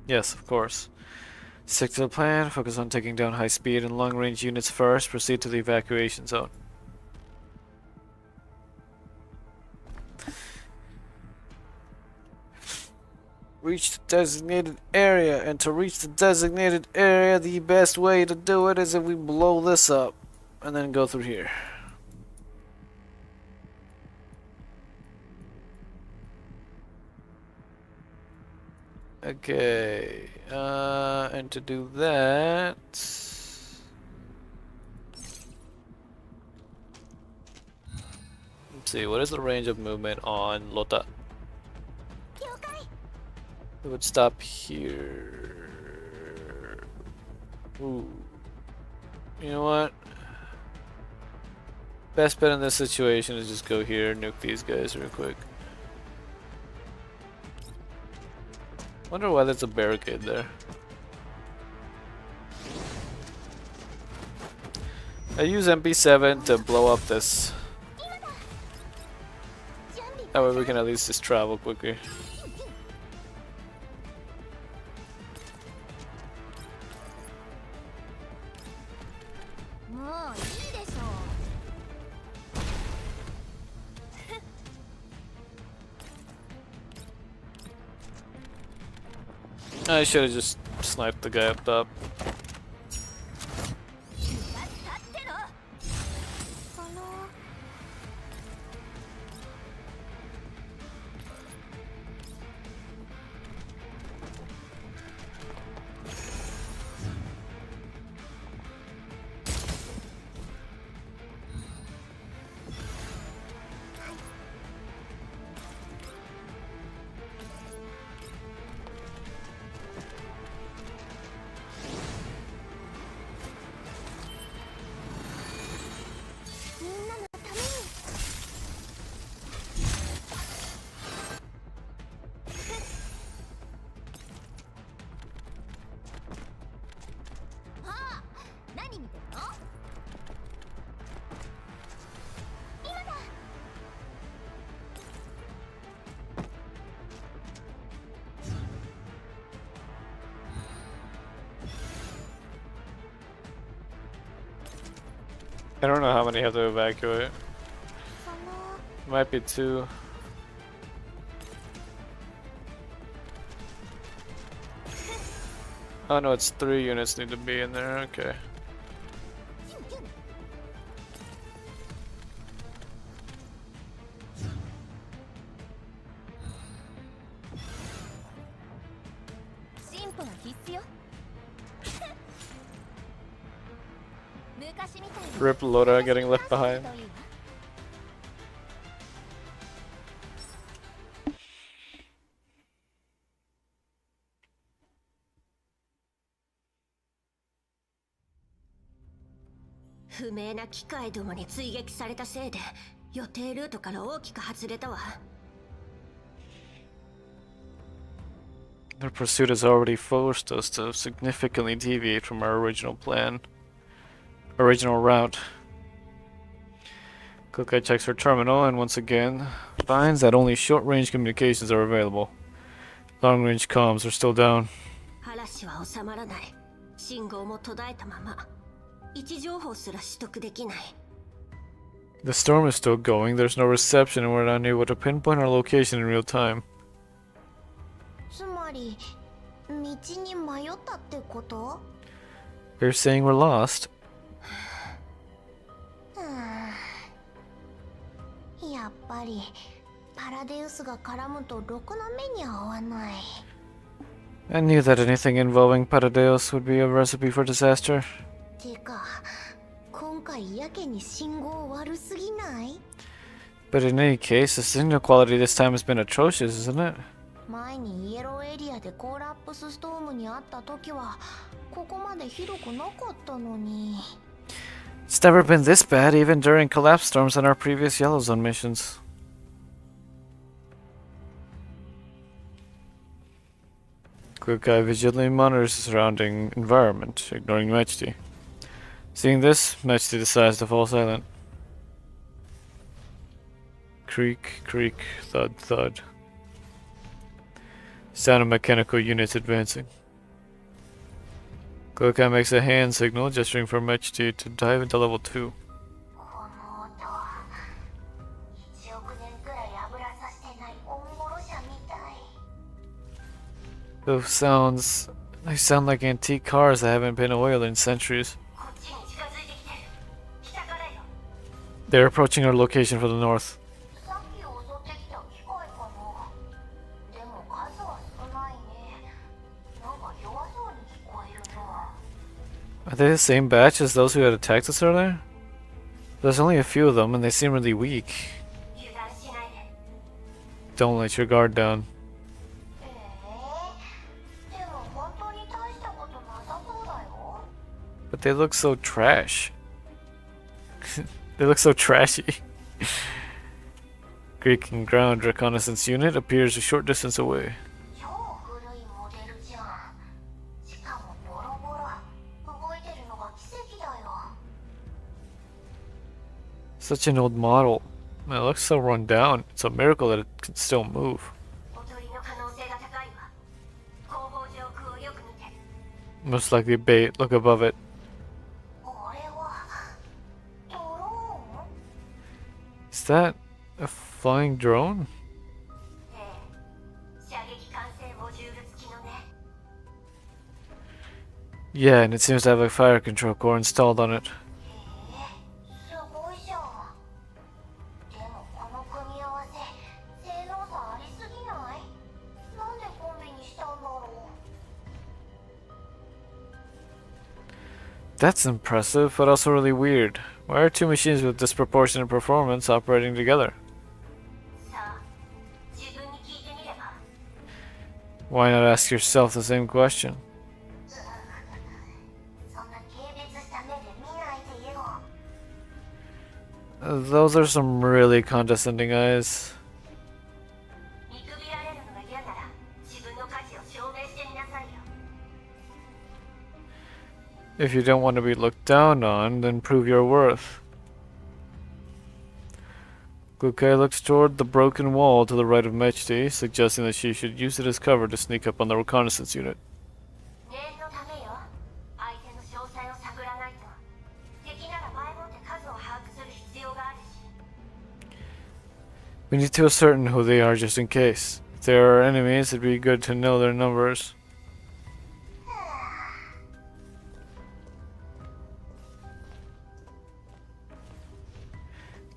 Yes, of course. Stick to the plan, focus on taking down high-speed and long-range units first, proceed to the evacuation zone. Reach the designated area, and to reach the designated area, the best way to do it is if we blow this up, and then go through here. Okay, and to do that, let's see, what is the range of movement on Lota? 了解。 It would stop here. Ooh. You know what? Best bet in this situation is just go here, nuke these guys real quick. Wonder why there's a barricade there. I use MP7 to blow up this. That way we can at least just travel quicker. I should have just sniped the guy up top. I don't know how many have to evacuate. Might be 2. Oh no, it's 3 units need to be in there, okay. Rip Loda getting left behind. Their pursuit has already forced us to significantly deviate from our original route. Kukai checks her terminal and once again finds that only short-range communications are available. Long-range comms are still down. The storm is still going, there's no reception, and we're unable to pinpoint our location in real time. つまり道に迷ったってこと？ You're saying we're lost? やっぱりパラデウスが絡むとろくな目に合わない。 I knew that anything involving Paradeos would be a recipe for disaster. てか今界やけに信号悪すぎない？ But in any case, the signal quality this time has been atrocious, isn't it? 前にイエローエリアでコーラップスストームにあった時はここまでひどくなかったのに。 It's never been this bad, even during collapse storms on our previous Yellow Zone missions. Quick Eye vigilantly monitors the surrounding environment, ignoring Mechti. Seeing this, Mechti decides to fall silent. Creak, creak, thud, thud. Sound of mechanical units advancing. Quick Eye makes a hand signal, gesturing for Mechti to dive into level 2. この音1億年くらい油さしてないオンボロ車みたい。 Those sounds, they sound like antique cars that haven't been oiled in centuries. こっちに近づいてきてる。北からよ。 They're approaching our location from the north. さっき襲ってきた機械かな。でも数は少ないね。なんか弱そうに聞こえるな。 Are they the same batch as those who had attacked us earlier? There's only a few of them and they seem really weak. 油断しないで。 Don't let your guard down. でも本当に大したことなさそうだよ。 But they look so trash. They look so trashy. Greek and ground reconnaissance unit appears a short distance away. 超古いモデルじゃん。しかもボロボロ。動いてるのが奇跡だよ。 Such an old model. Man, it looks so run down. It's a miracle that it can still move. おとりの可能性が高いわ。後方上空をよく見て。 Most likely bait. Look above it. これはドローン？ Is that a flying drone? ええ。射撃管制モジュール付きのね。 Yeah, and it seems to have a fire control core installed on it. すごいじゃん。でもこの組み合わせ、性能差ありすぎない？なんでコンビにしたんだろう。 That's impressive, but also really weird. Why are two machines with disproportionate performance operating together? さあ、自分に聞いてみれば。 Why not ask yourself the same question? そんな軽蔑した目で見ないでよ。 Those are some really condescending eyes. 見くびられるのが嫌なら、自分の価値を証明してみなさいよ。 If you don't want to be looked down on, then prove your worth. Gukai looks toward the broken wall to the right of Mechti, suggesting that she should use it as cover to sneak up on the reconnaissance unit. 念のためよ。相手の詳細を探らないと。敵なら前もって数を把握する必要があるし。 We need to ascertain who they are just in case. If there are enemies, it'd be good to know their numbers.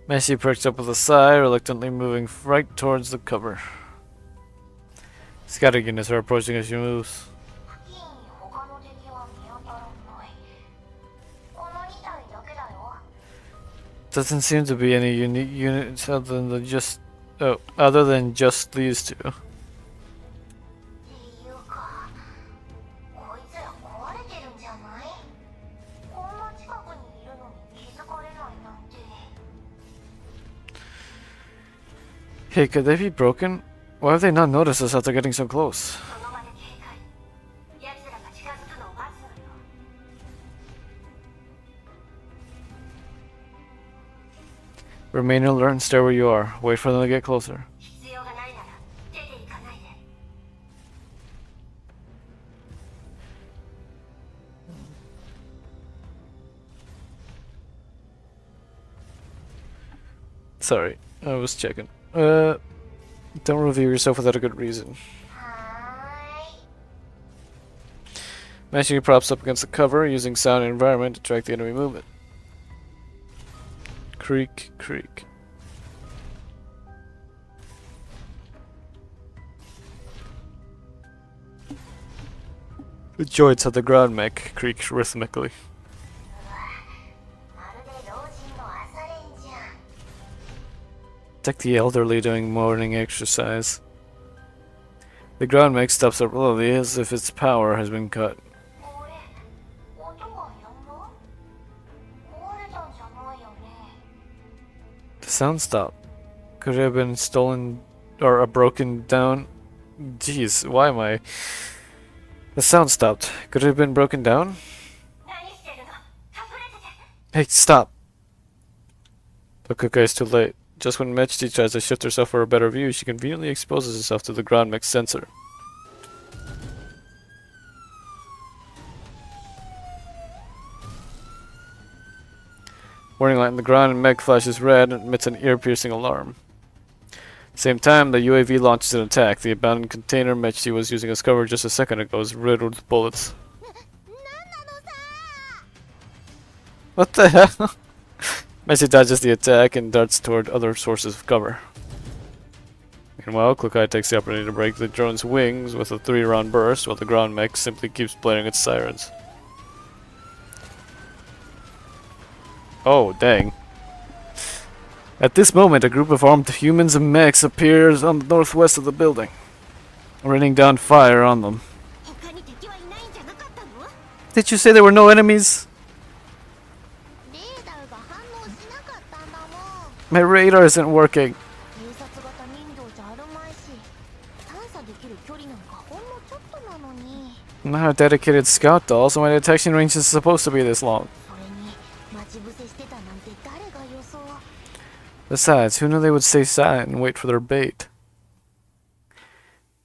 Messi perks up with a sigh, reluctantly moving right towards the cover. Scouting units are approaching as she moves. 付近に他の敵は見当たらない。この2体だけだよ。 Doesn't seem to be any unique units other than just these two. っていうか、こいつら壊れてるんじゃない？こんな近くにいるのに気づかれないなんて。 Hey, could they be broken? Why have they not noticed us after getting so close? その場で警戒。奴らが近づくのを待つのよ。 Remain alert and stay where you are. Wait for them to get closer. 必要がないなら出て行かないで。 Sorry, I was checking. Don't reveal yourself without a good reason. はーい。 Mashing props up against the cover, using sound and environment to track the enemy movement. Creak, creak. The joints of the ground mech creak rhythmically. まるで Protect the elderly during morning exercise. The ground mech stops abruptly as if its power has been cut. これ音がやんだ壊れたんじゃないよね The sound stopped. Could it have been stolen or broken down? Jeez, why am I? The sound stopped. Could it have been broken down? 何してるの隠れてて Hey, stop! But Kuka is too late. Just when Mechti tries to shift herself for a better view, she conveniently exposes herself to the ground mech sensor. Warning light in the ground mech flashes red and emits an ear-piercing alarm. Same time, the UAV launches an attack. The abandoned container Mechti was using as cover just a second ago is riddled with bullets. 何なのさ What the hell? Messi dodges the attack and darts toward other sources of cover. Meanwhile, Kukai takes the opportunity to break the drone's wings with a 3-round burst, while the ground mech simply keeps blaring its sirens. Oh, dang. At this moment, a group of armed humans and mechs appears on the northwest of the building, raining down fire on them. 他に敵はいないんじゃなかったの Did you say there were no enemies? レーダーが反応しなかったんだもん My radar isn't working. 偵察型人道じゃあるまいし探査できる距離なんかほんのちょっとなのに I'm not a dedicated scout doll, so my detection range is supposed to be this long. それに待ち伏せしてたなんて誰が予想 Besides, who knew they would stay silent and wait for their bait?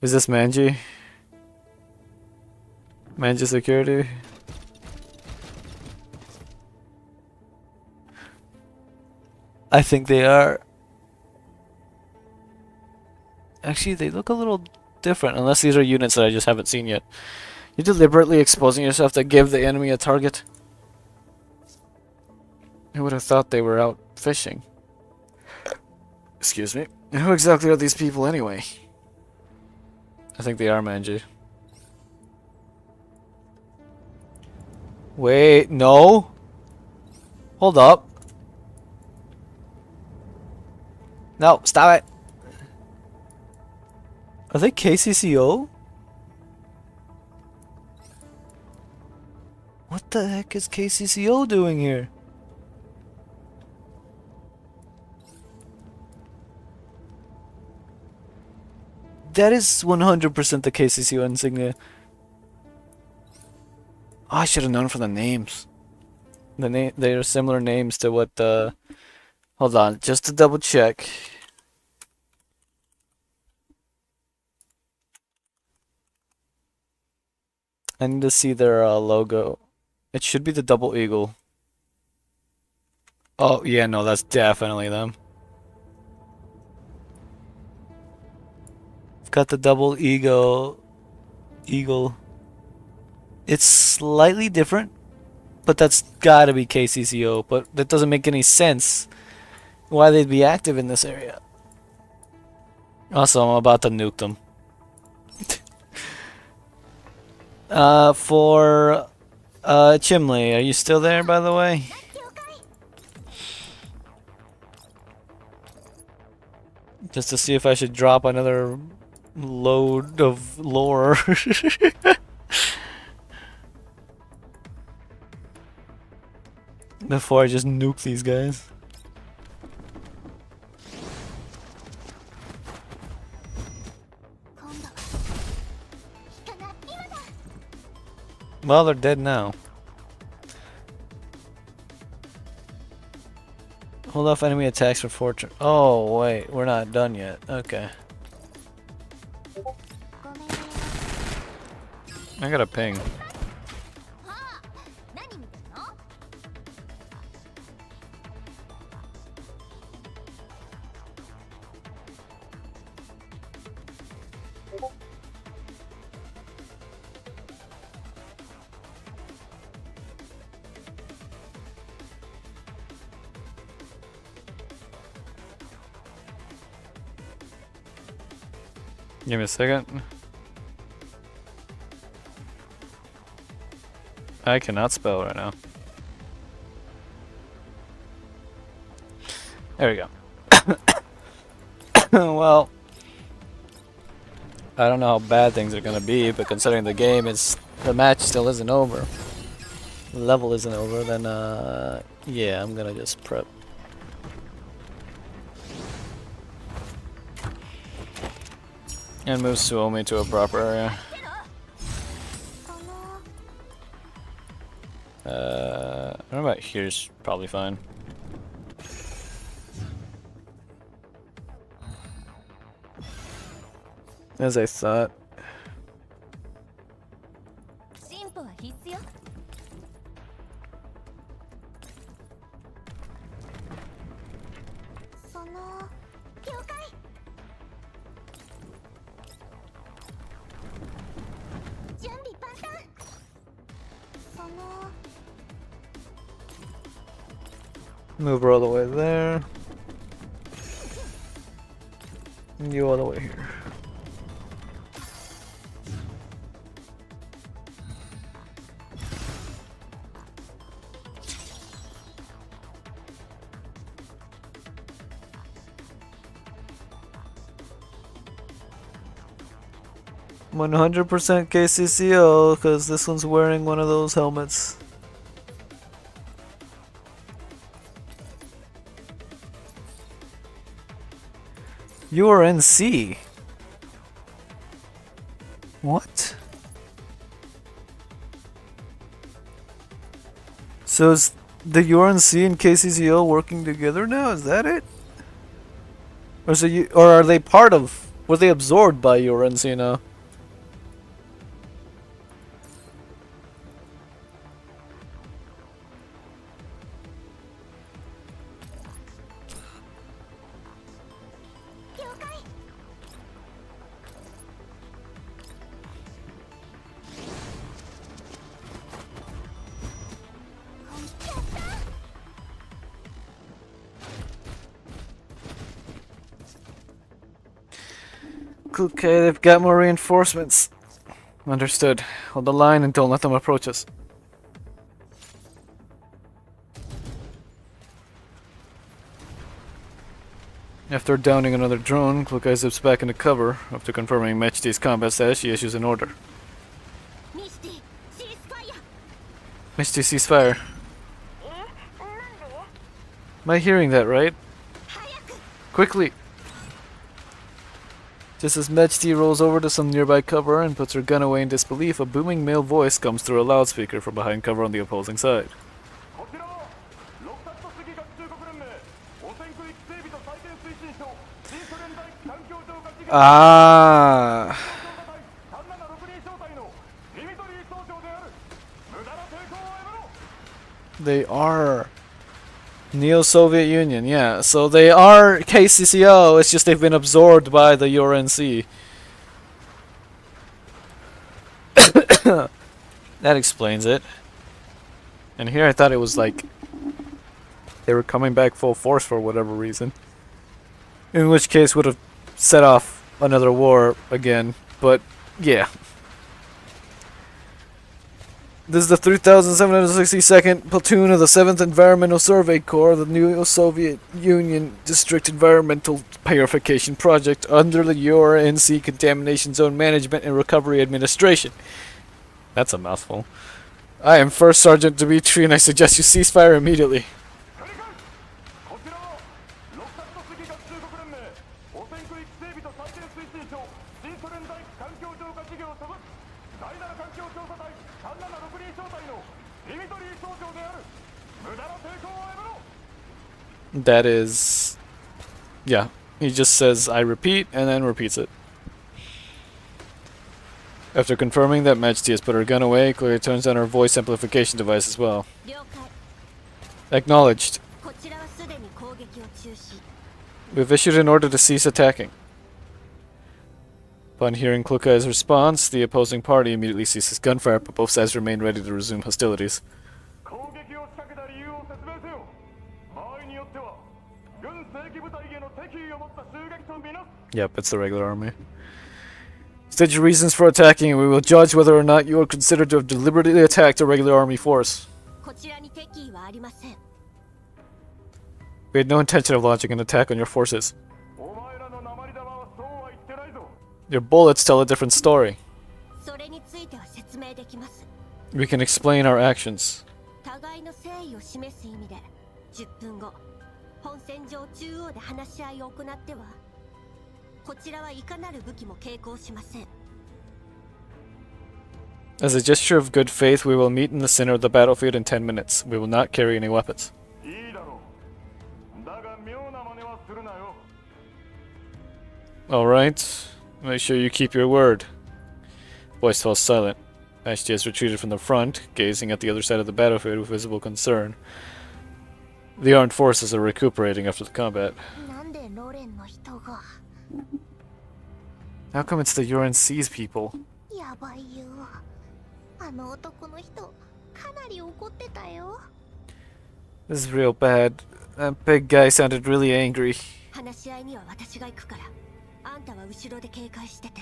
Is this Manji? Manji security? I think they are. Actually, they look a little different, unless these are units that I just haven't seen yet. You're deliberately exposing yourself to give the enemy a target? Who would have thought they were out fishing? Excuse me. Who exactly are these people anyway? I think they are Manji. Wait, no? Hold up. No, stop it. Are they KCCO? What the heck is KCCO doing here? That is 100% the KCCO insignia. Oh, I should have known from the names. They are similar names to what the... Hold on, just to double check. I need to see their logo. It should be the double eagle. Oh, yeah, no, that's definitely them. Got the double eagle. It's slightly different, but that's gotta be KCCO. But that doesn't make any sense why they'd be active in this area. Also, I'm about to nuke them. For Chimley, are you still there, by the way? Just to see if I should drop another load of lore. Before I just nuke these guys. Well, they're dead now. Hold off enemy attacks for fortune. Oh, wait, we're not done yet. Okay. I got a ping. Give me a second. I cannot spell right now. There we go. Well, I don't know how bad things are gonna be, but considering the match still isn't over, the level isn't over, then yeah, I'm gonna just prep. And move Suomi to a proper area. I don't know about here's probably fine. As I thought. 進歩は必須よ。その了解。準備万端。その Move her all the way there. And you all the way here. %100% KCCO, because this one's wearing one of those helmets. You are NC. What? So is the URNC and KCCO working together now? Is that it? Or are they part of? Were they absorbed by URNC now? Okay, they've got more reinforcements. Understood. Hold the line and don't let them approach us. After downing another drone, Klukai zips back into cover. After confirming Mechti's combat status, she issues an order. Mechti, ceasefire. Am I hearing that right? Quickly! Just as Mechti rolls over to some nearby cover and puts her gun away in disbelief, a booming male voice comes through a loudspeaker from behind cover on the opposing side. Ah! They are Neo-Soviet Union, yeah. So they are KCCO, it's just they've been absorbed by the URNC. That explains it. And here I thought it was like they were coming back full force for whatever reason. In which case would have set off another war again, but yeah. This is the 3,762nd Platoon of the 7th Environmental Survey Corps, the new Soviet Union District Environmental Purification Project under the URNC Contamination Zone Management and Recovery Administration. That's a mouthful. I am First Sergeant Dmitri and I suggest you ceasefire immediately. That is... yeah, he just says, I repeat, and then repeats it. After confirming that Mechti has put her gun away, Chloe turns on her voice amplification device as well. Acknowledged. We've issued an order to cease attacking. Upon hearing Klukai's response, the opposing party immediately ceases gunfire, but both sides remain ready to resume hostilities. Yep, it's the regular army. State your reasons for attacking and we will judge whether or not you are considered to have deliberately attacked a regular army force. We had no intention of launching an attack on your forces. Your bullets tell a different story. それについては説明できます。 We can explain our actions. 互いの誠意を示す意味で10分後本戦場中央で話し合いを行ってはこちらはいかなる武器も携行しません。 As a gesture of good faith, we will meet in the center of the battlefield in 10 minutes. We will not carry any weapons. いいだろう。だが妙な真似はするなよ。 Alright. Make sure you keep your word. Voice fell silent. Ashti has retreated from the front, gazing at the other side of the battlefield with visible concern. The armed forces are recuperating after the combat. なんでロレンの人が How come it's the UNC's people? やばいよ。あの男の人かなり怒ってたよ。 This is real bad. That big guy sounded really angry. 話し合いには私が行くからあんたは後ろで警戒してて。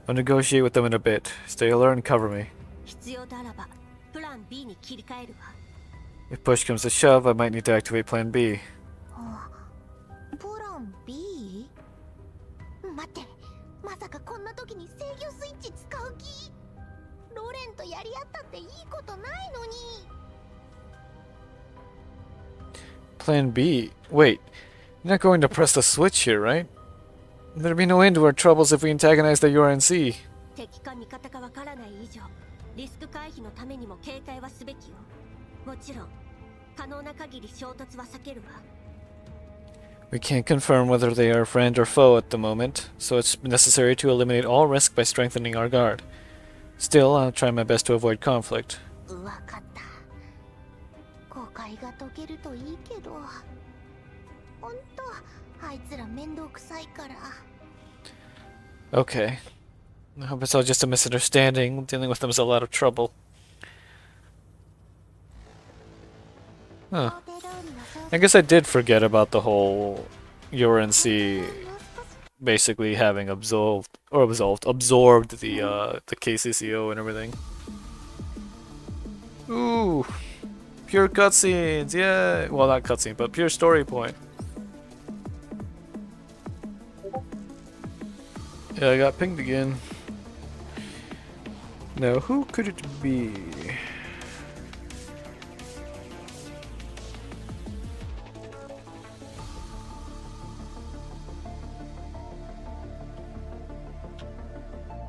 I'll negotiate with them in a bit. Stay alert and cover me. 必要とあらばプラン B に切り替えるわ。 If push comes to shove, I might need to activate Plan B. プラン B？ 待って、まさかこんな時に制御スイッチ使う気？ロレンとやり合ったっていいことないのに。 Plan B? Wait, you're not going to press the switch here, right? There'd be no end to our troubles if we antagonize the UNC. 敵か味方かわからない以上リスク回避のためにも警戒はすべきよ。もちろん可能な限り衝突は避けるわ。 We can't confirm whether they are friend or foe at the moment, so it's necessary to eliminate all risk by strengthening our guard. Still, I'll try my best to avoid conflict. わかった。誤解が解けるといいけど。ほんと、あいつら面倒くさいから。 Okay. I hope it's all just a misunderstanding. Dealing with them is a lot of trouble. Huh. I guess I did forget about the whole UNC basically having absorbed the KCCO and everything. Ooh, pure cutscenes, yeah. Well, not cutscene, but pure story point. Yeah, I got pinged again. Now, who could it be?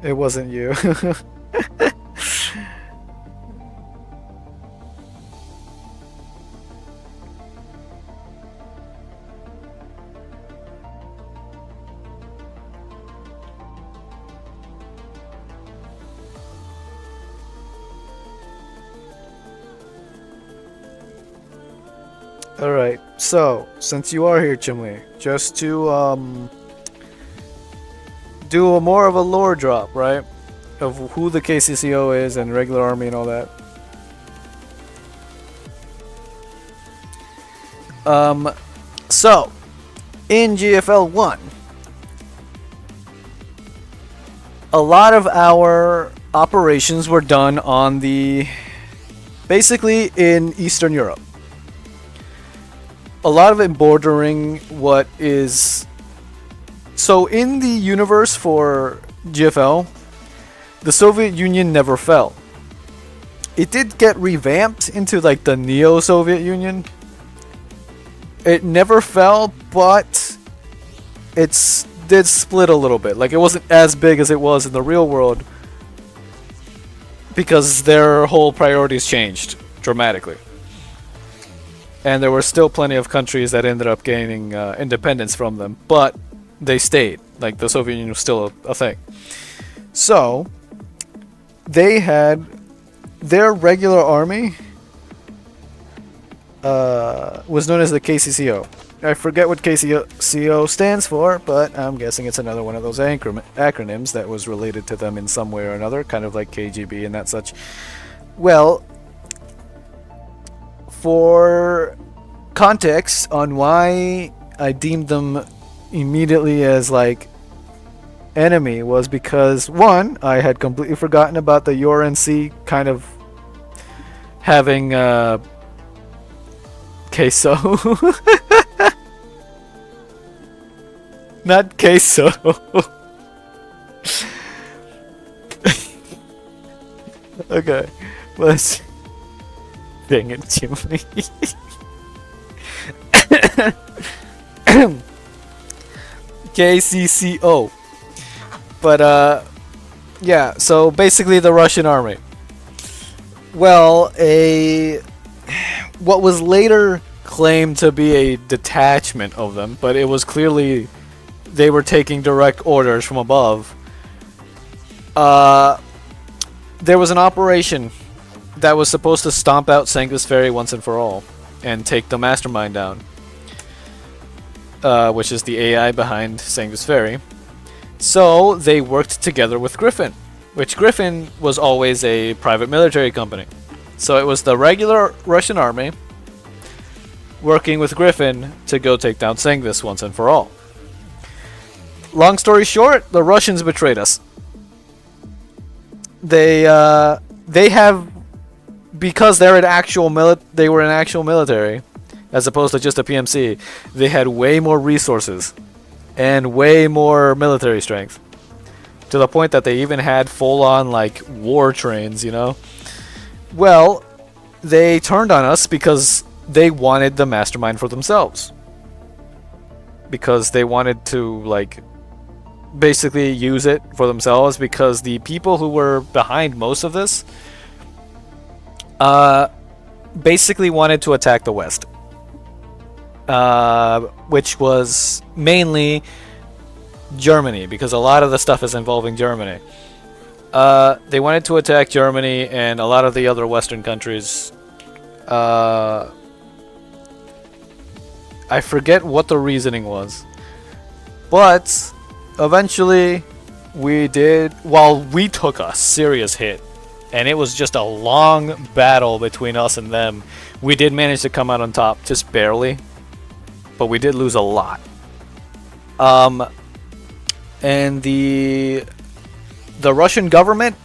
It wasn't you. Alright, so, since you are here, Chimley, just to, do more of a lore drop, right? Of who the KCCO is and regular army and all that. So, in GFL1, a lot of our operations were done on basically in Eastern Europe. A lot of it bordering what is... So in the universe for GFL, the Soviet Union never fell. It did get revamped into like the Neo-Soviet Union. It never fell, but it did split a little bit. Like it wasn't as big as it was in the real world because their whole priorities changed dramatically. And there were still plenty of countries that ended up gaining independence from them, but they stayed. Like the Soviet Union was still a thing. So they had their regular army was known as the KCCO. I forget what KCCO stands for, but I'm guessing it's another one of those acronyms that was related to them in some way or another, kind of like KGB and that such. Well, for context on why I deemed them immediately as like enemy was because one, I had completely forgotten about the URNC kind of having queso. Not queso. Okay, let's. Dang it, Jimmy. KCCO. But yeah. So basically, the Russian army. Well, what was later claimed to be a detachment of them, but it was clearly they were taking direct orders from above. There was an operation that was supposed to stomp out Sangus Ferry once and for all and take the mastermind down, which is the AI behind Sangus Ferry. So they worked together with Griffin, which Griffin was always a private military company. So it was the regular Russian army working with Griffin to go take down Sangus once and for all. Long story short, the Russians betrayed us. They have, because they were an actual military, as opposed to just a PMC. They had way more resources and way more military strength, to the point that they even had full-on like war trains. You know. Well, they turned on us because they wanted the mastermind for themselves. Because they wanted to like basically use it for themselves, because the people who were behind most of this basically wanted to attack the West, which was mainly Germany, because a lot of the stuff is involving Germany. They wanted to attack Germany and a lot of the other Western countries. I forget what the reasoning was, but eventually we took a serious hit, and it was just a long battle between us and them. We did manage to come out on top, just barely, but we did lose a lot. And the Russian government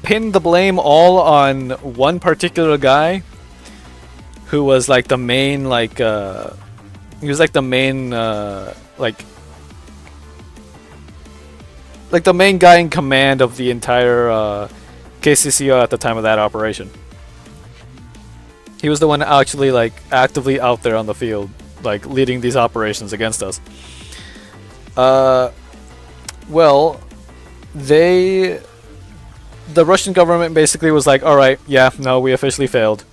pinned the blame all on one particular guy who was like the main the main guy in command of the entire KCCO at the time of that operation. He was the one actually like actively out there on the field, like leading these operations against us. Well, the Russian government basically was like, alright, yeah, no, we officially failed.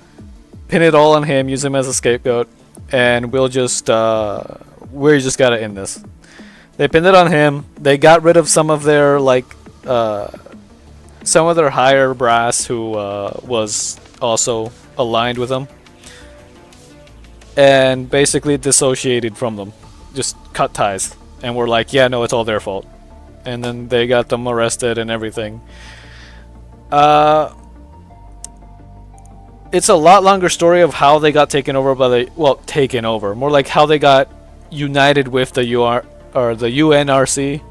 Pin it all on him, use him as a scapegoat, and we just gotta end this. They pinned it on him. They got rid of some of their higher brass who was also aligned with them, and basically dissociated from them, just cut ties, and were like, yeah, no, it's all their fault. And then they got them arrested and everything. It's a lot longer story of how they got taken over by more like how they got united with the UNRC.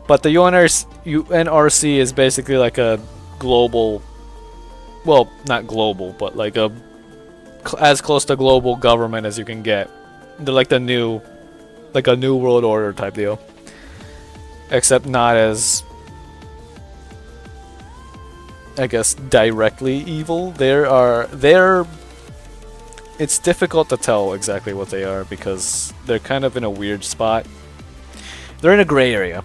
But the UNRC is basically like a global, well, not global, but like as close to global government as you can get. They're like a new world order type deal, except not as, I guess, directly evil. It's difficult to tell exactly what they are because they're kind of in a weird spot. They're in a gray area.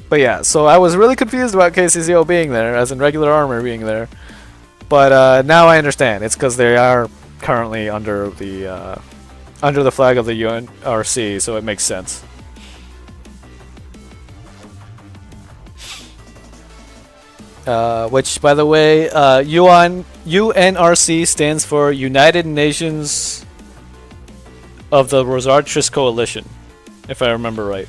But yeah, so I was really confused about KCCO being there, as in regular armor being there. But now I understand. It's because they are currently under the flag of the UNRC, so it makes sense. Which, by the way, UNRC stands for United Nations of the Rosartris Coalition, if I remember right.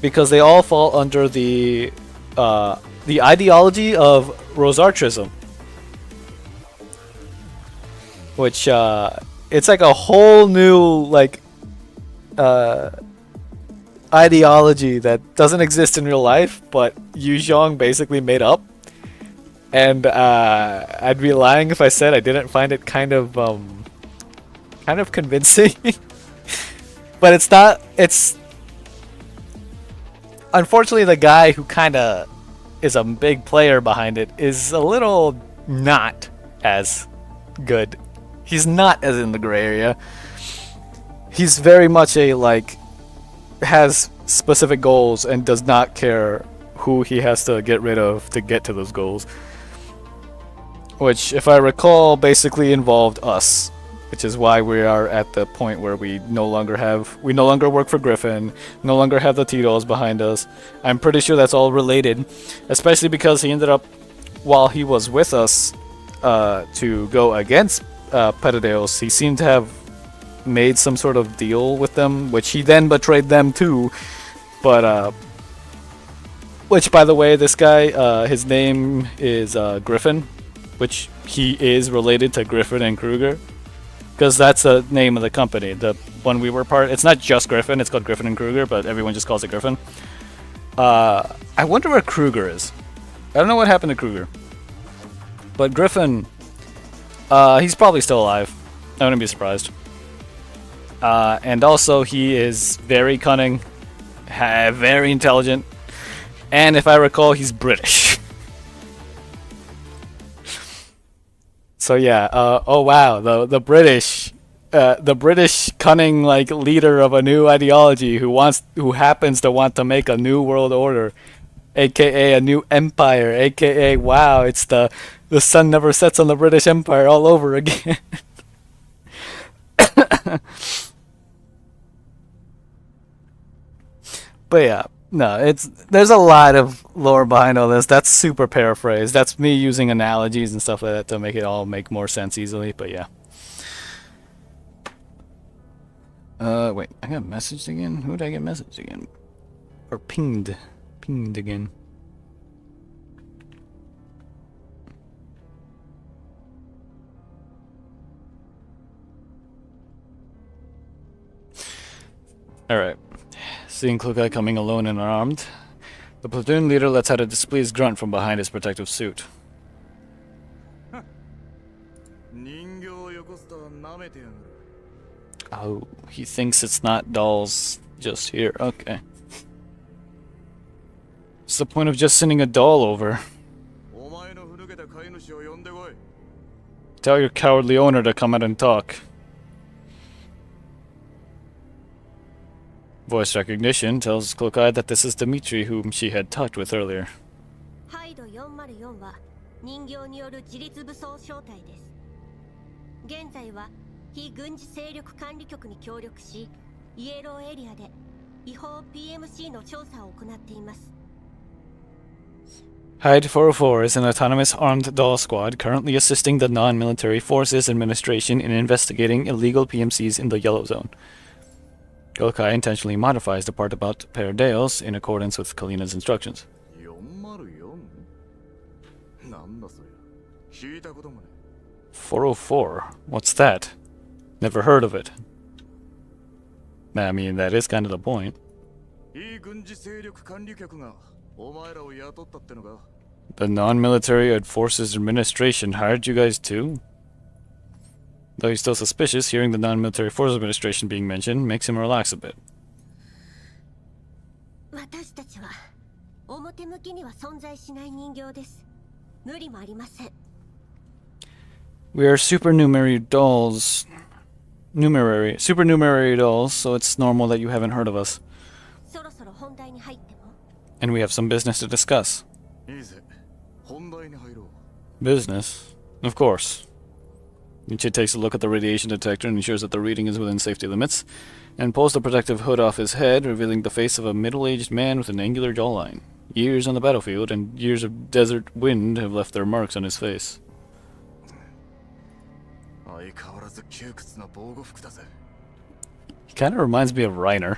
Because they all fall under the ideology of Rosartrism, which it's like a whole new ideology that doesn't exist in real life, but Yu Zhong basically made up. And I'd be lying if I said I didn't find it kind of convincing. But it's not. It's unfortunately the guy who kind of is a big player behind it is a little not as good. He's not as in the gray area. He's very much a like has specific goals and does not care who he has to get rid of to get to those goals. Which, if I recall, basically involved us, which is why we are at the point where we no longer work for Griffin, no longer have the T-Dolls behind us. I'm pretty sure that's all related, especially because he ended up, while he was with us to go against Petadeos, he seemed to have made some sort of deal with them, which he then betrayed them too. But which, by the way, this guy, his name is Griffin, which he is related to Griffin and Kruger, because that's the name of the company. The one we were part, it's not just Griffin, it's called Griffin and Kruger, but everyone just calls it Griffin. I wonder where Kruger is. I don't know what happened to Kruger, but Griffin, he's probably still alive. I wouldn't be surprised. And also, he is very cunning, very intelligent, and if I recall, he's British. So yeah, oh wow, the British cunning like leader of a new ideology who happens to want to make a new world order, aka a new empire, aka wow, it's the sun never sets on the British Empire all over again. But yeah, no, there's a lot of lore behind all this. That's super paraphrased. That's me using analogies and stuff like that to make it all make more sense easily. But yeah. Wait, I got messaged again. Who did I get messaged again? Or pinged again. All right. Seeing Klukai coming alone and armed, the platoon leader lets out a displeased grunt from behind his protective suit. Oh, he thinks it's not dolls just here. Okay. What's the point of just sending a doll over? Tell your cowardly owner to come out and talk. Voice recognition tells Klukai that this is Dmitri, whom she had talked with earlier. Hyde 404 is an autonomous armed doll squad currently assisting the Non-Military Forces Administration in investigating illegal PMCs in the Yellow Zone. Klukai intentionally modifies the part about Petadeos in accordance with Kalina's instructions. 404? What's that? Never heard of it. I mean, that is kind of the point. The Non-Military Forces Administration hired you guys too? Though he's still suspicious, hearing the Non-Military Forces Administration being mentioned makes him relax a bit. We are supernumerary dolls, so it's normal that you haven't heard of us. And we have some business to discuss. Business? Of course. Nietzsche takes a look at the radiation detector and ensures that the reading is within safety limits, and pulls the protective hood off his head, revealing the face of a middle-aged man with an angular jawline. Years on the battlefield and years of desert wind have left their marks on his face. He kind of reminds me of Reiner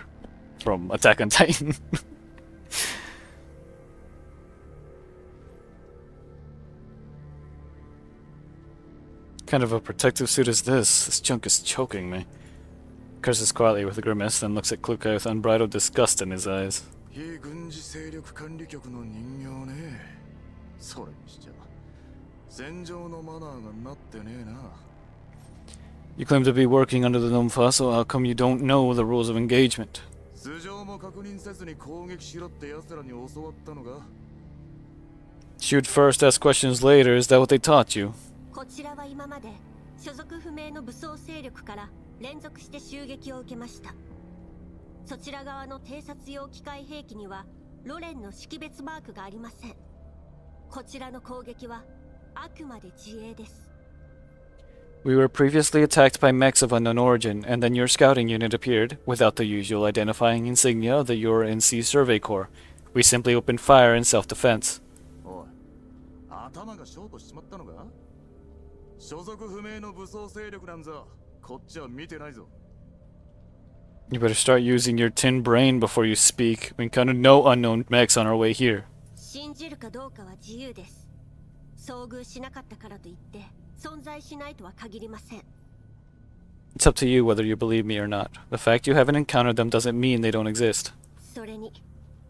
from Attack on Titan. Kind of a protective suit is this? This junk is choking me. Curses quietly with a grimace, then looks at Klukai with unbridled disgust in his eyes. You claim to be working under the Nomfa, so how come you don't know the rules of engagement? 素性も確認せずに攻撃しろって奴らに教わったのか？ Shoot first, ask questions later. Is that what they taught you? こちらは今まで所属不明の武装勢力から連続して襲撃を受けました。そちら側の偵察用機械兵器にはロレンの識別マークがありません。こちらの攻撃はあくまで自衛です。 We were previously attacked by mechs of unknown origin, and then your scouting unit appeared, without the usual identifying insignia of the URNC Survey Corps. We simply opened fire in self-defense. おい、頭がショートしちまったのか？所属不明の武装勢力なんざこっちは見てないぞ。 You better start using your tin brain before you speak. We encountered no unknown mechs on our way here. 信じるかどうかは自由です。遭遇しなかったからといって存在しないとは限りません。 It's up to you whether you believe me or not. The fact you haven't encountered them doesn't mean they don't exist. それに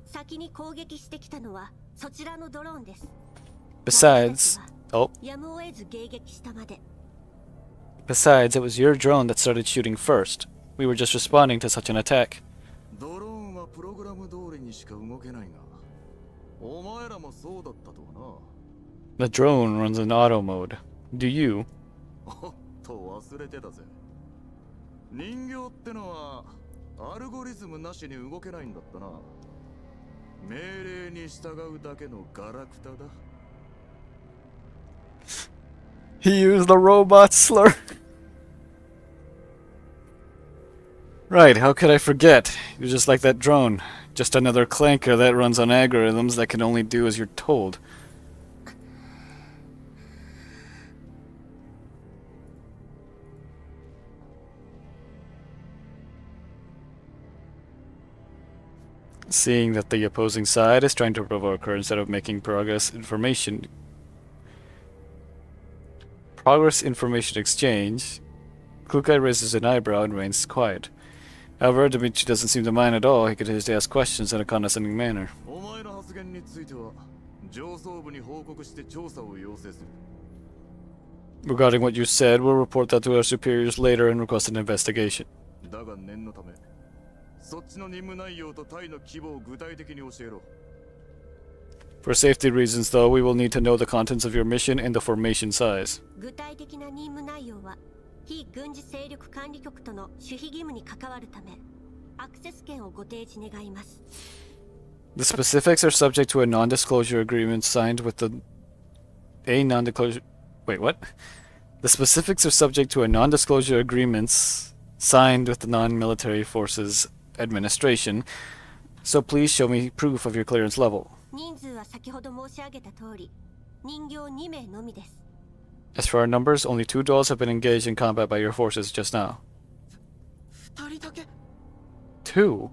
先に攻撃してきたのはそちらのドローンです。 Besides, oh, やむを得ず迎撃したまで。 besides, it was your drone that started shooting first. We were just responding to such an attack. ドローンはプログラム通りにしか動けないが、お前らもそうだったとはな。 The drone runs in auto mode. Do you? おっと忘れてたぜ。人形ってのはアルゴリズムなしに動けないんだったな。命令に従うだけのガラクタだ。 He used the robot slur. Right, how could I forget? You're just like that drone. Just another clanker that runs on algorithms that can only do as you're told. Seeing that the opposing side is trying to provoke her instead of making progress information exchange, Klukai raises an eyebrow and remains quiet. However, Dimitri doesn't seem to mind at all. He continues to ask questions in a condescending manner. お前の発言については上層部に報告して調査を要請する。 Regarding what you said, we'll report that to our superiors later and request an investigation. だが念のため、そっちの任務内容と隊の規模を具体的に教えろ。 For safety reasons, though, we will need to know the contents of your mission and the formation size. 具体的な任務内容は非軍事勢力管理局との守秘義務に関わるためアクセス権をご提示願います。 The specifics are subject to a non-disclosure agreement signed with the... Wait, what? The specifics are subject to a non-disclosure agreements signed with the Non-Military Forces Administration, so please show me proof of your clearance level. 人数は先ほど申し上げた通り人形2名のみです。 As for our numbers, only 2 dolls have been engaged in combat by your forces just now. 2人だけ。 2?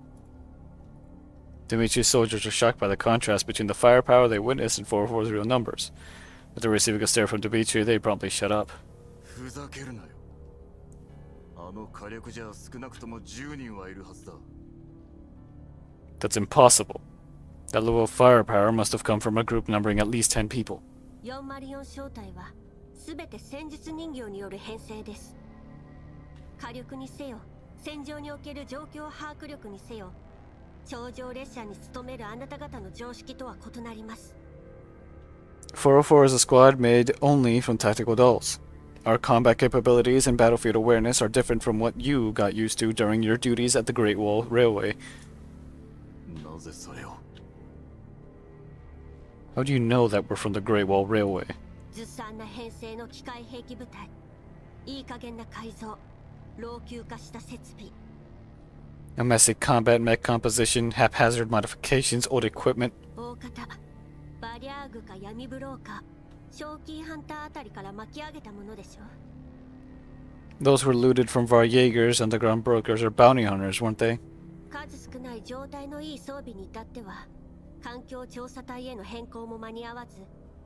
Dimitri's soldiers are shocked by the contrast between the firepower they witnessed and 404's real numbers. After receiving a stare from Dimitri, they promptly shut up. ふざけるなよ。あの火力じゃ少なくとも10人はいるはずだ。 That's impossible. That level of firepower must have come from a group numbering at least 10 people. 404小隊はすべて戦術人形による編成です。火力にせよ、戦場における状況把握力にせよ、頂上列車に勤めるあなた方の常識とは異なります。 404 is a squad made only from tactical dolls. Our combat capabilities and battlefield awareness are different from what you got used to during your duties at the Great Wall Railway. なぜそれを？ How do you know that we're from the Great Wall Railway? ずさんな編成の機械兵器部隊、いい加減な改造、老朽化した設備。 A messy combat mech composition, haphazard modifications, old equipment. 大方バリャーグか闇ブローカー、ショーキーハンターあたりから巻き上げたものでしょう。 Those were looted from Varjager's underground brokers or bounty hunters, weren't they? 数少ない状態のいい装備に至っては環境調査隊への変更も間に合わず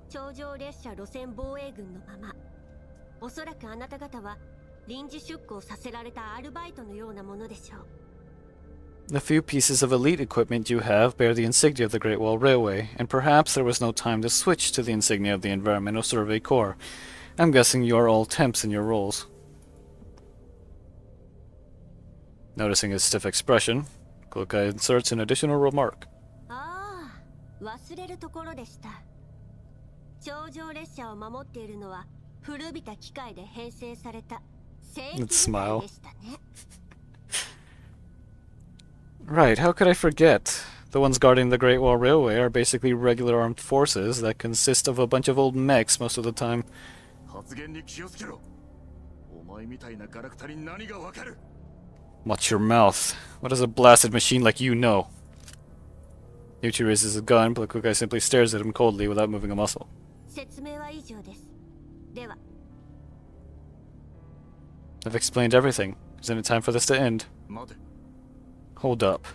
頂上列車路線防衛軍のまま、おそらくあなた方は臨時出向させられたアルバイトのようなものでしょう。 The few pieces of elite equipment you have bear the insignia of the Great Wall Railway, and perhaps there was no time to switch to the insignia of the Environmental Survey Corps. I'm guessing you are all temps in your roles. Noticing his stiff expression, Kukai inserts an additional remark. ああ、忘れるところでした。頂上列車を守っているのは古びた機械で編成された正規部隊でしたね。Right, how could I forget? The ones guarding the Great Wall Railway are basically regular armed forces that consist of a bunch of old mechs most of the time. 発言に気をつけろ。お前みたいなガラクタに何がわかる。 Watch your mouth. What does a blasted machine like you know? Yuchi raises his gun, but Kukai simply stares at him coldly without moving a muscle. 説明は以上です。では。 I've explained everything. Isn't it time for this to end? 待て。 Hold up.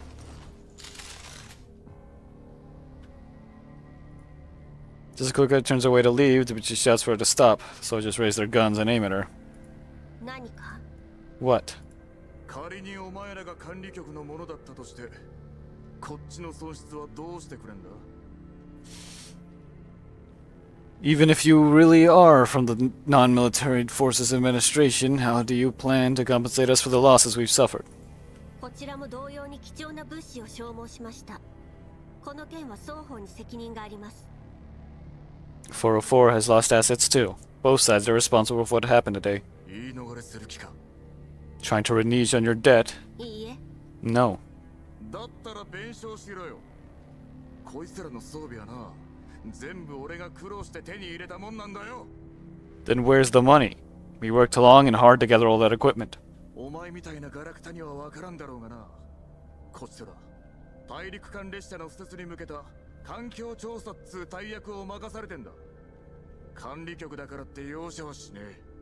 Just Kukai turns away to leave, but she shouts for her to stop. The soldiers raise their guns and aim at her. 何か What? 仮にお前らが管理局のものだったとして、こっちの損失はどうしてくれんだ。 Even if you really are from the non-military forces administration, how do you plan to compensate us for the losses we've suffered? こちらも同様に貴重な物資を消耗しました。この件は双方に責任があります。 404 has lost assets too. Both sides are responsible for what happened today. 言い逃れする気か。 Trying to renege on your debt? いいえ。 No. だったら弁償しろよ。こいつらの装備はな、全部俺が苦労して手に入れたもんなんだよ。 Then where's the money? We worked long and hard to gather all that equipment. お前みたいなガラクタにはわからんだろうがな。こっちだ。大陸間列車の敷設に向けた環境調査っつう大役を任されてんだ。管理局だからって容赦はしねえ。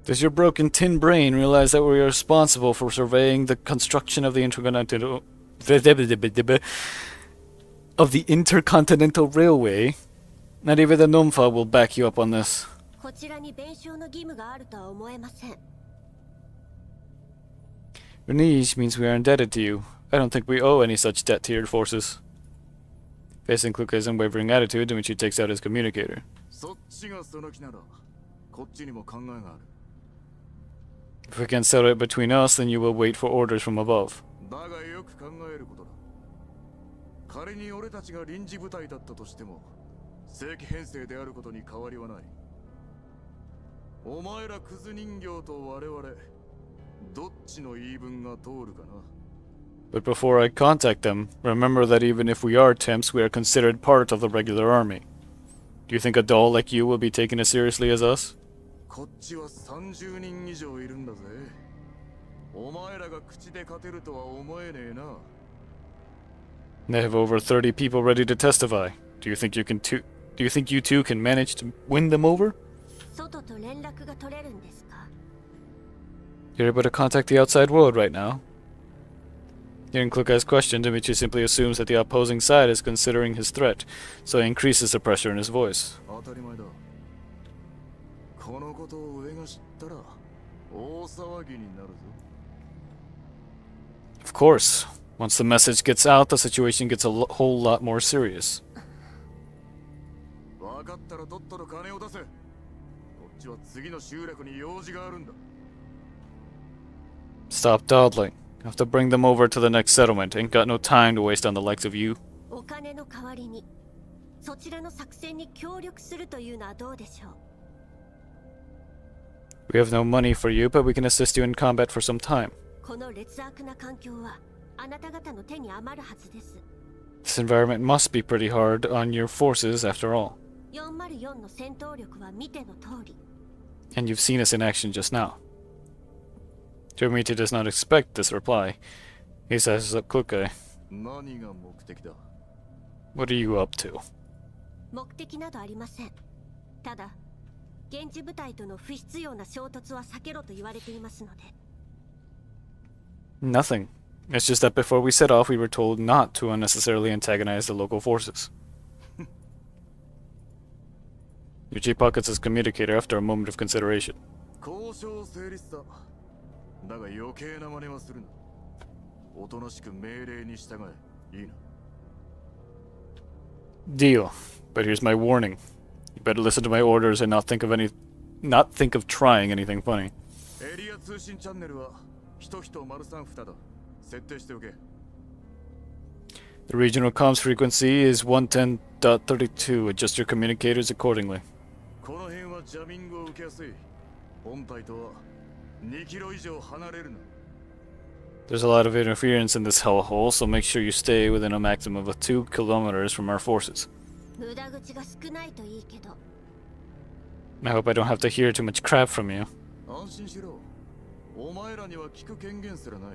Does your broken tin brain realize that we are responsible for surveying the construction of the intercontinental railway? Not even the Numfa will back you up on this. こちらに弁償の義務があるとは思えません。 Renege means we are indebted to you. I don't think we owe any such debt to your forces. Facing Kukai's unwavering attitude, Dimichi takes out his communicator. そっちがその気なら、こっちにも考えがある。 If we can settle it between us, then you will wait for orders from above. だがよく考えることだ。仮に俺たちが臨時部隊だったとしても、正規編成であることに変わりはない。お前らクズ人形と我々、どっちの言い分が通るかな。 But before I contact them, remember that even if we are temps, we are considered part of the regular army. Do you think a doll like you will be taken as seriously as us? こっちは30人以上いるんだぜ。お前らが口で勝てるとは思えねえな。 They have over 30 people ready to testify. Do you think you two can manage to win them over? 外と連絡が取れるんですか？ You're able to contact the outside world right now. Hearing Kukai's question, Dimichi simply assumes that the opposing side is considering his threat, so he increases the pressure in his voice. 当たり前だ。このことを上が知ったら大騒ぎになるぞ。 Of course. Once the message gets out, the situation gets a whole lot more serious. 分かったらとっとと金を出せ。こっちは次の集落に用事があるんだ。 Stop dawdling. I have to bring them over to the next settlement. Ain't got no time to waste on the likes of you. お金の代わりにそちらの作戦に協力するというのはどうでしょう？ We have no money for you, but we can assist you in combat for some time. この劣悪な環境はあなた方の手に余るはずです。 This environment must be pretty hard on your forces after all. 404の戦闘力は見ての通り。 And you've seen us in action just now. Dimichi does not expect this reply. He sizes up Kukai. 何が目的だ。 What are you up to? 目的などありません。ただ、現地部隊との不必要な衝突は避けろと言われていますので。 Nothing. It's just that before we set off, we were told not to unnecessarily antagonize the local forces. Yuji pockets his communicator after a moment of consideration. 交渉成立だ。だが余計な真似はするな。おとなしく命令に従え。いいな。 Deal. But here's my warning. You better listen to my orders and not think of trying anything funny. エリア通信チャンネルは人人丸三蓋だ。設定しておけ。 The regional comms frequency is 110.32. Adjust your communicators accordingly. この辺はジャミングを受けやすい。本体とは2キロ以上離れるな。 There's a lot of interference in this hellhole, so make sure you stay within a maximum of 2 kilometers from our forces. 無駄口が少ないといいけど。 I hope I don't have to hear too much crap from you. 安心しろ。お前らには聞く権限すらない。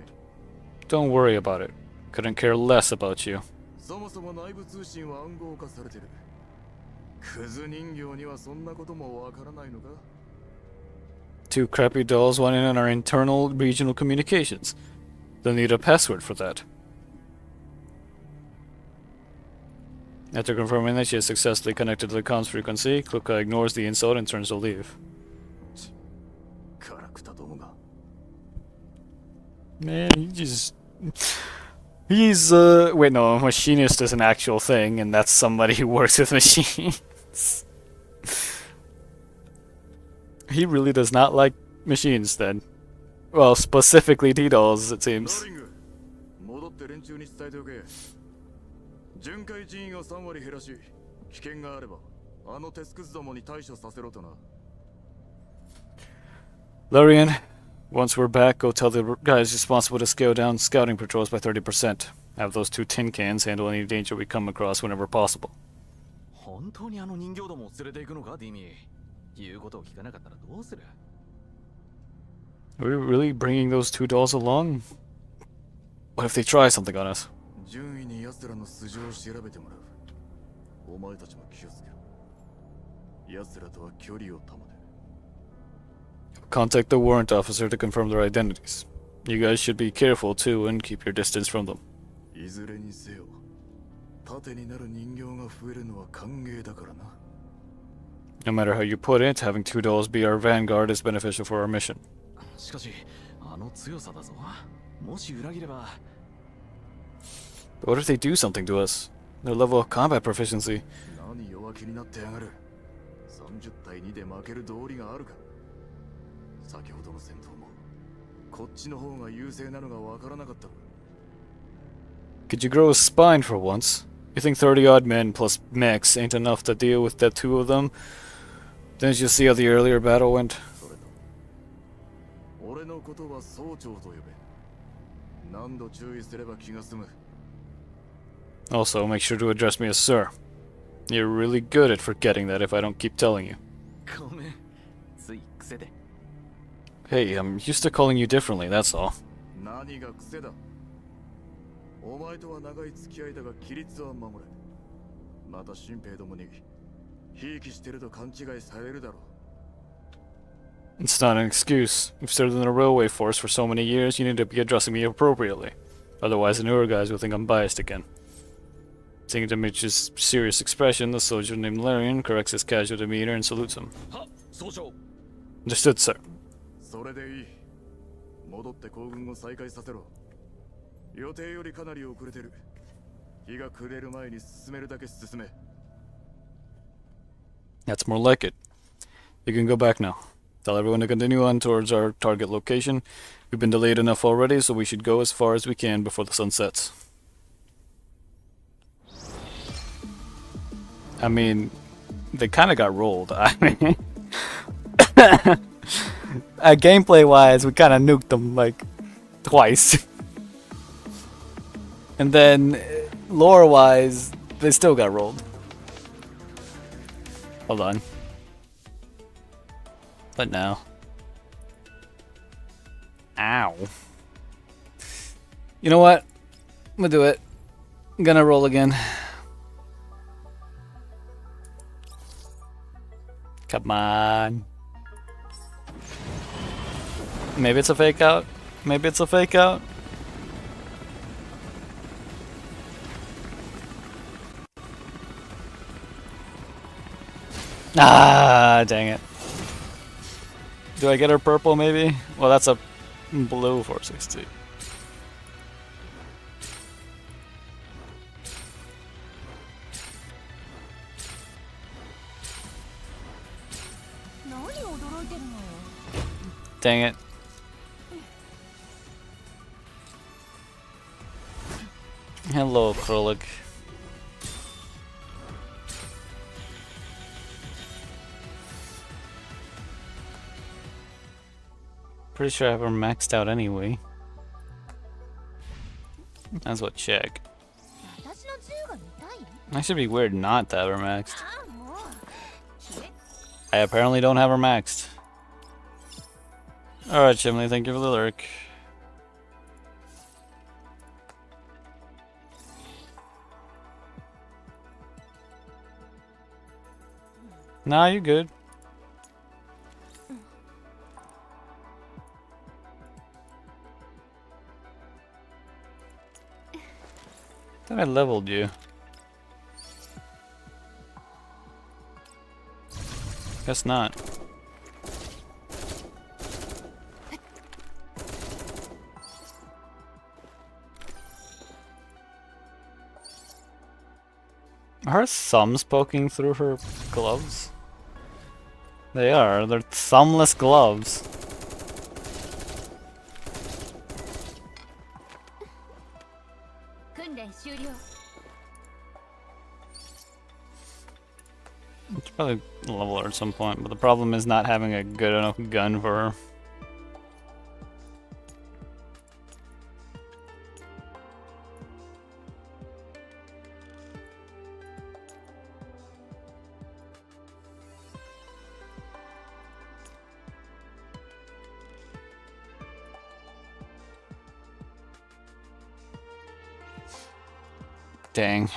Don't worry about it. Couldn't care less about you. そもそも内部通信は暗号化されてる。クズ人形にはそんなこともわからないのか？ 2 crappy dolls wanting on our internal regional communications. They'll need a password for that. After confirming that she has successfully connected to the comms frequency, Kluka ignores the insult and turns to leave. ガラクタどもが。 Man, he's wait, no, machinist is an actual thing, and that's somebody who works with machines. He really does not like machines then. Well, specifically T-dolls, it ロ seems. リング、戻って連中に伝えておけ。巡回人員を3割減らし、危険があればあの鉄くずどもに対処させろとな。 Lurian, once we're back, go tell the guys responsible to scale down scouting patrols by 30%. Have those 2 tin cans handle any danger we come across whenever possible. 本当にあの人形どもを連れて行くのか、ディミー。言うことを聞かなかったらどうする？ Are we really bringing those 2 dolls along? What if they try something on us? 順位に奴らの素性を調べてもらう。お前たちも気をつけろ。奴らとは距離を保て。 Contact the warrant officer to confirm their identities. You guys should be careful too and keep your distance from them. いずれにせよ、盾になる人形が増えるのは歓迎だからな。 No matter how you put it, having 2 dolls be our vanguard is beneficial for our mission. しかし、あの強さだぞ。もし裏切れば。 But what if they do something to us? Their level of combat proficiency. 何弱気になってやがる。30対2で負ける道理があるか。先ほどの戦闘もこっちの方が優勢なのがわからなかった。 Could you grow a spine for once? You think 30-odd men plus mechs ain't enough to deal with the 2 of them? Didn't you see how the earlier battle went? それと俺のことは総長と呼べ。何度注意すれば気が済む。 Also, make sure to address me as Sir. You're really good at forgetting that if I don't keep telling you. ごめん。つい癖で。 Hey, I'm used to calling you differently, that's all. 何が癖だ。お前とは長い付き合いだが規律は守れ。また新兵どもにひいきしてると勘違いされるだろう。 It's not an excuse. You've served in the railway force for so many years, you need to be addressing me appropriately. Otherwise, the newer guys will think I'm biased again. Seeing Dimitri's serious expression, the soldier named Larian corrects his casual demeanor and salutes him. は、総長。 Understood, sir. それでいい。戻って行軍を再開させろ。予定よりかなり遅れてる。日が暮れる前に進めるだけ進め。 That's more like it. You can go back now. Tell everyone to continue on towards our target location. We've been delayed enough already, so we should go as far as we can before the sun sets. I mean, they kind of got rolled. I mean, gameplay-wise, we kind of nuked them like twice, and then lore-wise, they still got rolled. Hold on. But now. Ow. You know what? I'm gonna do it. I'm gonna roll again. Come on. Maybe it's a fake out. Maybe it's a fake out. Ah, dang it. Do I get her purple maybe? Well, that's a blue 460. Dang it. Hello, Krollik. Pretty sure I have her maxed out anyway. That's what check. 私の銃が見たい？ That should be weird not to have her maxed. ああ、もう。消え I apparently don't have her maxed. Alright, Chimney, thank you for the lurk. Nah, you good. Thought I leveled you. Guess not. Are her thumbs poking through her gloves? They are. They're thumbless gloves. It's probably level her at some point, but the problem is not having a good enough gun for her. Dang.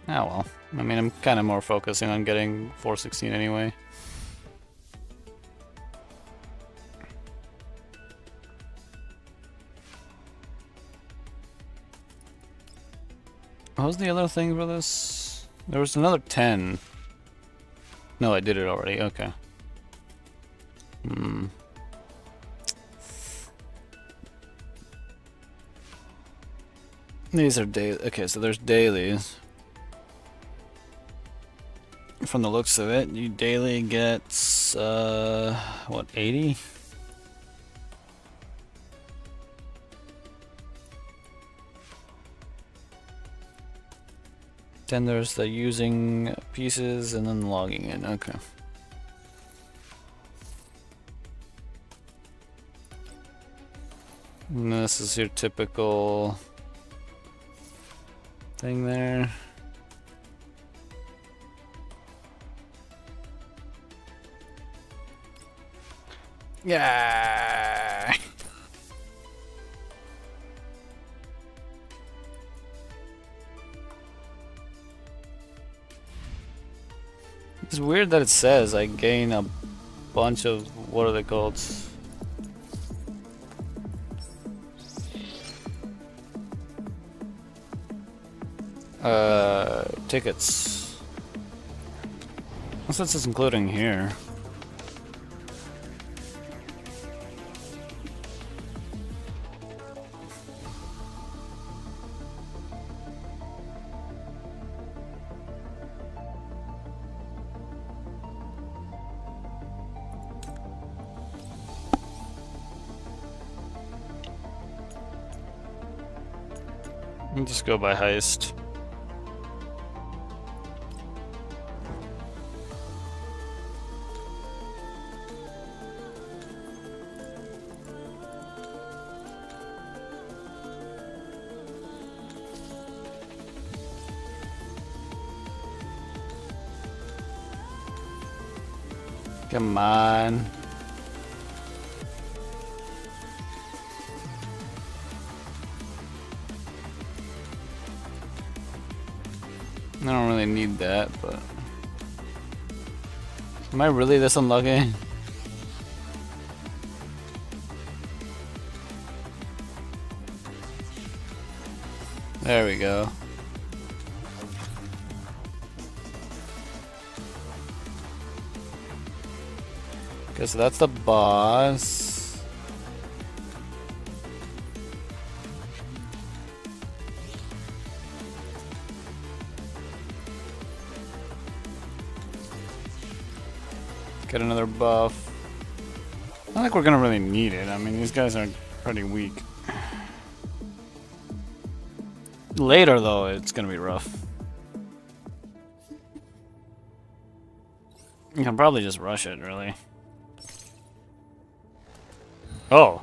Oh well. I mean, I'm kind of more focusing on getting 416 anyway. What was the other thing for this? There was another 10. No, I did it already. Okay. Hmm. These are daily. Okay, so there's dailies. From the looks of it, you daily get what, 80? Then there's the using pieces and then logging in. Okay. And this is your typical thing there. Yeah. It's weird that it says I gain a bunch of, what are they called? Tickets. Unless it's including here. I'll just go by heist. Come on. I don't really need that, but... Am I really this unlucky? There we go. Okay, so that's the boss. Get another buff. Not like we're gonna really need it. I mean, these guys are pretty weak. Later, though, it's gonna be rough. You can probably just rush it, really. Oh.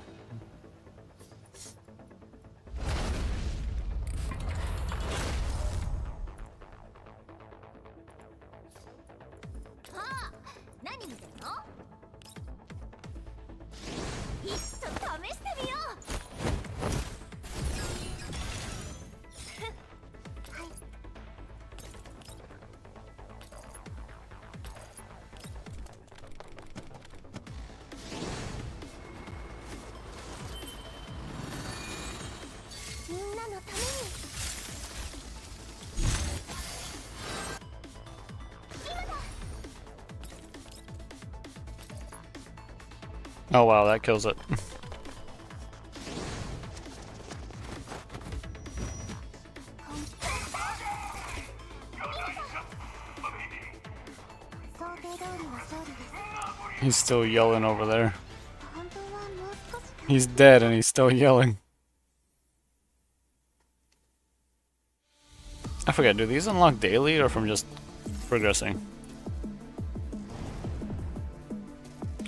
Oh wow, that kills it. He's still yelling over there. He's dead and he's still yelling. I forget, do these unlock daily or from just progressing?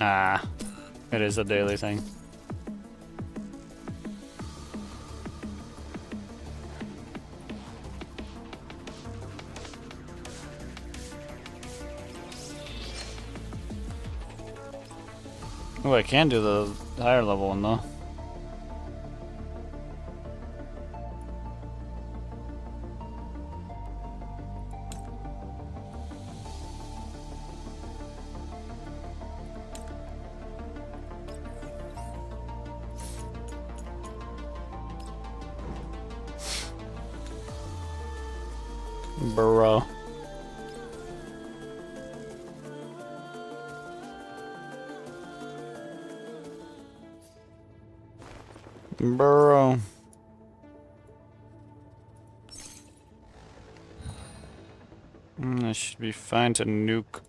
Ah, it is a daily thing. Oh, I can do the higher level one though. Bro. Bro. I should be fine to nuke.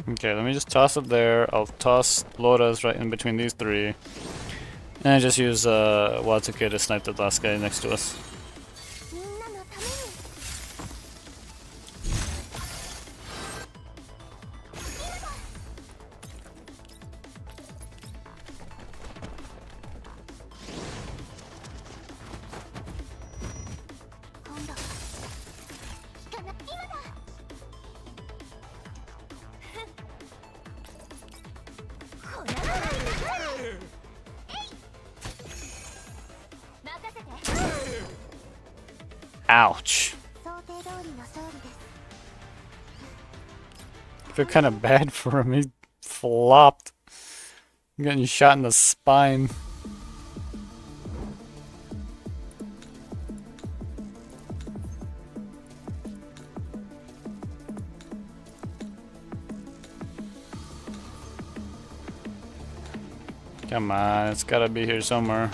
Okay, let me just toss it there. I'll toss Loras right in between these three. And I just use Watsuke to snipe the last guy next to us. Ouch. I feel kind of bad for him. He flopped. I'm getting shot in the spine. Come on, it's gotta be here somewhere.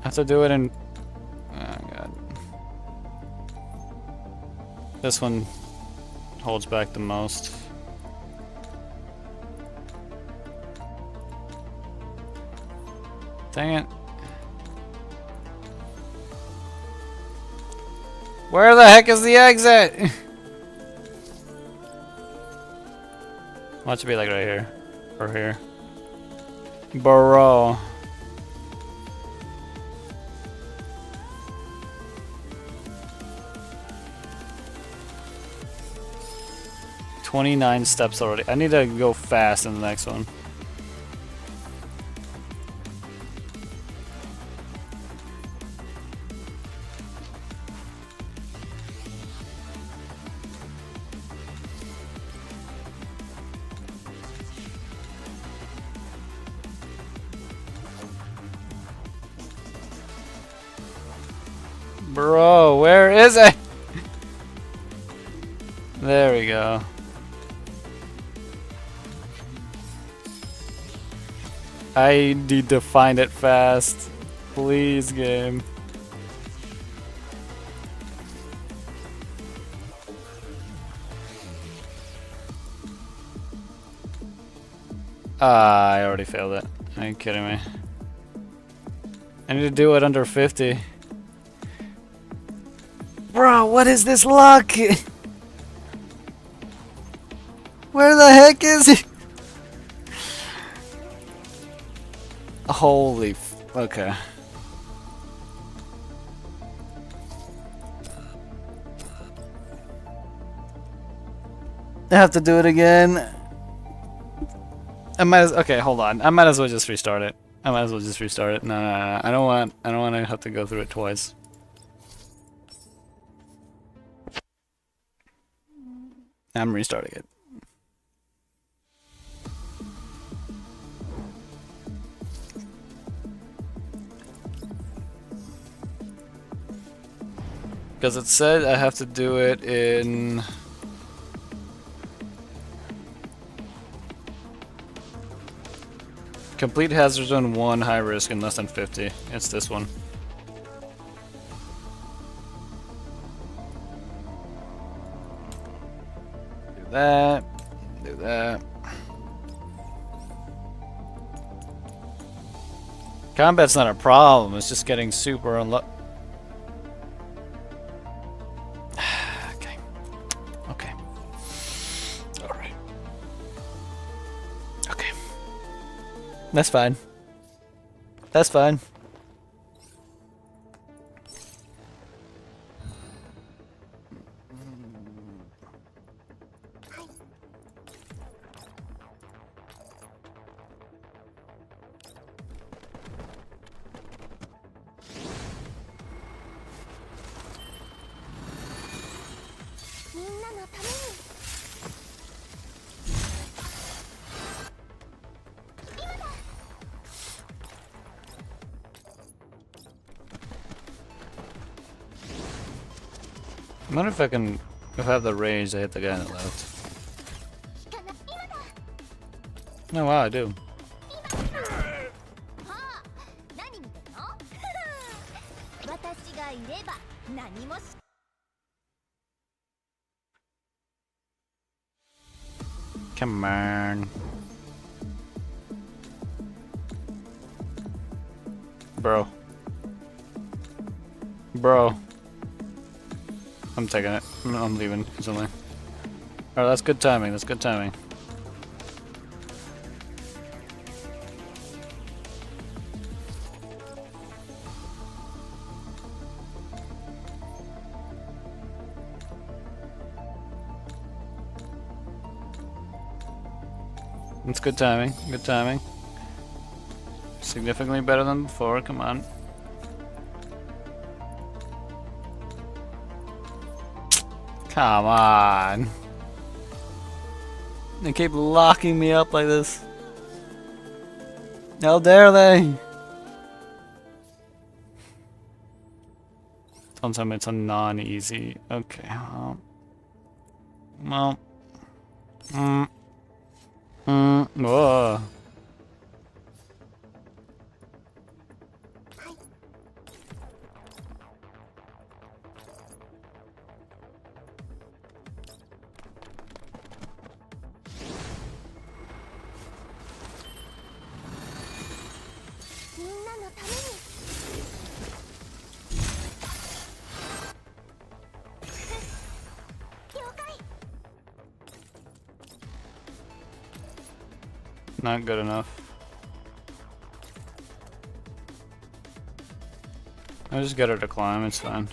I have to do it in... Oh god. This one holds back the most. Dang it. Where the heck is the exit? Watch it be like right here. Or here. Bro. $29 steps already. I need to go fast in the next one. Bro, where is it? There we go. I need to find it fast. Please, game. Ah, I already failed it. Are you kidding me? I need to do it under 50. Bro, what is this luck? Where the heck is he? Holy okay. I have to do it again. I might as okay, hold on. I might as well just restart it. No. I don't want to have to go through it twice. I'm restarting it. Because it said I have to do it in... Complete hazard zone 1, high risk, and less than 50. It's this one. Do that. Do that. Combat's not a problem, it's just getting super unlucky. Okay. Okay. Alright. Okay. That's fine. That's fine. I wonder if I can, if I have the range to hit the guy on the left. Oh wow, I do. Come on. Bro. Bro. I'm taking it. I'm leaving instantly. Alright, that's good timing. That's good timing. It's good timing. Good timing. Significantly better than before. Come on. Come on. They keep locking me up like this. How dare they? Don't tell me it's a non-easy. Okay. Well. Whoa. Not good enough. I'll just get her to climb, it's fine.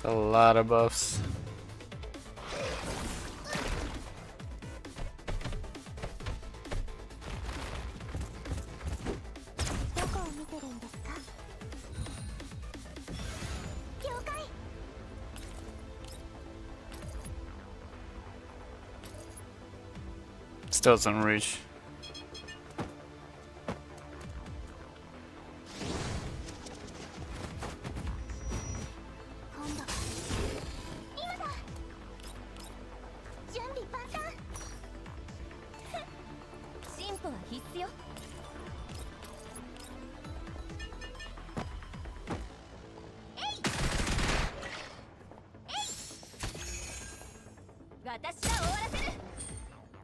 A lot of buffs. Still doesn't reach.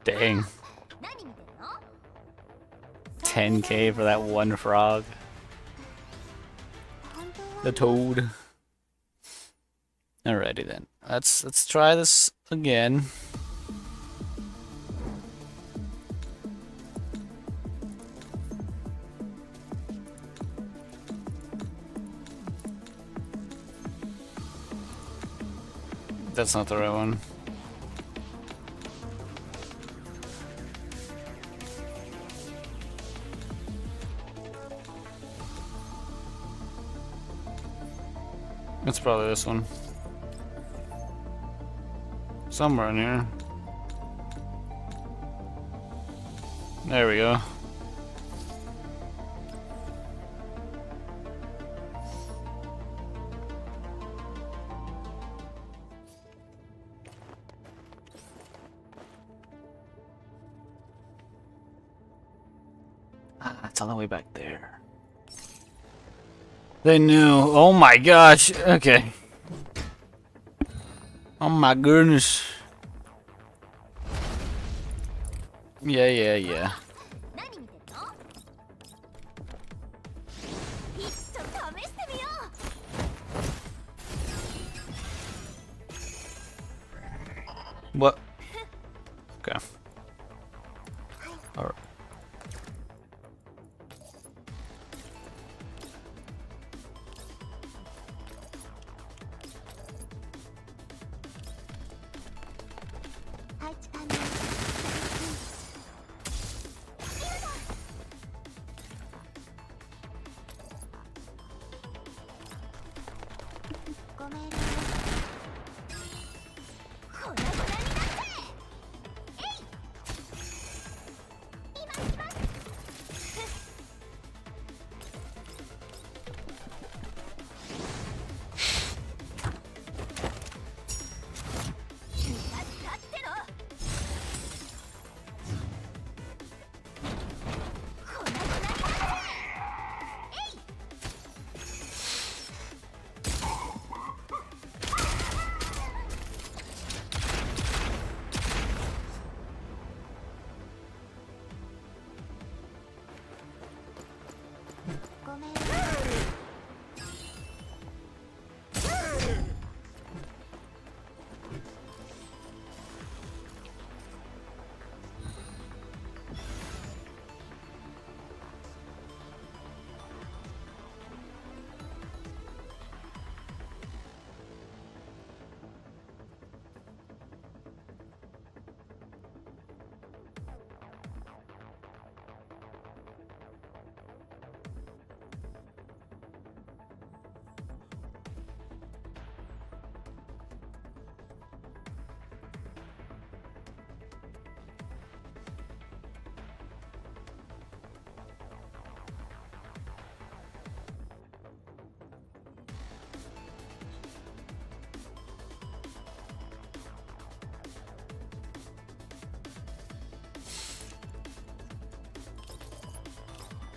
Dang. 10k for that one frog. The toad. Alrighty then. Let's try this again. That's not the right one. It's probably this one. Somewhere in here. There we go. Ah, it's on the way back there. They knew. Oh my gosh. Okay. Oh my goodness. Yeah. What? Okay. Alright.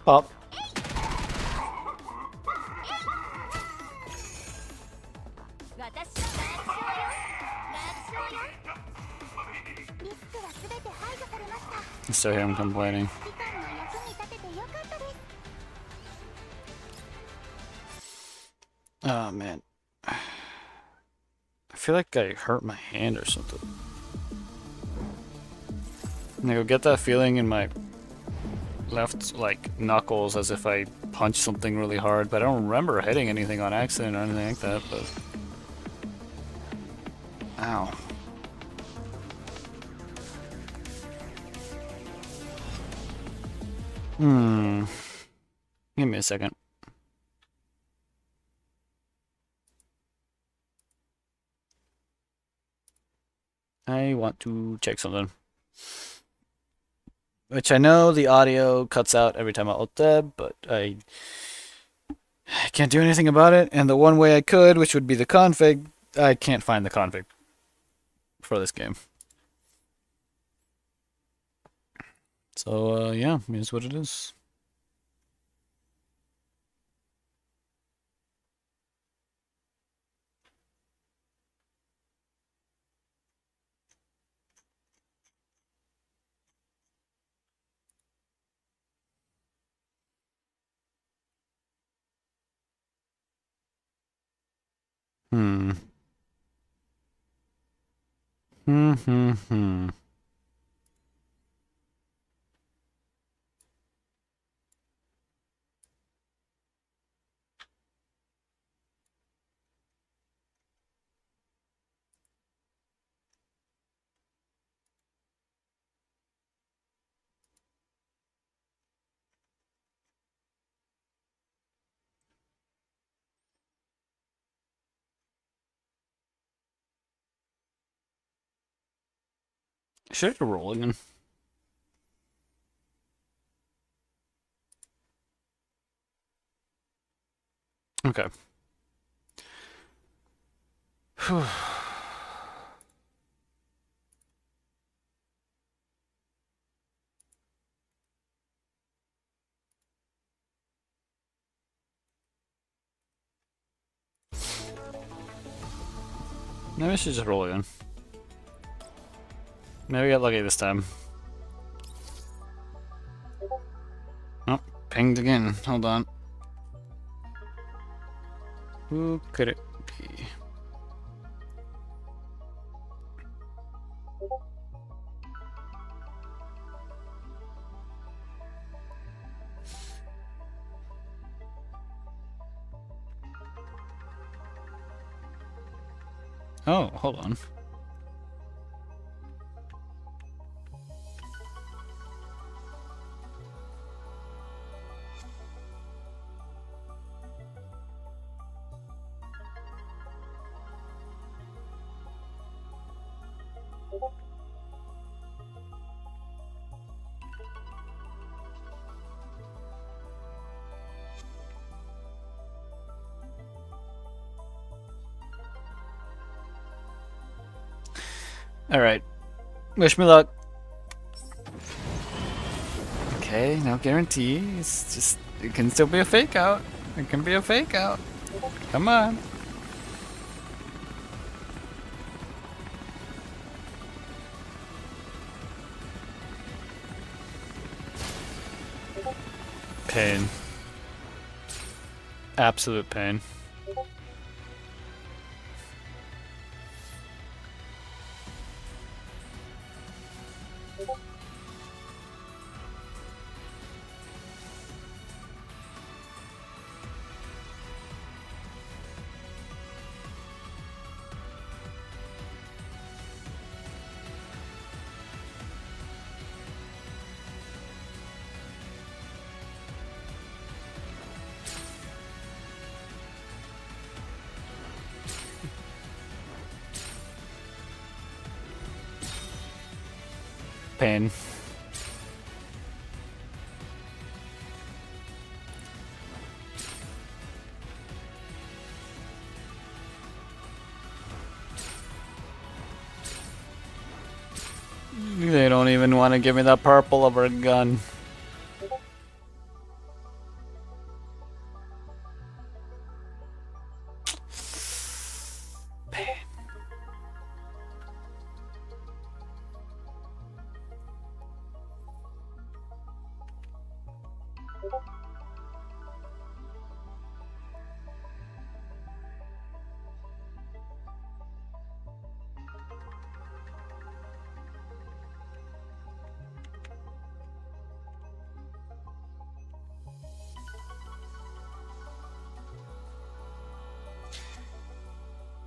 Pop. I still hear him complaining. Oh man. I feel like I hurt my hand or something. And I go get that feeling in my left like knuckles as if I punched something really hard, but I don't remember hitting anything on accident or anything like that, but ow. Give me a second. I want to check something. which I know the audio cuts out every time I alt tab, but I can't do anything about it. And the one way I could, which would be the config, I can't find the config for this game. So yeah, here's what it is. Hmm. Hmm. Should I roll again? Okay. Maybe I should just roll again. Maybe I got lucky this time. Oh, pinged again. Hold on. Who could it be? Oh, hold on. Alright. Wish me luck. Okay, no guarantee. It's just, it can still be a fake out. It can be a fake out. Come on. Pain. Absolute pain. Pain. They don't even want to give me that purple over a gun.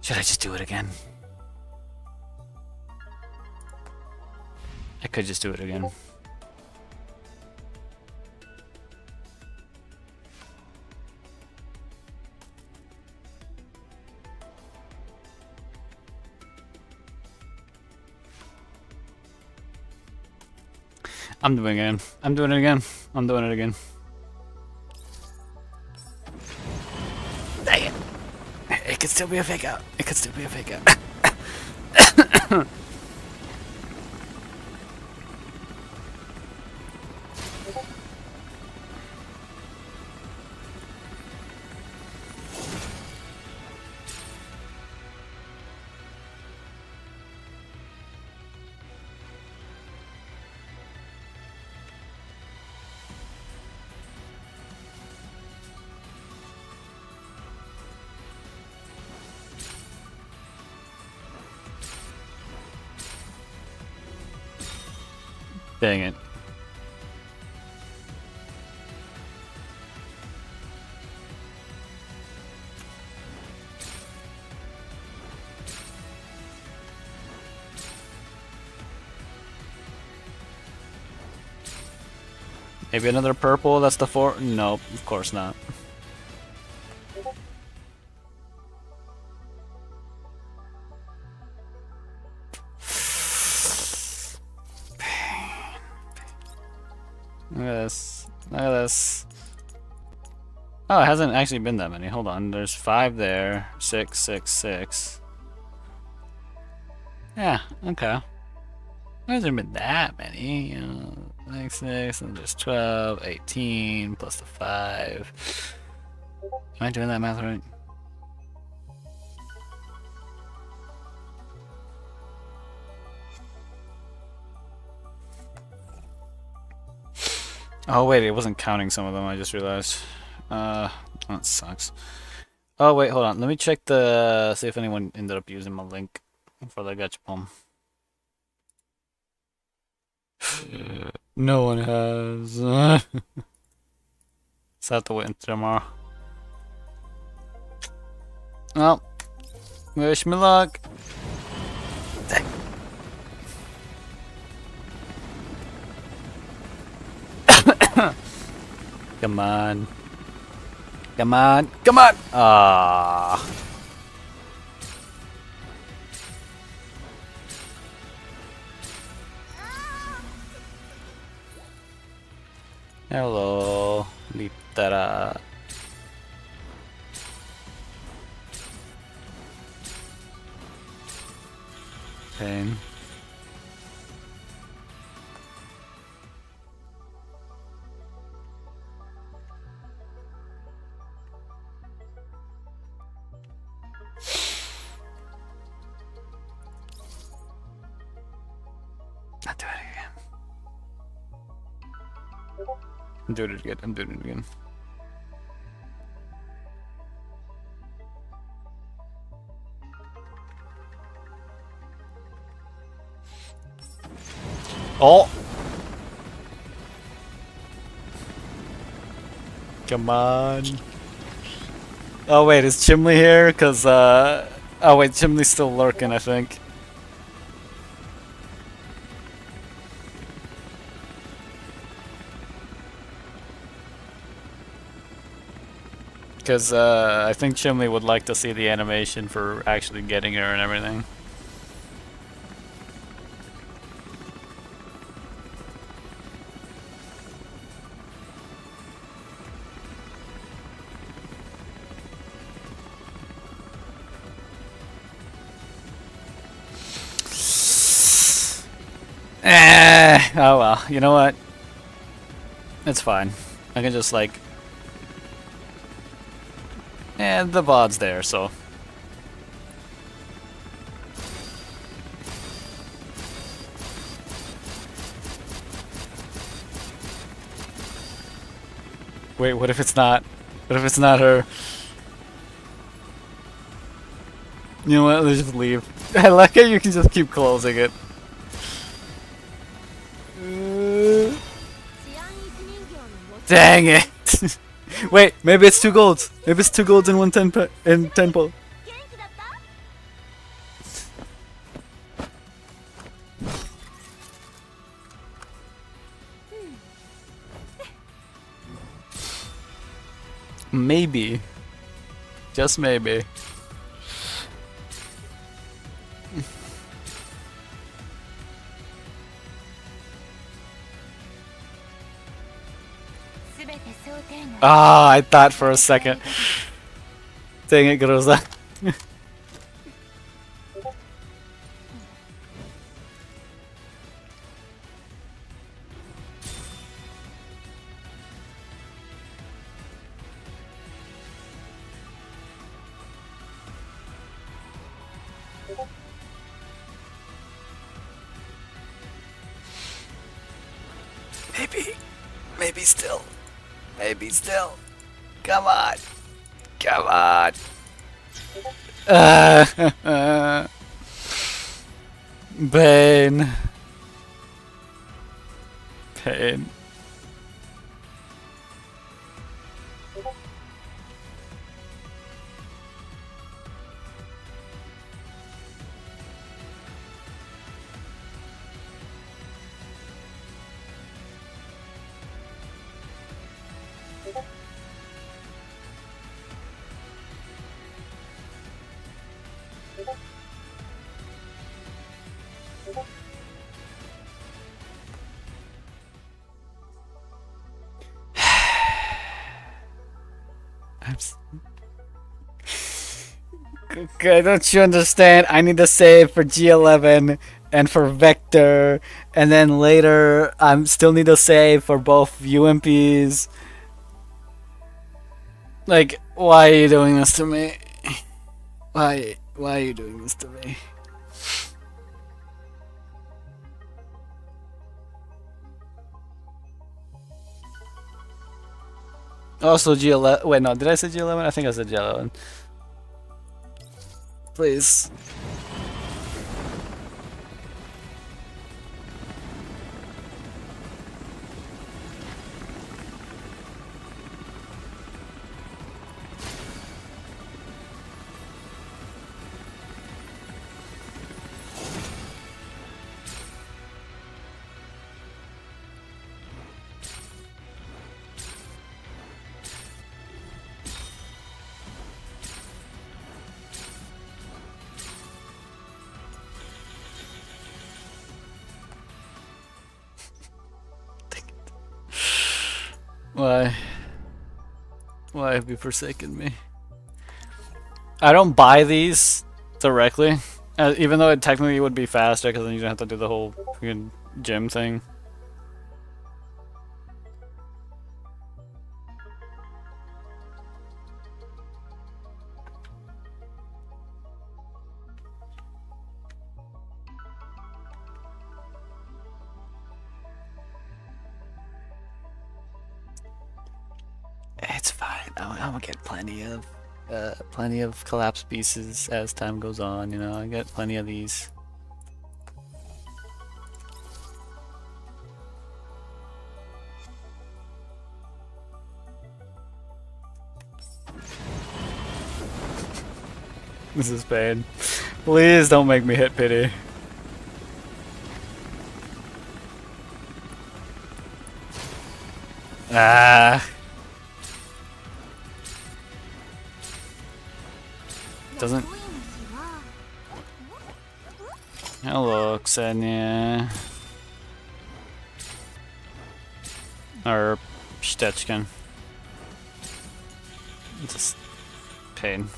Should I just do it again? I could just do it again. I'm doing it again. I'm doing it again. I'm doing it again. Dang it. It could still be a fake out. It could still be a fake out. Dang it. Maybe another purple, that's the 4? Nope, of course not. Look at this. Look at this. Oh, it hasn't actually been that many. Hold on. There's 5 there. 6, 6, 6. Yeah, okay. There hasn't been that many. 6, 6, and there's 12, 18, plus the 5. Am I doing that math right? Oh wait, it wasn't counting some of them, I just realized. That sucks. Oh wait, hold on. Let me check see if anyone ended up using my link for the gachapon. No one has. So I have to wait until tomorrow. Well, wish me luck. Dang. Come on. Come on. Come on. Ah. Hello, Litera. Pain. I'll do it again. I'm doing it again. I'm doing it again. Oh! Come on. Oh wait, is Chimley here? Cause oh wait, Chimley's still lurking, I think. Because I think Chimley would like to see the animation for actually getting her and everything. Oh well, you know what? It's fine. I can just like... And the VOD's there, so... Wait, what if it's not? What if it's not her? You know what, let's just leave. I like how you can just keep closing it. Dang it! Wait, maybe it's 2 golds. Maybe it's 2 golds and 1 10 pull. Maybe. Just maybe. Ah, I thought for a second. Dang it, Groza. Maybe still. Maybe still. Come on. Come on. Pain. Pain. Okay, don't you understand? I need to save for G11 and for Vector, and then later I still need to save for both UMPs. Like, why are you doing this to me? Why are you doing this to me? Also G11. Wait, no, did I say G11? I think I said G11. Please. Why? Why have you forsaken me? I don't buy these directly, even though it technically would be faster because then you don't have to do the whole freaking gym thing. It's fine. I'm gonna get plenty of collapse pieces as time goes on. You know, I get plenty of these. This is pain. Please don't make me hit pity. Ah. Doesn't. Hello, Xenia. Or Stechkin. Just pain.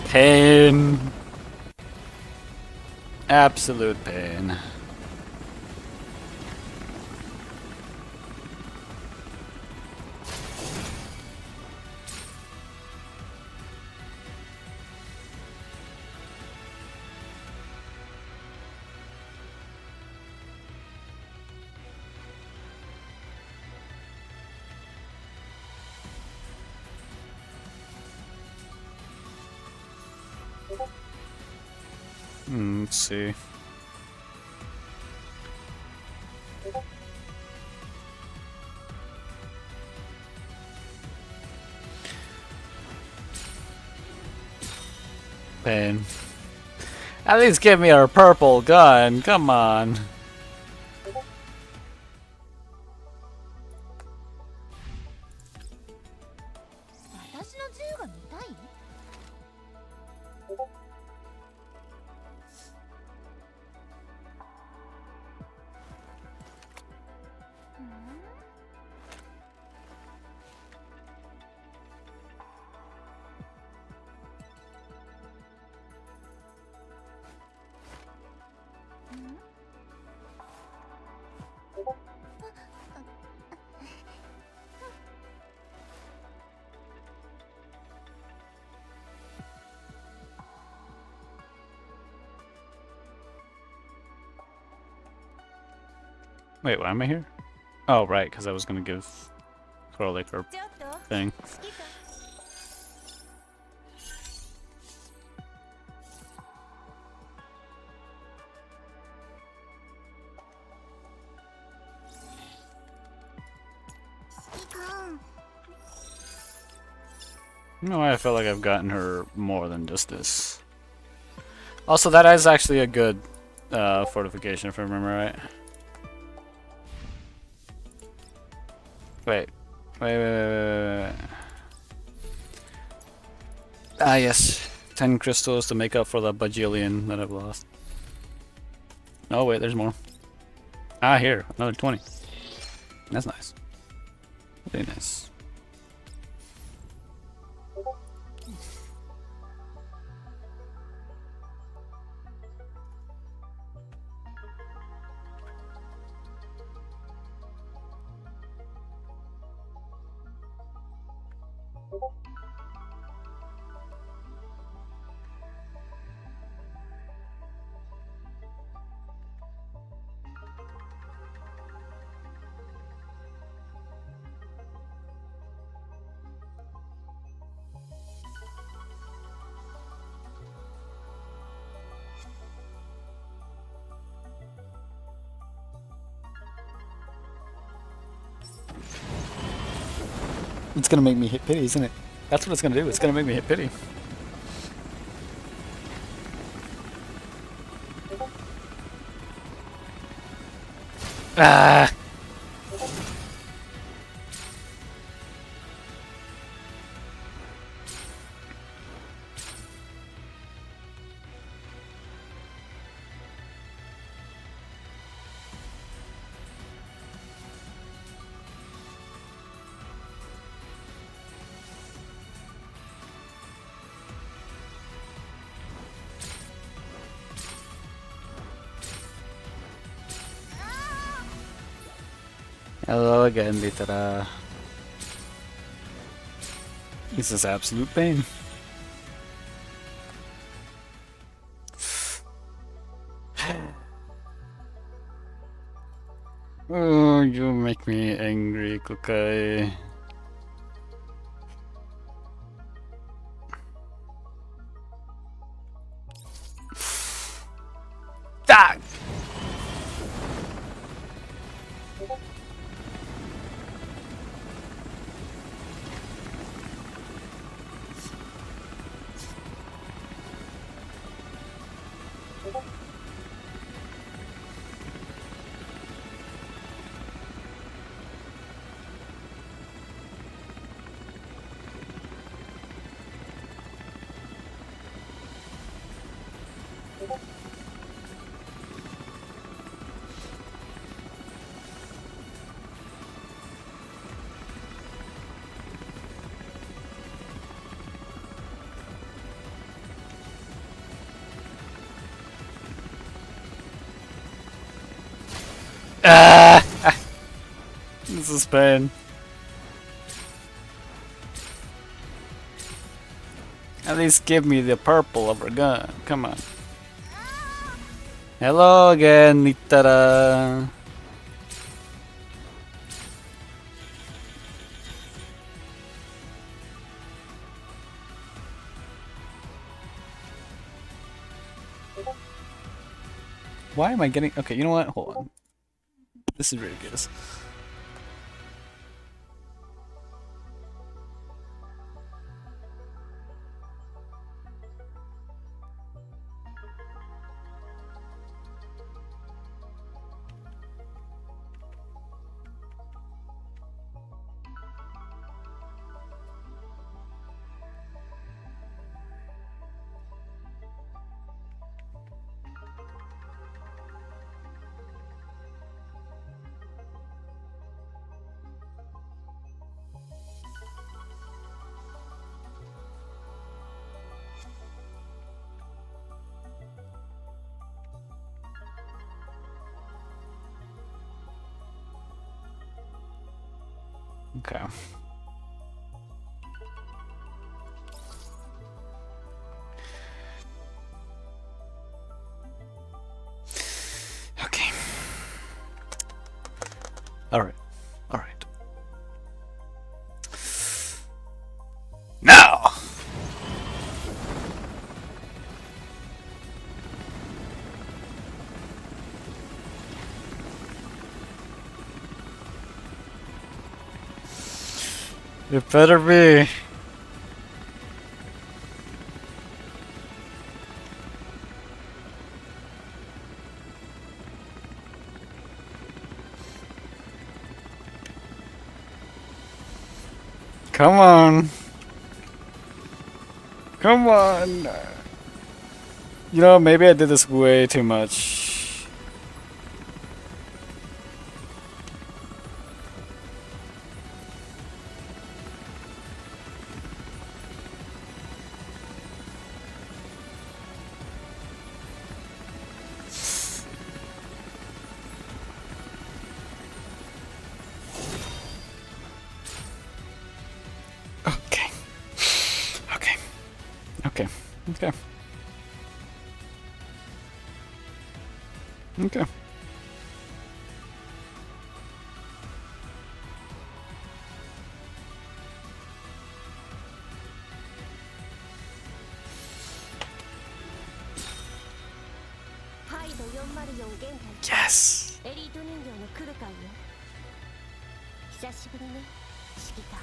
Pain. Absolute pain. Let's see. Pain. At least give me a purple gun, come on. Wait, why am I here? Oh, right, because I was gonna give Corlic her ちょっと thing. 好きか No, I feel like I've gotten her more than just this. Also, that is actually a good fortification, if I remember right. Wait. Ah, yes. 10 crystals to make up for the bajillion that I've lost. Oh, wait, there's more. Ah, here. Another 20. That's nice. Very nice. It's gonna make me hit pity, isn't it? That's what it's gonna do. It's gonna make me hit pity. Ah! Hello again, Litara. This is absolute pain. Oh, you make me angry, Kukai. Ah! Ah! This is pain. At least give me the purple of her gun. Come on. Hello again, Nitara. Why am I getting... Okay, you know what? Hold on. This is ridiculous. Okay. Okay. Alright. Alright. Now! It better be. Come on. Come on. You know, maybe I did this way too much. Okay. Okay. Okay. Okay. Okay. Yes. エリート人形の来るかいよ。久しぶりね、指揮官。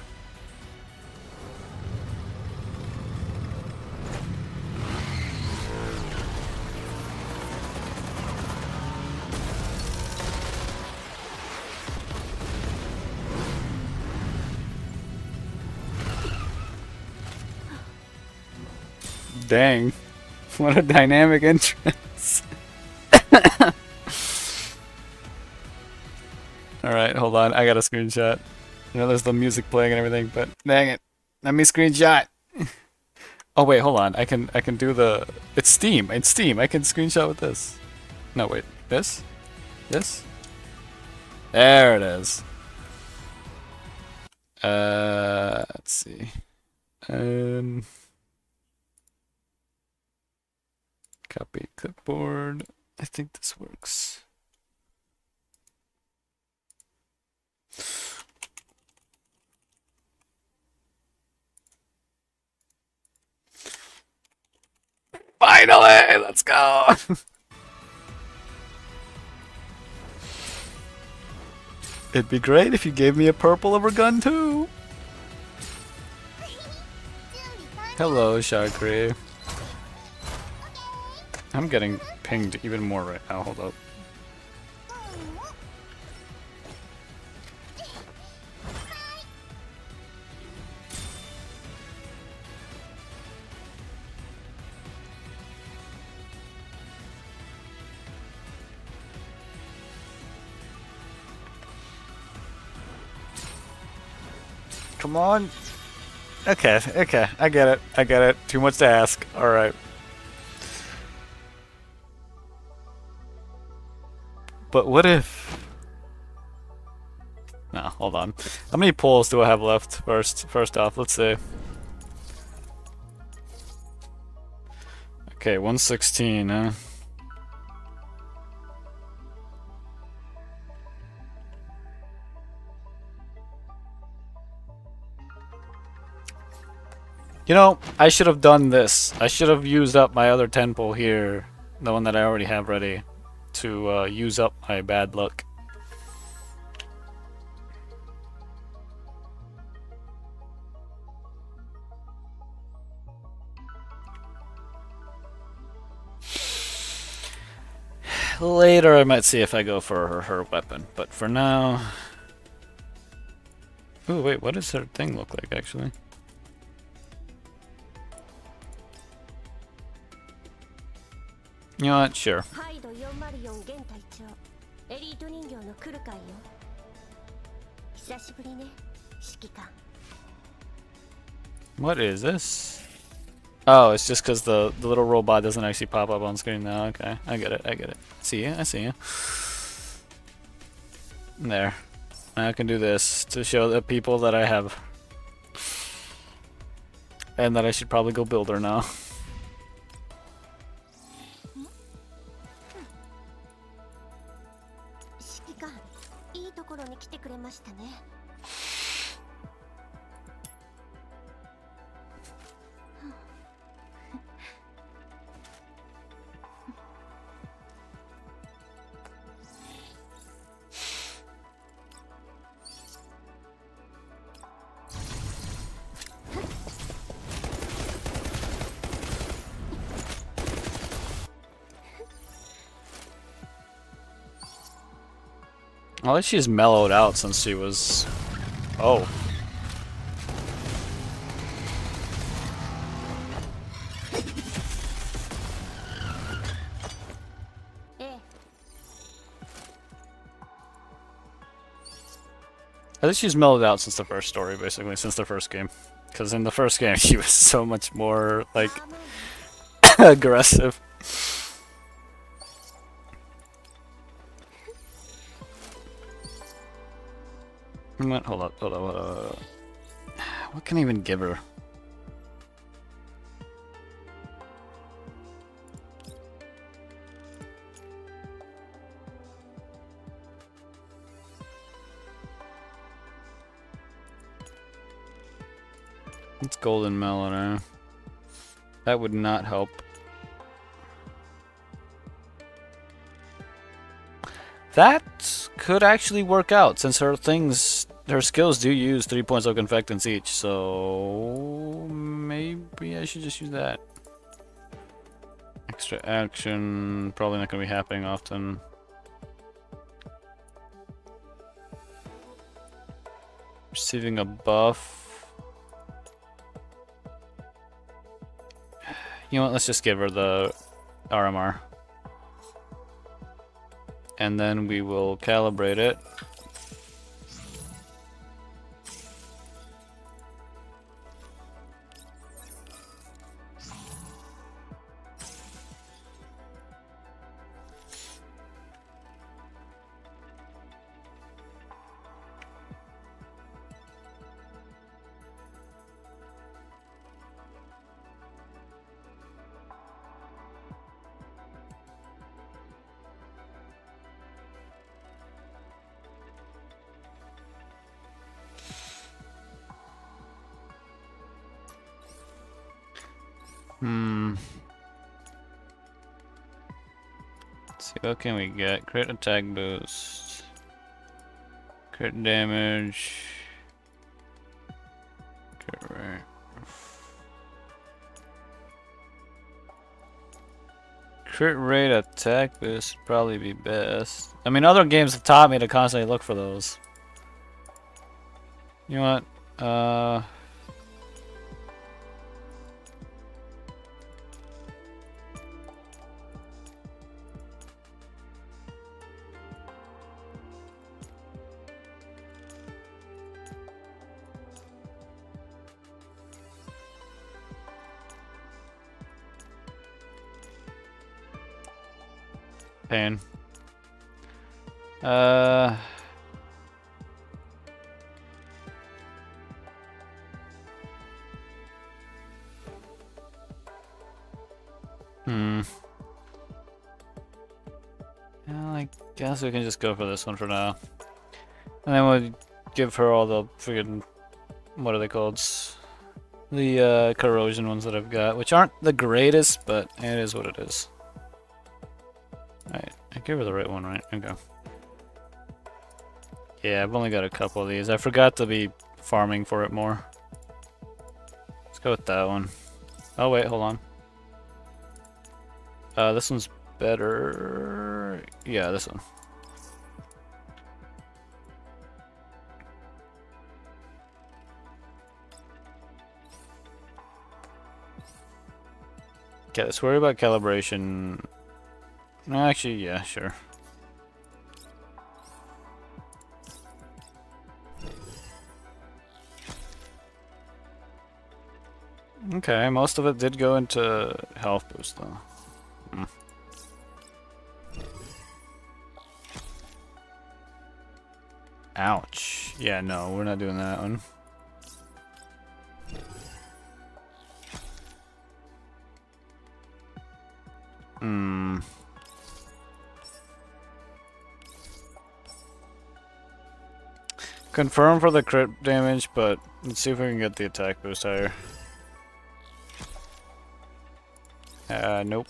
Dang. What a dynamic entrance. Alright, hold on. I got a screenshot. You know, there's the music playing and everything, but dang it. Let me screenshot. Oh wait, hold on. I can do the... It's Steam. It's Steam. I can screenshot with this. No, wait. This? This? There it is. Let's see. Copy clipboard. I think this works. Finally! Let's go! It'd be great if you gave me a purple over gun too. Hello, Shakri. I'm getting pinged even more right now. Hold up. Come on. Okay, okay. I get it. I get it. Too much to ask. Alright. But what if... No, hold on. How many pulls do I have left first off? Let's see. Okay, 116, huh? You know, I should have done this. I should have used up my other 10 pull here, the one that I already have ready, to use up my bad luck. Later I might see if I go for her weapon, but for now... Ooh, wait, what does her thing look like, actually? You know what? Sure. What is this? Oh, it's just because the little robot doesn't actually pop up on screen now. Okay, I get it, I get it. See ya, I see ya. There. Now I can do this to show the people that I have. And that I should probably go build her now. At least she's mellowed out since she was... Oh. At least she's mellowed out since the first story, basically, since the first game. Because in the first game, she was so much more, like, aggressive. Hold up. What can I even give her? It's golden melon. That would not help. That could actually work out since her skills do use 3 points of confectance each, so maybe I should just use that. Extra action, probably not going to be happening often. Receiving a buff. You know what, let's just give her the RMR. And then we will calibrate it. Let's see, what can we get? Crit attack boost. Crit damage. Crit rate. Crit rate attack boost would probably be best. I mean, other games have taught me to constantly look for those. You know what? Pain. Well, I guess we can just go for this one for now. And then we'll give her all the friggin', what are they called? The corrosion ones that I've got, which aren't the greatest, but it is what it is. Alright, I gave her the right one, right? Okay. Yeah, I've only got a couple of these. I forgot to be farming for it more. Let's go with that one. Oh wait, hold on. This one's better. Yeah, this one. Okay, let's worry about calibration. No, actually, yeah, sure. Okay, most of it did go into health boost, though. Ouch. Yeah, no, we're not doing that one. Confirm for the crit damage, but let's see if we can get the attack boost higher. Nope.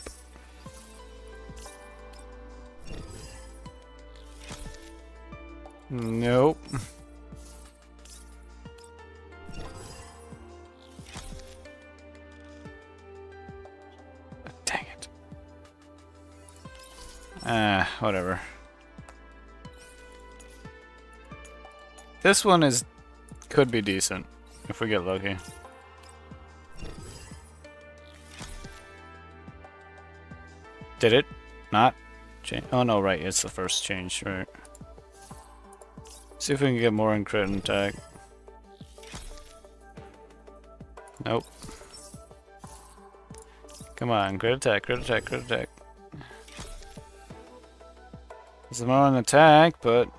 Nope. Dang it. Whatever. This one could be decent if we get lucky. Did it not change? Oh no, right, it's the first change, right. See if we can get more in crit and attack. Nope. Come on, crit attack, crit attack, crit attack. There's more on attack, but...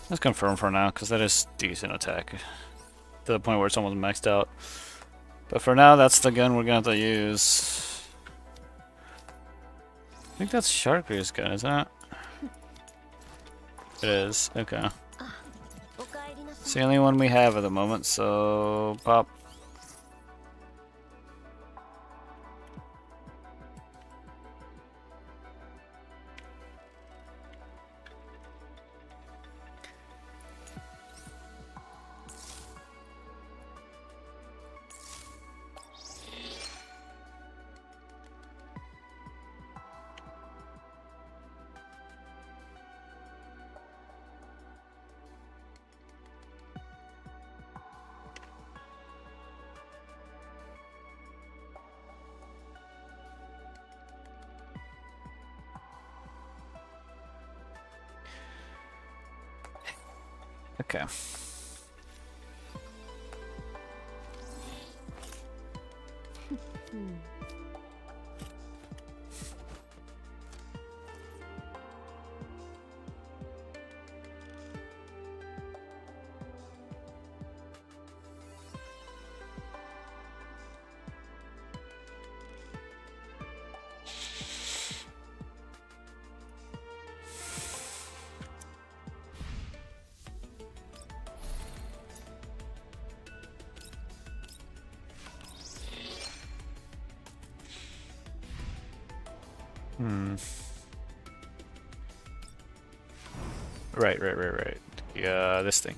Let's confirm for now, because that is decent attack. To the point where it's almost maxed out. But for now, that's the gun we're going to have to use. I think that's Sharkry's gun, isn't it? It is, okay. It's the only one we have at the moment, so pop. Okay. Right. Yeah, this thing.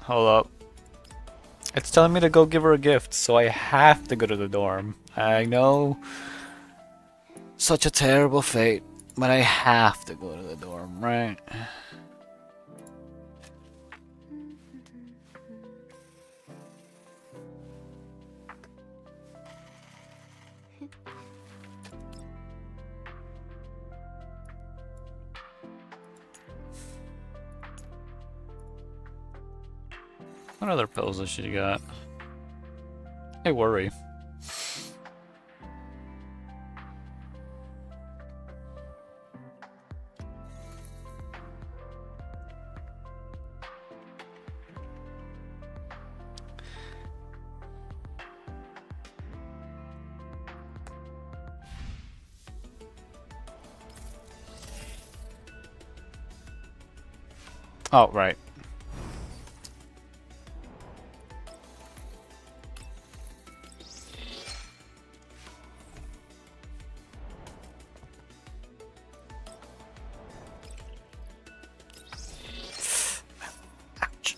Hold up. It's telling me to go give her a gift, so I have to go to the dorm. I know. Such a terrible fate, but I have to go to the dorm, right? What other pills has she got? I worry. Oh, right. Ouch.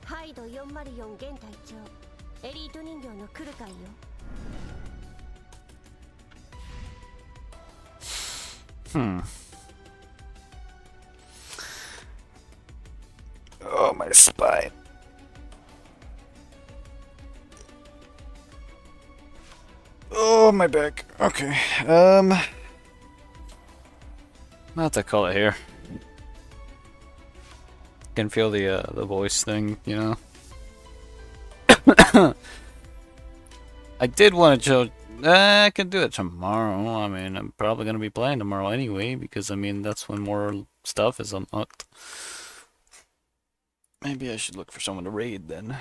ハイド404現隊長エリート人形の来る会よ Oh, my spine. Oh, my back. Okay. I'll have to call it here. Can feel the voice thing, you know. I did want to show. I can do it tomorrow. I mean, I'm probably gonna be playing tomorrow anyway because I mean that's when more stuff is unlocked. Maybe I should look for someone to raid then.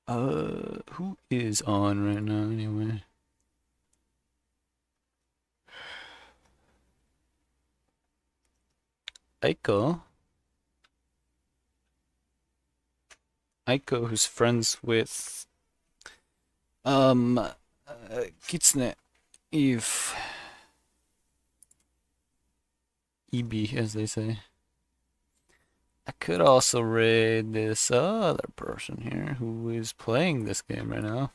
Who is on right now anyway? Aiko. Aiko, who's friends with Kitsune Eve. EB, as they say. I could also raid this other person here who is playing this game right now.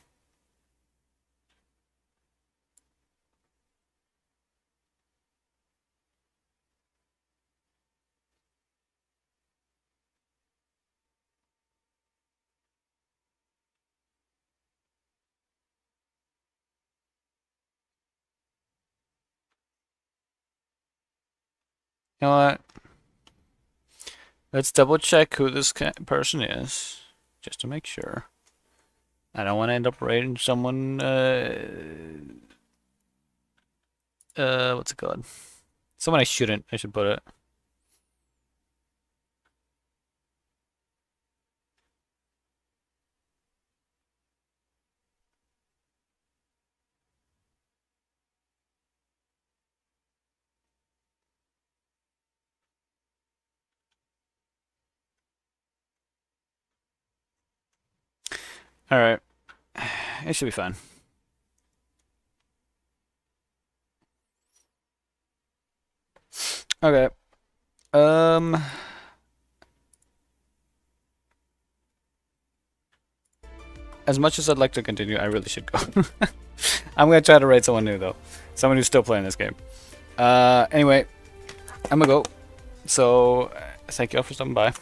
You know what? Let's double check who this person is, just to make sure. I don't want to end up raiding someone, what's it called? Someone I shouldn't, I should put it. Alright. It should be fine. Okay. As much as I'd like to continue, I really should go. I'm gonna try to raid someone new though. Someone who's still playing this game. Anyway, I'm gonna go. So, thank you all for stopping by.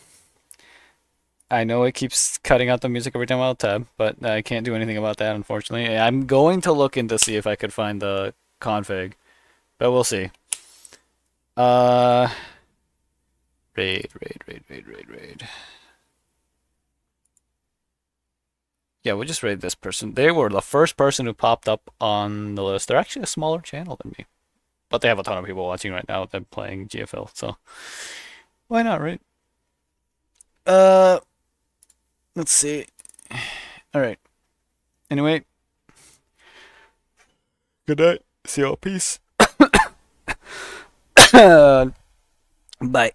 I know it keeps cutting out the music every time I'll tab, but I can't do anything about that, unfortunately. I'm going to look into see if I could find the config, but we'll see. Raid. Yeah, we'll just raid this person. They were the first person who popped up on the list. They're actually a smaller channel than me, but they have a ton of people watching right now. They're playing GFL, so why not, right? Let's see. All right. Anyway, good night. See y'all. Peace. Bye.